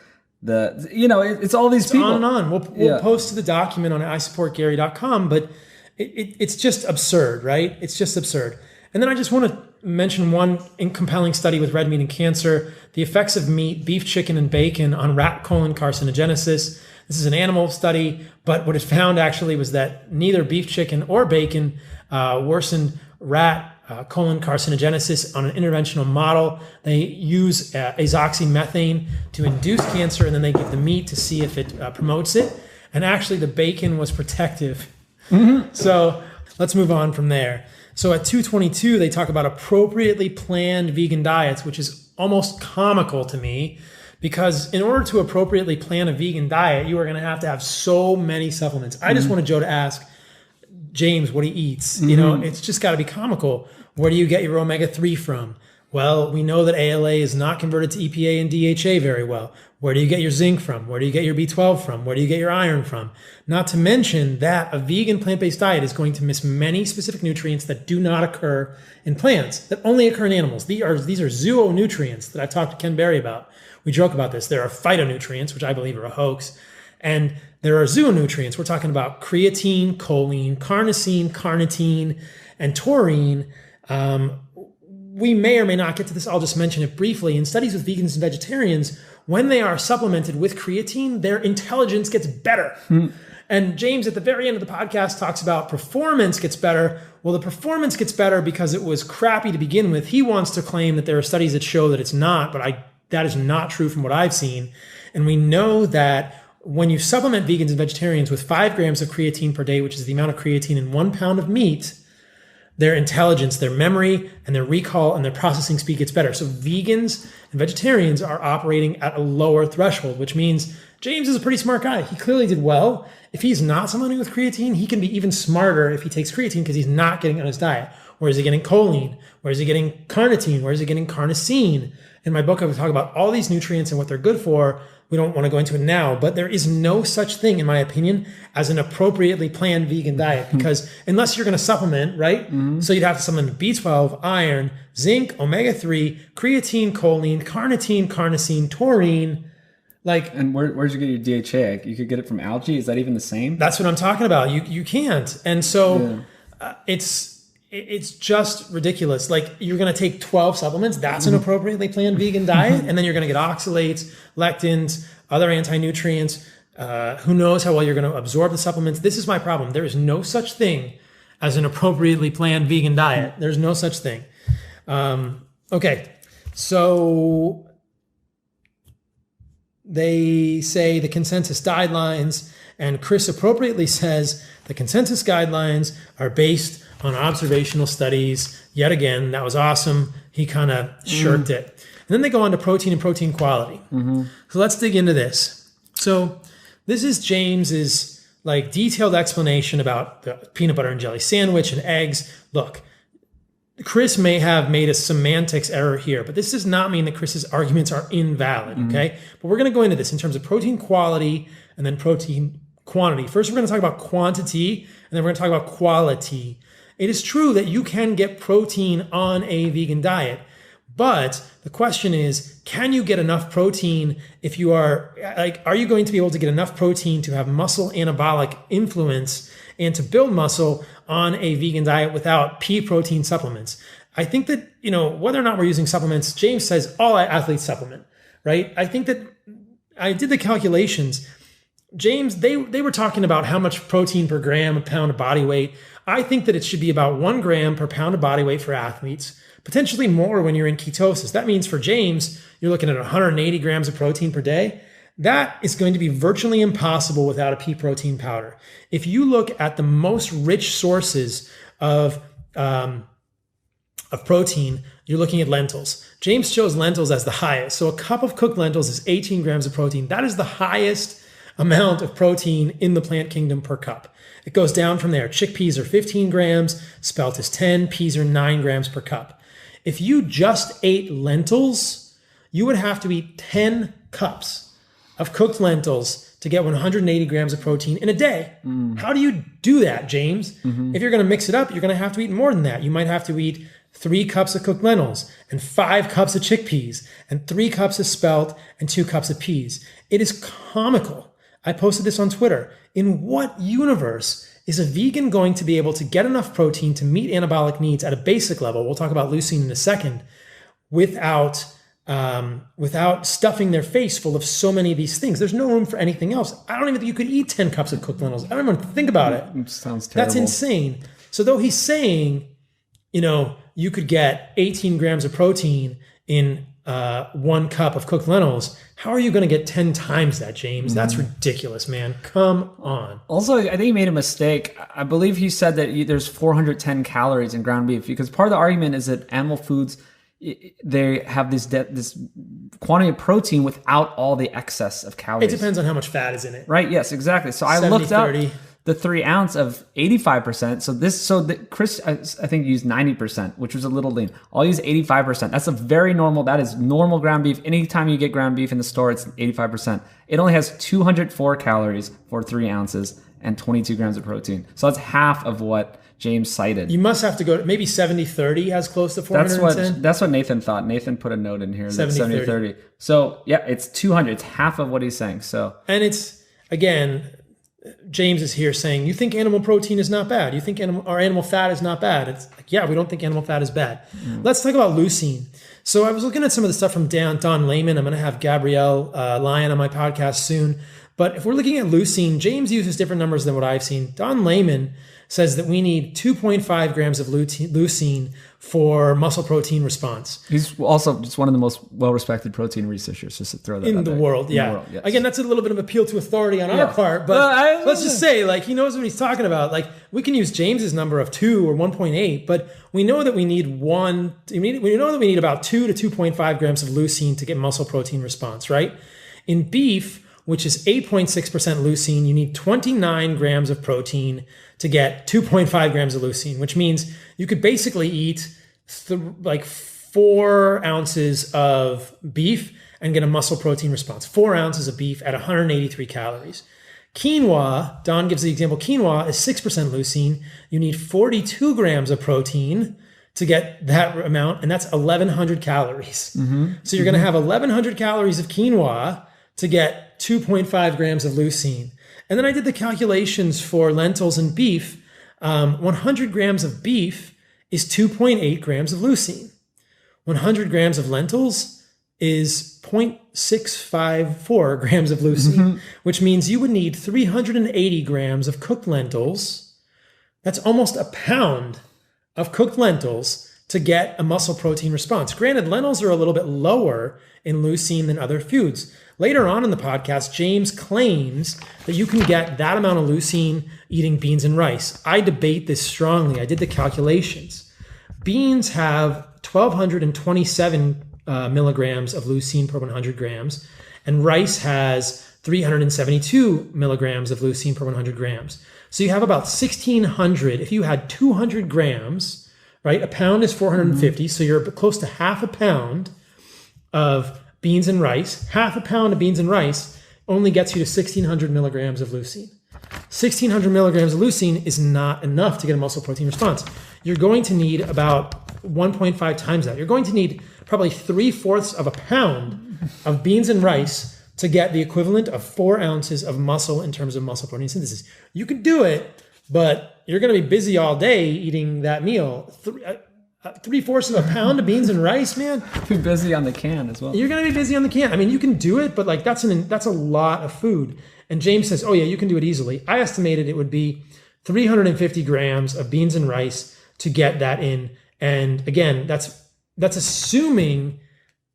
It's all these people. On and on. We'll post to the document on isupportgary.com, but it's just absurd, right? It's just absurd. And then I just want to mention one compelling study with red meat and cancer, the effects of meat, beef, chicken, and bacon on rat colon carcinogenesis. This is an animal study, but what it found actually was that neither beef, chicken, or bacon worsened rat colon carcinogenesis on an interventional model. They use azoxymethane to induce cancer, and then they give the meat to see if it promotes it. And actually, the bacon was protective. Mm-hmm. So let's move on from there. So at 222, they talk about appropriately planned vegan diets, which is almost comical to me, because in order to appropriately plan a vegan diet, you are going to have so many supplements. I just wanted Joe to ask James what he eats. Mm-hmm. It's just got to be comical. Where do you get your omega-3 from? Well, we know that ALA is not converted to EPA and DHA very well. Where do you get your zinc from? Where do you get your B12 from? Where do you get your iron from? Not to mention that a vegan plant-based diet is going to miss many specific nutrients that do not occur in plants, that only occur in animals. These are zoonutrients that I've talked to Ken Berry about. We joke about this. There are phytonutrients, which I believe are a hoax, and there are zoonutrients. We're talking about creatine, choline, carnosine, carnitine, and taurine. We may or may not get to this. I'll just mention it briefly. In studies with vegans and vegetarians, when they are supplemented with creatine, their intelligence gets better. And James, at the very end of the podcast, talks about performance gets better. Well, the performance gets better because it was crappy to begin with. He wants to claim that there are studies that show that it's not, but that is not true from what I've seen. And we know that when you supplement vegans and vegetarians with 5 grams of creatine per day, which is the amount of creatine in 1 pound of meat, their intelligence, their memory, and their recall and their processing speed gets better. So vegans and vegetarians are operating at a lower threshold, which means James is a pretty smart guy. He clearly did well. If he's not supplementing with creatine, he can be even smarter if he takes creatine because he's not getting it on his diet. Where is he getting choline? Where is he getting carnitine? Where is he getting carnosine? In my book, I would talk about all these nutrients and what they're good for. We don't want to go into it now, but there is no such thing, in my opinion, as an appropriately planned vegan diet, because unless you're going to supplement, right? Mm-hmm. So you'd have to supplement B12, iron, zinc, omega-3, creatine, choline, carnitine, carnosine, taurine. And where'd you get your DHA? You could get it from algae. Is that even the same? That's what I'm talking about. You can't. And so it's just ridiculous. Like, you're going to take 12 supplements. That's an appropriately planned vegan diet. And then you're going to get oxalates, lectins, other anti-nutrients, Who knows how well you're going to absorb the supplements? This is my problem. There is no such thing as an appropriately planned vegan diet. There's no such thing. Okay, so they say the consensus guidelines, and Chris appropriately says the consensus guidelines are based on observational studies. Yet again, that was awesome. He kind of shirked it. And then they go on to protein and protein quality. So let's dig into this. So this is James's like detailed explanation about the peanut butter and jelly sandwich and eggs. Look, Chris may have made a semantics error here, but this does not mean that Chris's arguments are invalid, okay? But we're going to go into this in terms of protein quality and then protein quantity. First, we're going to talk about quantity, and then we're going to talk about quality. It is true that you can get protein on a vegan diet, but the question is, can you get enough protein if you are you going to be able to get enough protein to have muscle anabolic influence and to build muscle on a vegan diet without pea protein supplements? I think that, whether or not we're using supplements, James says all athletes supplement, right? I think that I did the calculations. James, they were talking about how much protein per gram, a pound of body weight. I think that it should be about 1 gram per pound of body weight for athletes, potentially more when you're in ketosis. That means for James, you're looking at 180 grams of protein per day. That is going to be virtually impossible without a pea protein powder. If you look at the most rich sources of protein, you're looking at lentils. James chose lentils as the highest. So a cup of cooked lentils is 18 grams of protein. That is the highest amount of protein in the plant kingdom per cup. It goes down from there. Chickpeas are 15 grams, spelt is 10, peas are 9 grams per cup. If you just ate lentils, you would have to eat 10 cups of cooked lentils to get 180 grams of protein in a day. How do you do that, James? If you're going to mix it up, you're going to have to eat more than that. You might have to eat 3 cups of cooked lentils and 5 cups of chickpeas and 3 cups of spelt and 2 cups of peas. It is comical. I posted this on Twitter. In what universe is a vegan going to be able to get enough protein to meet anabolic needs at a basic level? We'll talk about leucine in a second, without stuffing their face full of so many of these things. There's no room for anything else. I don't even think you could eat 10 cups of cooked lentils. I don't even think about it. It sounds terrible. That's insane. So though he's saying, you could get 18 grams of protein in 1 cup of cooked lentils, how are you going to get 10 times that, James? That's ridiculous, man. Come on. Also, I think he made a mistake. I believe he said that there's 410 calories in ground beef, because part of the argument is that animal foods, they have this quantity of protein without all the excess of calories. It depends on how much fat is in it. Right. Yes, exactly. So I looked up the 3 ounce of 85%. Chris, I think, used 90%, which was a little lean. I'll use 85%. That's that is normal ground beef. Anytime you get ground beef in the store, it's 85%. It only has 204 calories for 3 ounces and 22 grams of protein. So that's half of what James cited. You must have to go to maybe 70-30 has close to 410. That's what Nathan thought. Nathan put a note in here. 70-30. So yeah, it's 200. It's half of what he's saying. So, and it's, again, James is here saying, you think animal protein is not bad. You think animal fat is not bad. It's like, yeah, we don't think animal fat is bad. Let's talk about leucine. So I was looking at some of the stuff from Don Lehman. I'm going to have Gabrielle Lyon on my podcast soon. But if we're looking at leucine, James uses different numbers than what I've seen. Don Lehman says that we need 2.5 grams of leucine for muscle protein response. He's also just one of the most well-respected protein researchers, just to throw that in the world. Yeah. In the world, yes. Again, that's a little bit of appeal to authority on our part, but let's just say, he knows what he's talking about. We can use James's number of 2 or 1.8, but we know that we need about 2 to 2.5 grams of leucine to get muscle protein response, right? In beef, which is 8.6% leucine, you need 29 grams of protein to get 2.5 grams of leucine, which means you could basically eat 4 ounces of beef and get a muscle protein response. 4 ounces of beef at 183 calories. Quinoa, Don gives the example, quinoa is 6% leucine. You need 42 grams of protein to get that amount, and that's 1,100 calories. So you're going to have 1,100 calories of quinoa to get 2.5 grams of leucine. And then I did the calculations for lentils and beef. 100 grams of beef is 2.8 grams of leucine. 100 grams of lentils is 0.654 grams of leucine, which means you would need 380 grams of cooked lentils. That's almost a pound of cooked lentils to get a muscle protein response. Granted, lentils are a little bit lower in leucine than other foods. Later on in the podcast, James claims that you can get that amount of leucine eating beans and rice. I debate this strongly. I did the calculations. Beans have 1,227 milligrams of leucine per 100 grams, and rice has 372 milligrams of leucine per 100 grams. So you have about 1,600. If you had 200 grams, right? A pound is 450, so you're close to half a pound of beans and rice. Half a pound of beans and rice only gets you to 1,600 milligrams of leucine. 1,600 milligrams of leucine is not enough to get a muscle protein response. You're going to need about 1.5 times that. You're going to need probably 3/4 of a pound of beans and rice to get the equivalent of 4 ounces of muscle in terms of muscle protein synthesis. You can do it, but you're going to be busy all day eating that meal. 3/4 of a pound of beans and rice, man. Be busy on the can as well. You're going to be busy on the can. I mean, you can do it, but like that's a lot of food. And James says, oh yeah, you can do it easily. I estimated it would be 350 grams of beans and rice to get that in. And again, that's assuming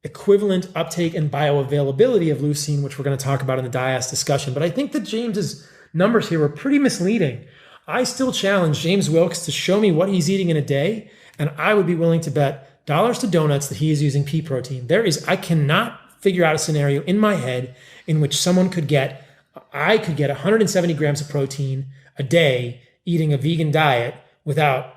equivalent uptake and bioavailability of leucine, which we're going to talk about in the DIAS discussion. But I think that James's numbers here were pretty misleading. I still challenge James Wilks to show me what he's eating in a day, and I would be willing to bet dollars to donuts that he is using pea protein. I cannot figure out a scenario in my head in which I could get 170 grams of protein a day eating a vegan diet without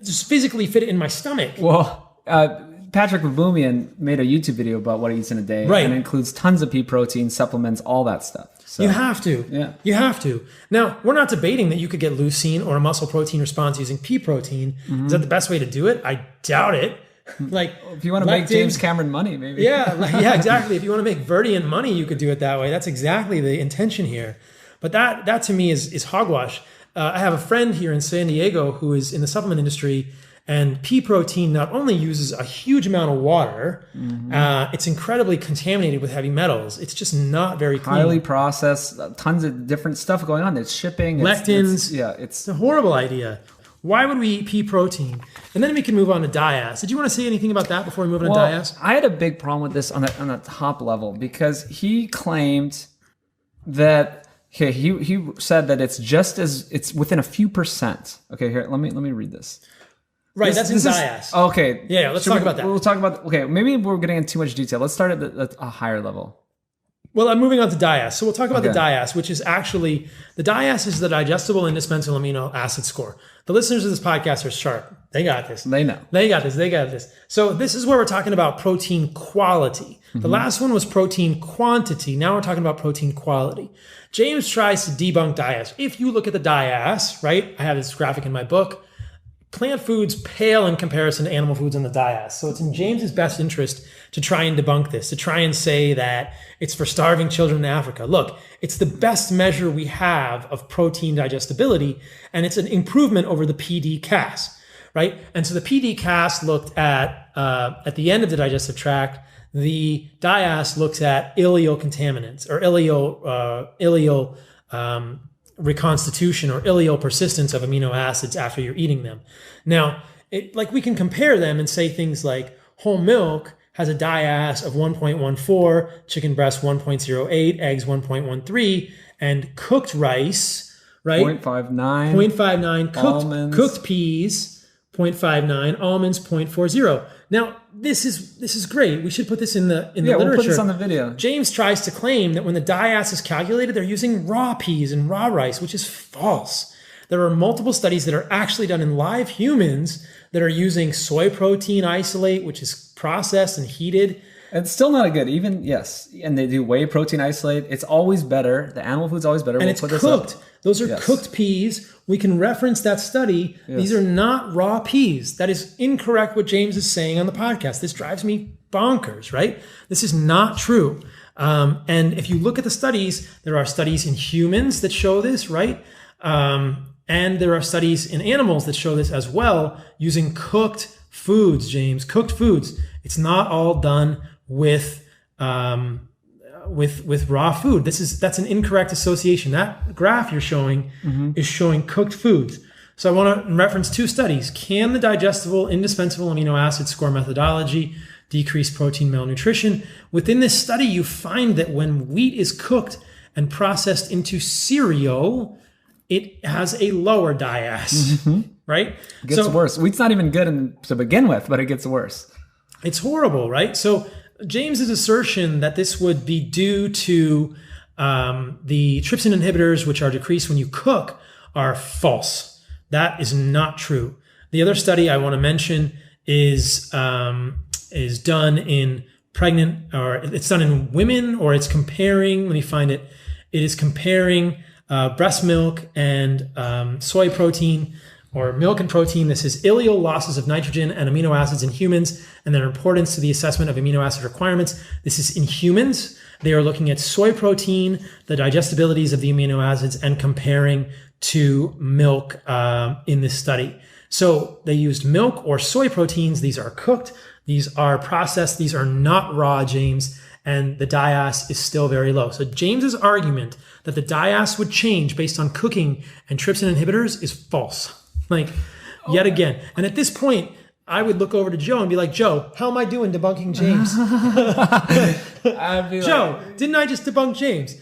just physically fit it in my stomach. Well, Patrick Baboumian made a YouTube video about what he eats in a day. Right. And it includes tons of pea protein, supplements, all that stuff. So, you have to. Yeah. You have to. Now, we're not debating that you could get leucine or a muscle protein response using pea protein. Is that the best way to do it? I doubt it. If you want to make James Cameron money, maybe. Yeah, exactly. If you want to make Verdian money, you could do it that way. That's exactly the intention here. But that to me is hogwash. I have a friend here in San Diego who is in the supplement industry, and pea protein not only uses a huge amount of water, it's incredibly contaminated with heavy metals. It's just not very clean. Highly processed, tons of different stuff going on. It's shipping. Lectins. It's a horrible idea. Why would we eat pea protein? And then we can move on to DIAS. Did you want to say anything about that before we move on to DIAS? I had a big problem with this on the top level because he claimed that he said that it's within a few percent. Okay, here let me read this. Right, that's in DIAS. Okay. Yeah, let's talk about that. We'll talk about, maybe we're getting into too much detail. Let's start at a higher level. Well, I'm moving on to DIAS. So we'll talk about the DIAS, which is actually, the DIAS is the digestible indispensable amino acid score. The listeners of this podcast are sharp. They got this. They know. They got this. So this is where we're talking about protein quality. The last one was protein quantity. Now we're talking about protein quality. James tries to debunk DIAS. If you look at the DIAS, right? I have this graphic in my book. Plant foods pale in comparison to animal foods on the DIAS. So it's in James's best interest to try and debunk this, to try and say that it's for starving children in Africa. Look, it's the best measure we have of protein digestibility, and it's an improvement over the PD-Cas, right? And so the PD-Cas looked at the end of the digestive tract. The DIAS looks at ileal contaminants or ileal reconstitution or ileal persistence of amino acids after you're eating them. Now, we can compare them and say things like whole milk has a DIAS of 1.14, chicken breast 1.08, eggs 1.13, and cooked rice, right? 0.59, cooked peas 0.59, almonds 0.40. Now, this is great. We should put this in the literature. We'll put this on the video. James tries to claim that when the DIAS is calculated, they're using raw peas and raw rice, which is false. There are multiple studies that are actually done in live humans that are using soy protein isolate, which is processed and heated. It's still not good. And they do whey protein isolate. It's always better. The animal food's always better. And it's cooked. Those are cooked peas. We can reference that study. Yes. These are not raw peas. That is incorrect what James is saying on the podcast. This drives me bonkers, right? This is not true. And if you look at the studies, there are studies in humans that show this, right? And there are studies in animals that show this as well using cooked foods, James, cooked foods. It's not all done with raw food. That's an incorrect association. That graph you're showing is showing cooked foods. So I want to reference 2 studies. Can the digestible indispensable amino acid score methodology decrease protein malnutrition? Within this study, you find that when wheat is cooked and processed into cereal, it has a lower DIAS, right? It gets worse. Wheat's not even good to begin with, but it gets worse. It's horrible, right? So James's assertion that this would be due to the trypsin inhibitors, which are decreased when you cook, are false. That is not true. The other study I want to mention is done in pregnant, or it's done in women, or it's comparing, let me find it. It is comparing breast milk and soy protein, or milk and protein. This is ileal losses of nitrogen and amino acids in humans and their importance to the assessment of amino acid requirements. This is in humans. They are looking at soy protein, the digestibilities of the amino acids, and comparing to milk in this study. So they used milk or soy proteins. These are cooked. These are processed. These are not raw, James. And the DIAS is still very low. So James's argument that the DIAS would change based on cooking and trypsin inhibitors is false. Yet again. And at this point, I would look over to Joe and be like, Joe, how am I doing debunking James? Joe, didn't I just debunk James?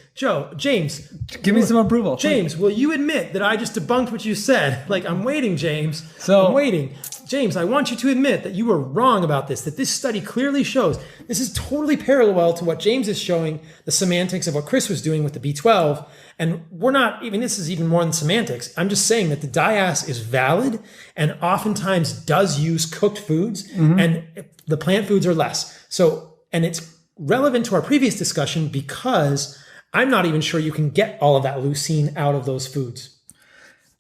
James. Give me some approval. James, will you admit that I just debunked what you said? I'm waiting, James. I'm waiting. James, I want you to admit that you were wrong about this, that this study clearly shows this is totally parallel to what James is showing, the semantics of what Chris was doing with the B12. And we're not even, this is even more than semantics. I'm just saying that the DIAS is valid and oftentimes does use cooked foods, and the plant foods are less. So, and it's relevant to our previous discussion because I'm not even sure you can get all of that leucine out of those foods.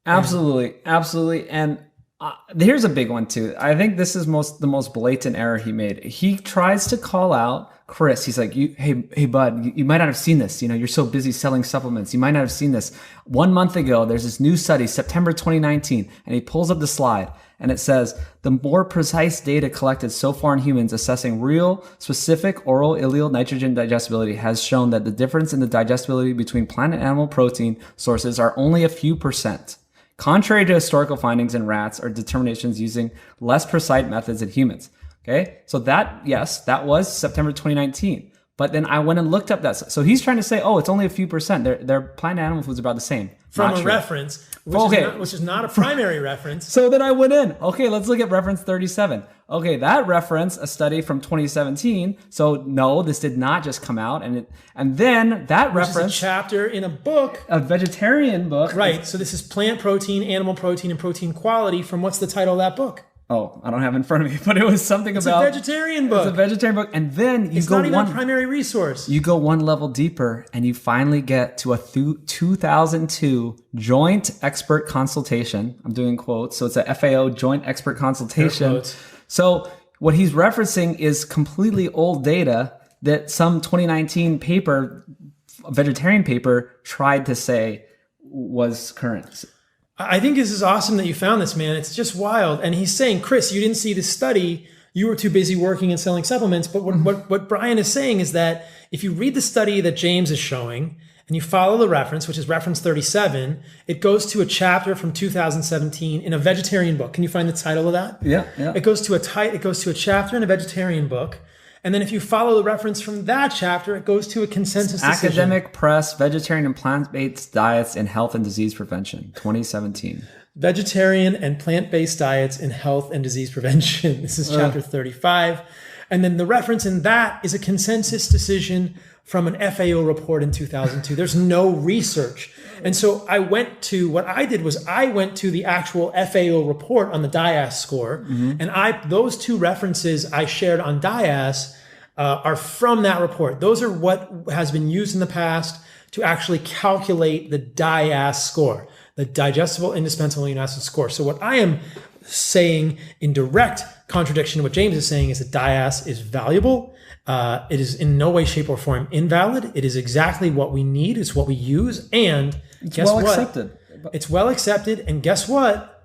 Absolutely. And here's a big one too. I think this is the most blatant error he made. He tries to call out Chris. He's like, hey, bud, you might not have seen this. You're so busy selling supplements. You might not have seen this. 1 month ago, there's this new study, September 2019, and he pulls up the slide and it says, the more precise data collected so far in humans assessing real, specific oral ileal nitrogen digestibility has shown that the difference in the digestibility between plant and animal protein sources are only a few percent. Contrary to historical findings in rats or determinations using less precise methods in humans. Okay, so that was September 2019. But then I went and looked up that. So he's trying to say, it's only a few percent. Their plant and animal foods are about the same. From a reference, which is not a primary reference. So then I went in. Okay, let's look at reference 37. Okay, that reference, a study from 2017. So no, this did not just come out. And then that reference, is a chapter in a book. A vegetarian book. Right, so this is plant protein, animal protein, and protein quality from what's the title of that book? Oh, I don't have it in front of me, but it was something about... It's a vegetarian book. It's a vegetarian book. And then it's not even a primary resource. You go one level deeper and you finally get to a 2002 joint expert consultation. I'm doing quotes. So it's a FAO joint expert consultation. So what he's referencing is completely old data that some 2019 paper, vegetarian paper, tried to say was current. I think this is awesome that you found this, man. It's just wild. And he's saying, Chris, you didn't see this study. You were too busy working and selling supplements. But what Brian is saying is that if you read the study that James is showing and you follow the reference, which is reference 37, it goes to a chapter from 2017 in a vegetarian book. Can you find the title of that? Yeah. It goes to a chapter in a vegetarian book. And then if you follow the reference from that chapter, it goes to a consensus decision. Academic Press, Vegetarian and Plant-Based Diets in Health and Disease Prevention, 2017. Vegetarian and Plant-Based Diets in Health and Disease Prevention. This is chapter 35. And then the reference in that is a consensus decision from an FAO report in 2002. There's no research. And so I went to the actual FAO report on the DIAS score. And those two references I shared on DIAS are from that report. Those are what has been used in the past to actually calculate the DIAS score, the digestible indispensable amino acid score. So what I am saying in direct contradiction to what James is saying is that DIAS is valuable. It is in no way, shape, or form invalid. It is exactly what we need. It's what we use. And guess what? Accepted. It's well accepted. And guess what?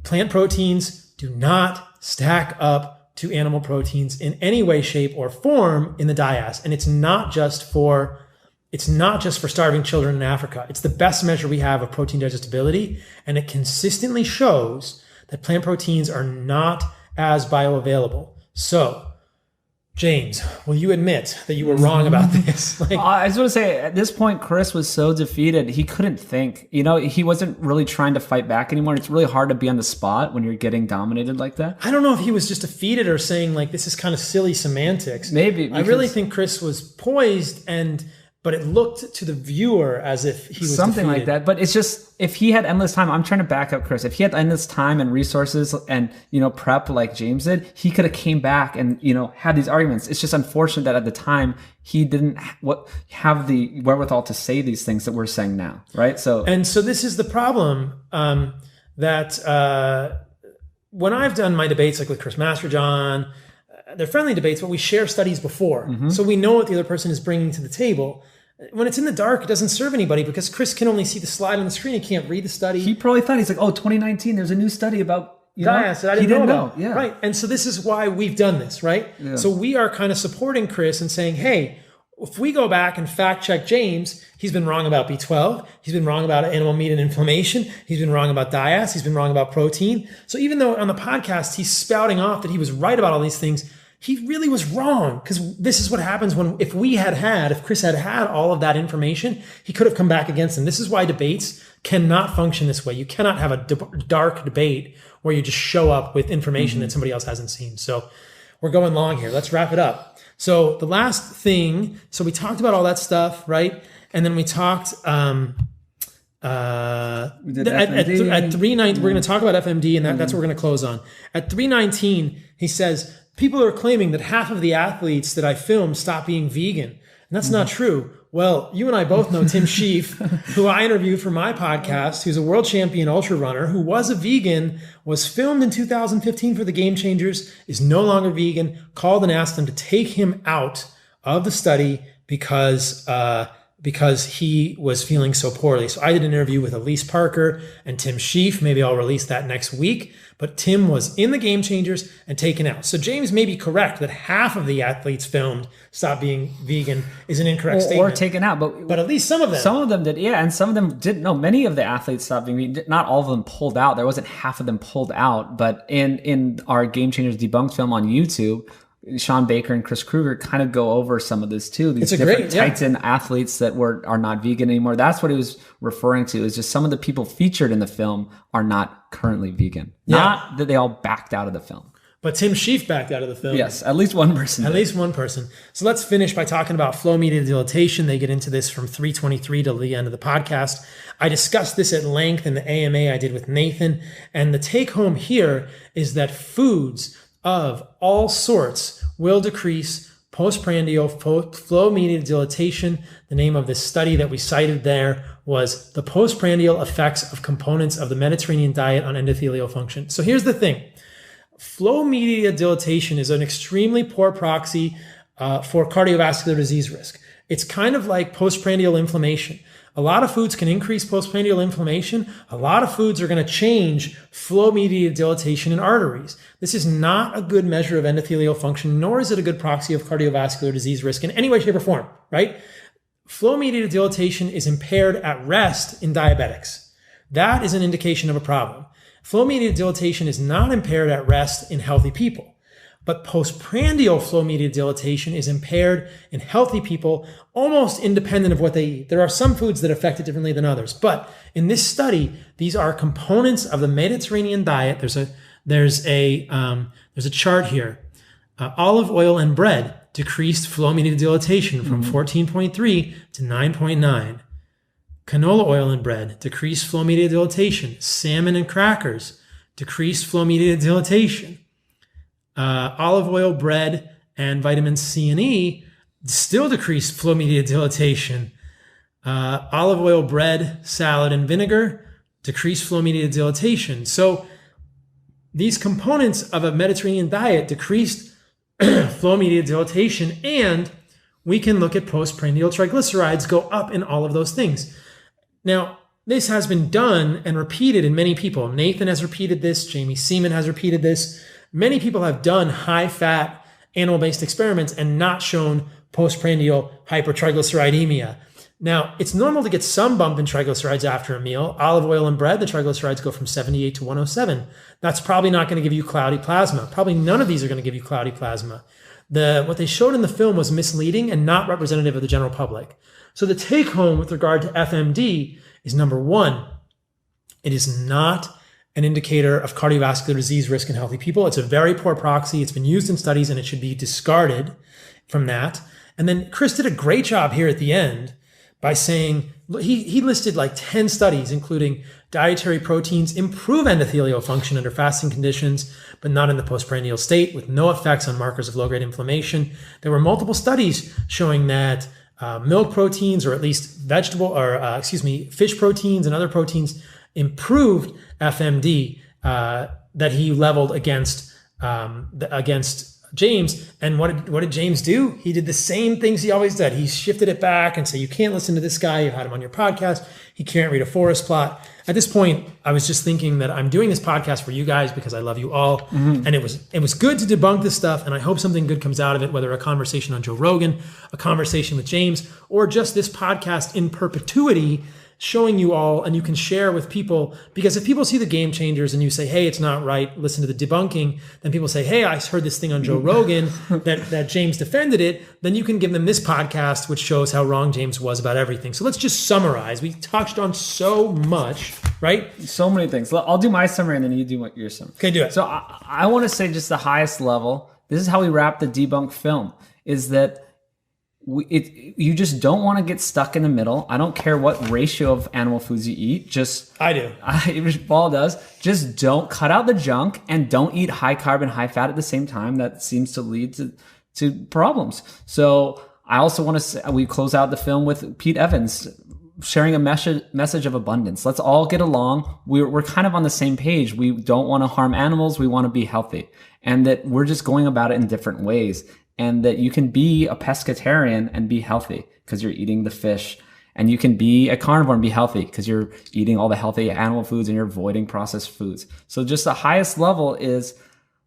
Plant proteins do not stack up to animal proteins in any way, shape, or form in the DIAS. And it's not just for starving children in Africa. It's the best measure we have of protein digestibility, and it consistently shows that plant proteins are not as bioavailable. So, James, will you admit that you were wrong about this? I just want to say, at this point, Chris was so defeated, he couldn't think. He wasn't really trying to fight back anymore. It's really hard to be on the spot when you're getting dominated like that. I don't know if he was just defeated or saying, this is kind of silly semantics. Maybe. I really think Chris was poised, but it looked to the viewer as if he was something defeated. like that. But it's just, if he had endless time, I'm trying to back up Chris. If he had endless time and resources and, prep like James did, he could have came back and, had these arguments. It's just unfortunate that at the time he didn't have the wherewithal to say these things that we're saying now, right? So this is the problem, that when I've done my debates with Chris Masterjohn, they're friendly debates, but we share studies before. Mm-hmm. So we know what the other person is bringing to the table. When it's in the dark, it doesn't serve anybody because Chris can only see the slide on the screen. He can't read the study. He probably thought, he's like, 2019, there's a new study about, DIAS that I didn't know about. Yeah. Right. And so this is why we've done this, right? Yeah. So we are kind of supporting Chris and saying, hey, if we go back and fact check James, he's been wrong about B12. He's been wrong about animal meat and inflammation. He's been wrong about DIAS. He's been wrong about protein. So even though on the podcast, he's spouting off that he was right about all these things, he really was wrong, because this is what happens if Chris had all of that information, he could have come back against him. This is why debates cannot function this way. You cannot have a dark debate where you just show up with information that somebody else hasn't seen. So we're going long here. Let's wrap it up. So the last thing, so we talked about all that stuff, right? And then we talked, we did at 3:19, we're going to talk about FMD, and that's what we're going to close on. At 3:19, he says, people are claiming that half of the athletes that I filmed stopped being vegan. And that's not true. Well, you and I both know Tim Sheaf, who I interviewed for my podcast, who's a world champion ultra runner, who was a vegan, was filmed in 2015 for the Game Changers, is no longer vegan, called and asked them to take him out of the study because he was feeling so poorly. So I did an interview with Elise Parker and Tim Sheaf. Maybe I'll release that next week. But Tim was in the Game Changers and taken out. So James may be correct that half of the athletes filmed stop being vegan is an incorrect statement. Or taken out. But at least some of them. Some of them did, yeah. And some of them didn't. No, many of the athletes stopped being vegan. Not all of them pulled out. There wasn't half of them pulled out. But in our Game Changers Debunked film on YouTube, Sean Baker and Chris Kruger kind of go over some of this too. These different Titan athletes that are not vegan anymore. That's what he was referring to, is just some of the people featured in the film are not currently vegan. Yeah. Not that they all backed out of the film. But Tim Sheaf backed out of the film. Yes, at least one person. At least one person. So let's finish by talking about flow-mediated dilatation. They get into this from 3:23 to the end of the podcast. I discussed this at length in the AMA I did with Nathan. And the take home here is that foods of all sorts will decrease postprandial flow-mediated dilatation. The name of this study that we cited there was The Postprandial Effects of Components of the Mediterranean Diet on Endothelial Function. So here's the thing. Flow-mediated dilatation is an extremely poor proxy for cardiovascular disease risk. It's kind of like postprandial inflammation. A lot of foods can increase postprandial inflammation. A lot of foods are going to change flow-mediated dilatation in arteries. This is not a good measure of endothelial function, nor is it a good proxy of cardiovascular disease risk in any way, shape, or form, right? Flow-mediated dilatation is impaired at rest in diabetics. That is an indication of a problem. Flow-mediated dilatation is not impaired at rest in healthy people. But postprandial flow-mediated dilatation is impaired in healthy people, almost independent of what they eat. There are some foods that affect it differently than others. But in this study, these are components of the Mediterranean diet. There's a chart here. Olive oil and bread decreased flow-mediated dilatation from 14.3 to 9.9. Canola oil and bread decreased flow-mediated dilatation. Salmon and crackers decreased flow-mediated dilatation. Olive oil, bread, and vitamins C and E still decrease flow-mediated dilatation. Olive oil, bread, salad, and vinegar decrease flow-mediated dilatation. So these components of a Mediterranean diet decreased flow-mediated dilatation, and we can look at postprandial triglycerides go up in all of those things. Now, this has been done and repeated in many people. Nathan has repeated this. Jamie Seaman has repeated this. many people have done high-fat animal-based experiments and not shown postprandial hypertriglyceridemia. Now, it's normal to get some bump in triglycerides after a meal. Olive oil and bread, the triglycerides go from 78 to 107. That's probably not going to give you cloudy plasma. Probably none of these are going to give you cloudy plasma. What they showed in the film was misleading and not representative of the general public. So the take home with regard to FMD is, number one, it is not an indicator of cardiovascular disease risk in healthy people. It's a very poor proxy. It's been used in studies and it should be discarded from that. And then Chris did a great job here at the end by saying, he listed like 10 studies, including dietary proteins improve endothelial function under fasting conditions, but not in the postprandial state, with no effects on markers of low-grade inflammation. There were multiple studies showing that milk proteins, or at least fish proteins and other proteins improved FMD that he leveled against James. And what did James do? He did the same things he always did. He shifted it back and said, you can't listen to this guy. You had him on your podcast. He can't read a forest plot. At this point, I was just thinking that I'm doing this podcast for you guys because I love you all. Mm-hmm. And it was good to debunk this stuff. And I hope something good comes out of it, whether a conversation on Joe Rogan, a conversation with James, or just this podcast in perpetuity, showing you all, and you can share with people, because if people see the Game Changers and you say, hey, it's not right, listen to the debunking, then people say, hey, I heard this thing on Joe Rogan that James defended it, then you can give them this podcast, which shows how wrong James was about everything. So let's just summarize. We touched on so much, right? So many things. I'll do my summary and then you do your summary. Okay, do it. So I want to say just the highest level, this is how we wrap the debunk film, is that you just don't want to get stuck in the middle. I don't care what ratio of animal foods you eat. I do. Paul does. Just don't cut out the junk and don't eat high carb and high fat at the same time. That seems to lead to problems. So I also want to say, we close out the film with Pete Evans sharing a message of abundance. Let's all get along. We're kind of on the same page. We don't want to harm animals. We want to be healthy, and that we're just going about it in different ways. And that you can be a pescatarian and be healthy because you're eating the fish. And you can be a carnivore and be healthy because you're eating all the healthy animal foods and you're avoiding processed foods. So just the highest level is,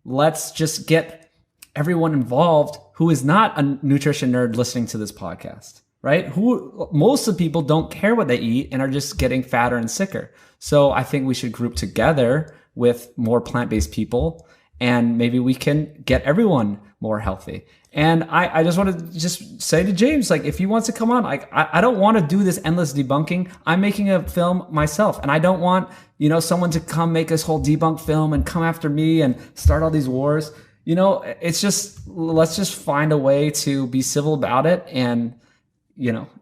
let's just get everyone involved who is not a nutrition nerd listening to this podcast, right? Most of the people don't care what they eat and are just getting fatter and sicker. So I think we should group together with more plant-based people, and maybe we can get everyone more healthy. And I just want to just say to James, like, if he wants to come on, like, I don't want to do this endless debunking. I'm making a film myself, and I don't want, someone to come make this whole debunk film and come after me and start all these wars. It's just, let's just find a way to be civil about it. And,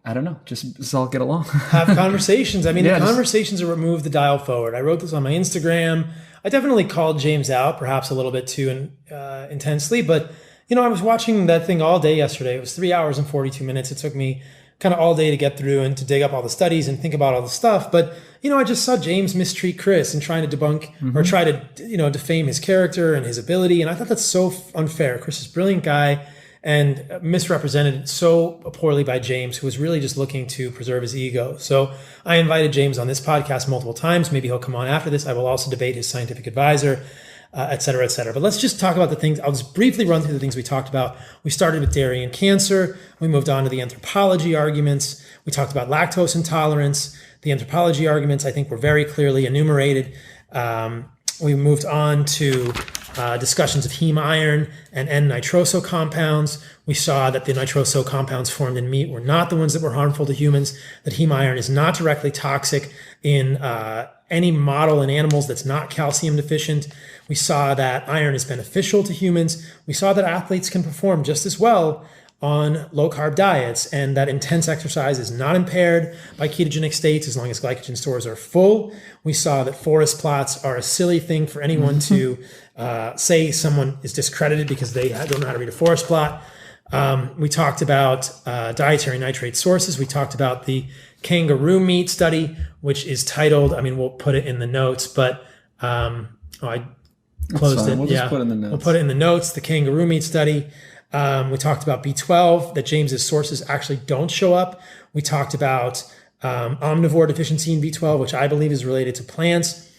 I don't know, just all get along. Have conversations. I mean, the conversations are what move the dial forward. I wrote this on my Instagram. I definitely called James out, perhaps a little bit too intensely, but I was watching that thing all day yesterday. It was 3 hours and 42 minutes. It took me kind of all day to get through and to dig up all the studies and think about all the stuff. But, I just saw James mistreat Chris and trying to debunk or try to, defame his character and his ability. And I thought that's so unfair. Chris is a brilliant guy and misrepresented so poorly by James, who was really just looking to preserve his ego. So I invited James on this podcast multiple times. Maybe he'll come on after this. I will also debate his scientific advisor, et cetera, et cetera. But let's just talk about the things. I'll just briefly run through the things we talked about. We started with dairy and cancer. We moved on to the anthropology arguments. We talked about lactose intolerance. The anthropology arguments, I think, were very clearly enumerated. We moved on to discussions of heme iron and N-nitroso compounds. We saw that the nitroso compounds formed in meat were not the ones that were harmful to humans, that heme iron is not directly toxic in any model in animals that's not calcium deficient. We saw that iron is beneficial to humans. We saw that athletes can perform just as well on low-carb diets, and that intense exercise is not impaired by ketogenic states as long as glycogen stores are full. We saw that forest plots are a silly thing for anyone to say someone is discredited because they don't know how to read a forest plot. We talked about dietary nitrate sources. We talked about the kangaroo meat study, which is titled, we'll put it in the notes, but I closed it. We'll just put it in the notes. We'll put it in the notes, the kangaroo meat study. We talked about B12, that James's sources actually don't show up. We talked about omnivore deficiency in B12, which I believe is related to plants.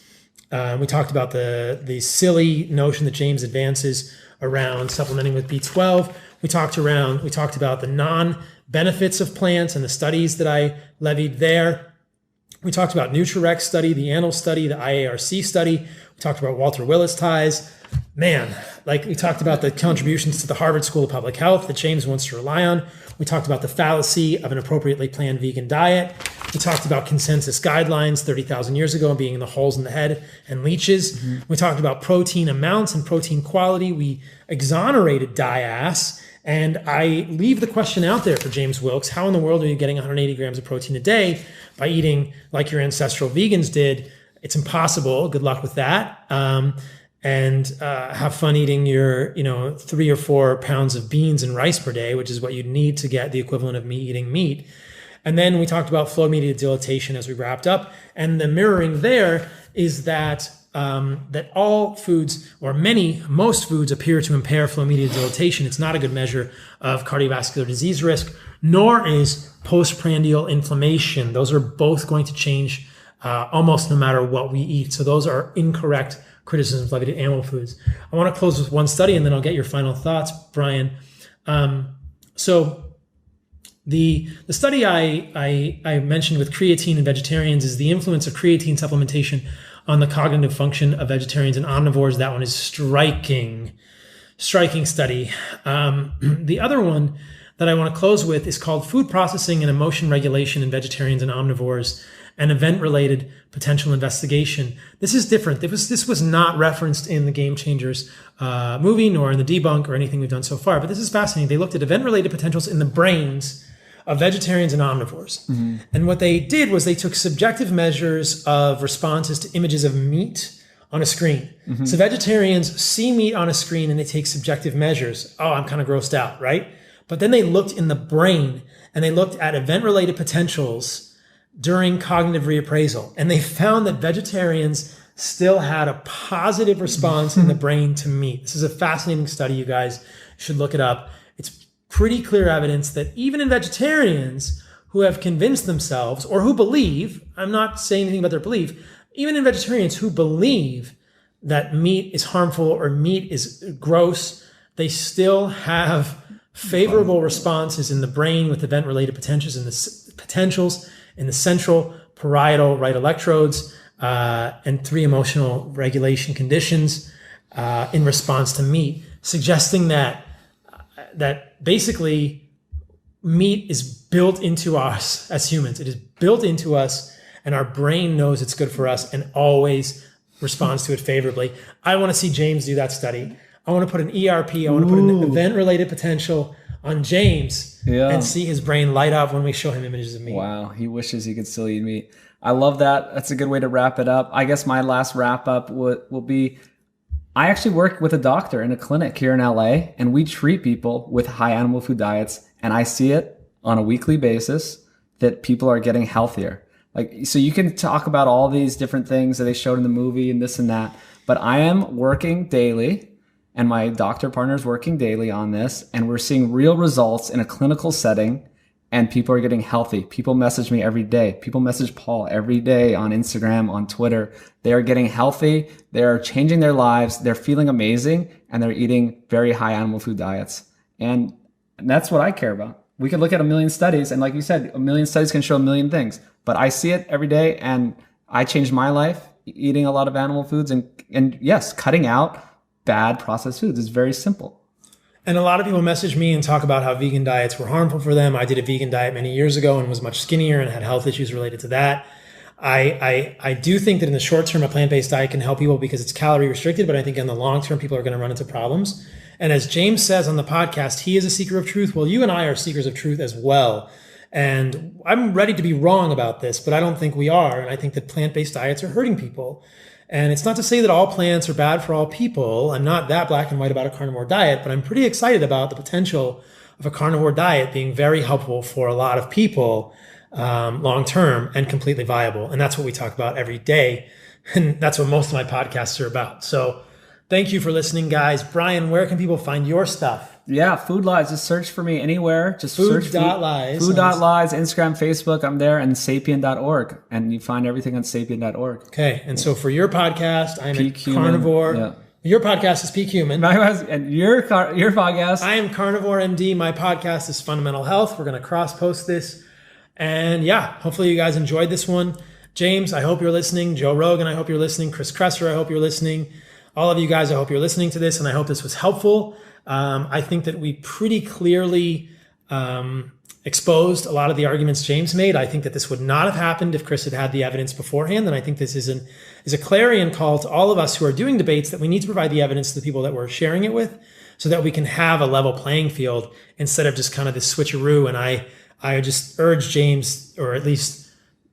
We talked about the silly notion that James advances around supplementing with B12. We talked about the non-benefits of plants and the studies that I levied there. We talked about Nutrirex study, the Annals study, the IARC study. We talked about Walter Willis ties. Man, like we talked about the contributions to the Harvard School of Public Health that James wants to rely on. We talked about the fallacy of an appropriately planned vegan diet. We talked about consensus guidelines 30,000 years ago being the holes in the head and leeches. Mm-hmm. We talked about protein amounts and protein quality. We exonerated DIAS. And I leave the question out there for James Wilks. How in the world are you getting 180 grams of protein a day by eating like your ancestral vegans did? It's impossible. Good luck with that. And have fun eating your, 3 or 4 pounds of beans and rice per day, which is what you'd need to get the equivalent of me eating meat. And then we talked about flow-mediated dilatation as we wrapped up. And the mirroring there is that that all foods, or most foods, appear to impair flow-mediated dilatation. It's not a good measure of cardiovascular disease risk, nor is postprandial inflammation. Those are both going to change almost no matter what we eat. So those are incorrect criticisms levied at animal foods. I want to close with one study, and then I'll get your final thoughts, Brian. So the study I mentioned with creatine in vegetarians is the influence of creatine supplementation on the cognitive function of vegetarians and omnivores. That one is striking study. The other one that I want to close with is called Food Processing and Emotion Regulation in Vegetarians and Omnivores, an event-related potential investigation. This is different. This was not referenced in the Game Changers movie, nor in the Debunk or anything we've done so far, but this is fascinating. They looked at event-related potentials in the brains of vegetarians and omnivores. Mm-hmm. And what they did was they took subjective measures of responses to images of meat on a screen. Mm-hmm. So vegetarians see meat on a screen and they take subjective measures. Oh, I'm kind of grossed out, right? But then they looked in the brain and they looked at event-related potentials during cognitive reappraisal. And they found that vegetarians still had a positive response in the brain to meat. This is a fascinating study. You guys should look it up. It's pretty clear evidence that even in vegetarians who have convinced themselves or who believe, I'm not saying anything about their belief, even in vegetarians who believe that meat is harmful or meat is gross, they still have favorable responses in the brain with event-related potentials in the central parietal right electrodes and 3 emotional regulation conditions in response to meat, suggesting that basically meat is built into us as humans. It is built into us, and our brain knows it's good for us and always responds to it favorably. I want to see James do that study. I want to put an ERP, I want to put an event-related potential on James and see his brain light up when we show him images of meat. Wow, he wishes he could still eat meat. I love that. That's a good way to wrap it up. I guess my last wrap up will be, I actually work with a doctor in a clinic here in LA, and we treat people with high animal food diets, and I see it on a weekly basis that people are getting healthier. Like, so you can talk about all these different things that they showed in the movie and this and that, but I am working daily, and my doctor partner is working daily on this, and we're seeing real results in a clinical setting, and people are getting healthy. People message me every day. People message Paul every day on Instagram, on Twitter. They are getting healthy. They are changing their lives. They're feeling amazing, and they're eating very high animal food diets. And that's what I care about. We could look at a million studies, and like you said, a million studies can show a million things, but I see it every day, and I changed my life eating a lot of animal foods, and yes, cutting out bad processed foods is very simple. And a lot of people message me and talk about how vegan diets were harmful for them. I did a vegan diet many years ago and was much skinnier and had health issues related to that. I do think that in the short term, a plant-based diet can help people because it's calorie restricted, but I think in the long term, people are going to run into problems. And as James says on the podcast, he is a seeker of truth. Well, you and I are seekers of truth as well. And I'm ready to be wrong about this, but I don't think we are. And I think that plant-based diets are hurting people. And it's not to say that all plants are bad for all people. I'm not that black and white about a carnivore diet, but I'm pretty excited about the potential of a carnivore diet being very helpful for a lot of people long-term and completely viable. And that's what we talk about every day. And that's what most of my podcasts are about. So thank you for listening, guys. Brian, where can people find your stuff? Yeah, Food Lies. Just search for me anywhere. Just search Food.lies. Food.lies, Instagram, Facebook. I'm there, and sapien.org. And you find everything on sapien.org. Okay. And so for your podcast, I'm a Human. carnivore. Yeah. Your podcast is Peak Human. And your podcast. I am Carnivore MD. My podcast is Fundamental Health. We're going to cross-post this. And yeah, hopefully you guys enjoyed this one. James, I hope you're listening. Joe Rogan, I hope you're listening. Chris Kresser, I hope you're listening. All of you guys, I hope you're listening to this, and I hope this was helpful. I think that we pretty clearly exposed a lot of the arguments James made. I think that this would not have happened if Chris had had the evidence beforehand. And I think this is a clarion call to all of us who are doing debates that we need to provide the evidence to the people that we're sharing it with so that we can have a level playing field instead of just kind of this switcheroo. And I just urge James, or at least,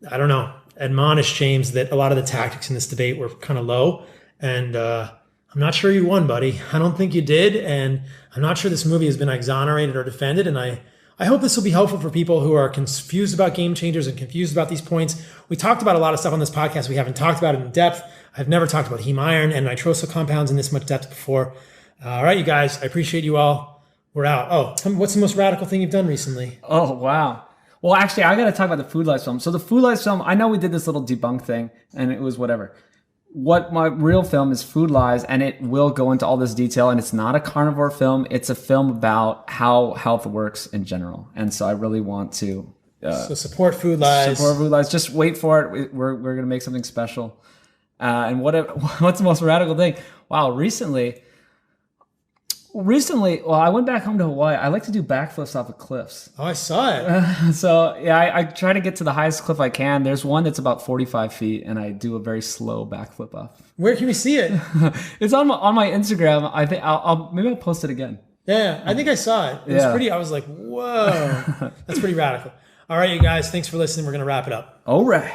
I don't know, admonish James that a lot of the tactics in this debate were kind of low. And I'm not sure you won, buddy. I don't think you did. And I'm not sure this movie has been exonerated or defended. And I hope this will be helpful for people who are confused about game changers and confused about these points. We talked about a lot of stuff on this podcast. We haven't talked about it in depth. I've never talked about heme iron and N-nitroso compounds in this much depth before. All right, you guys, I appreciate you all. We're out. Oh, what's the most radical thing you've done recently? Oh, wow. Well, actually, I got to talk about the Food Lies film. So the Food Lies film, I know we did this little debunk thing and it was whatever. What my real film is Food Lies, and it will go into all this detail, and it's not a carnivore film. It's a film about how health works in general. And so I really want to... so support Food Lies. Support Food Lies. Just wait for it. We're going to make something special. And what's the most radical thing? Wow, recently, well, I went back home to Hawaii. I like to do backflips off of cliffs. Oh, I saw it. So yeah, I try to get to the highest cliff I can. There's one that's about 45 feet, and I do a very slow backflip off. Where can we see it? It's on my Instagram. I think maybe I'll post it again. Yeah, I think I saw it. It was pretty. I was like, whoa, that's pretty radical. All right, you guys, thanks for listening. We're gonna wrap it up. All right,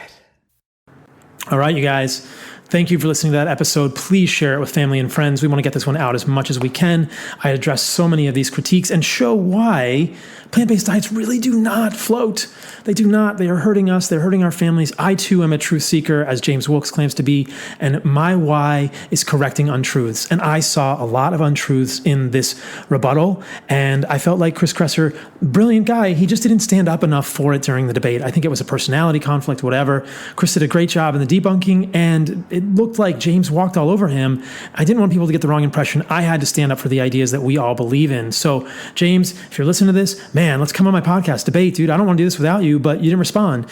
you guys. Thank you for listening to that episode. Please share it with family and friends. We want to get this one out as much as we can. I address so many of these critiques and show why plant-based diets really do not float. They do not. They are hurting us. They're hurting our families. I, too, am a truth seeker, as James Wilks claims to be, and my why is correcting untruths. And I saw a lot of untruths in this rebuttal, and I felt like Chris Kresser, brilliant guy, he just didn't stand up enough for it during the debate. I think it was a personality conflict, whatever. Chris did a great job in the debunking, and it looked like James walked all over him. I didn't want people to get the wrong impression. I had to stand up for the ideas that we all believe in. So, James, if you're listening to this, man, let's come on my podcast, debate, dude. I don't want to do this without you, but you didn't respond.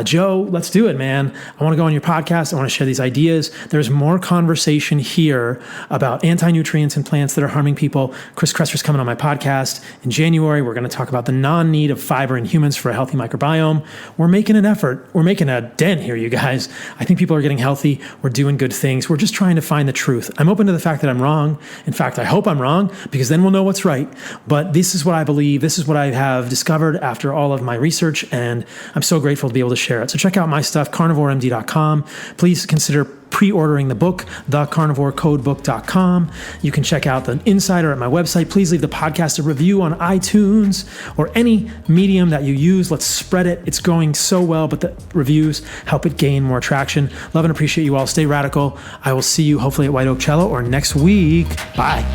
Joe, let's do it, man. I want to go on your podcast. I want to share these ideas. There's more conversation here about anti-nutrients in plants that are harming people. Chris Kresser's coming on my podcast in January. We're going to talk about the non-need of fiber in humans for a healthy microbiome. We're making an effort. We're making a dent here, you guys. I think people are getting healthy. We're doing good things. We're just trying to find the truth. I'm open to the fact that I'm wrong. In fact, I hope I'm wrong, because then we'll know what's right. But this is what I believe. This is what I have discovered after all of my research, and I'm so grateful to be able to share it. So check out my stuff, carnivoremd.com. Please consider pre-ordering the book, thecarnivorecodebook.com. You can check out the insider at my website. Please leave the podcast a review on iTunes or any medium that you use. Let's spread it. It's going so well, but the reviews help it gain more traction. Love and appreciate you all. Stay radical. I will see you hopefully at White Oak Cello or next week. Bye.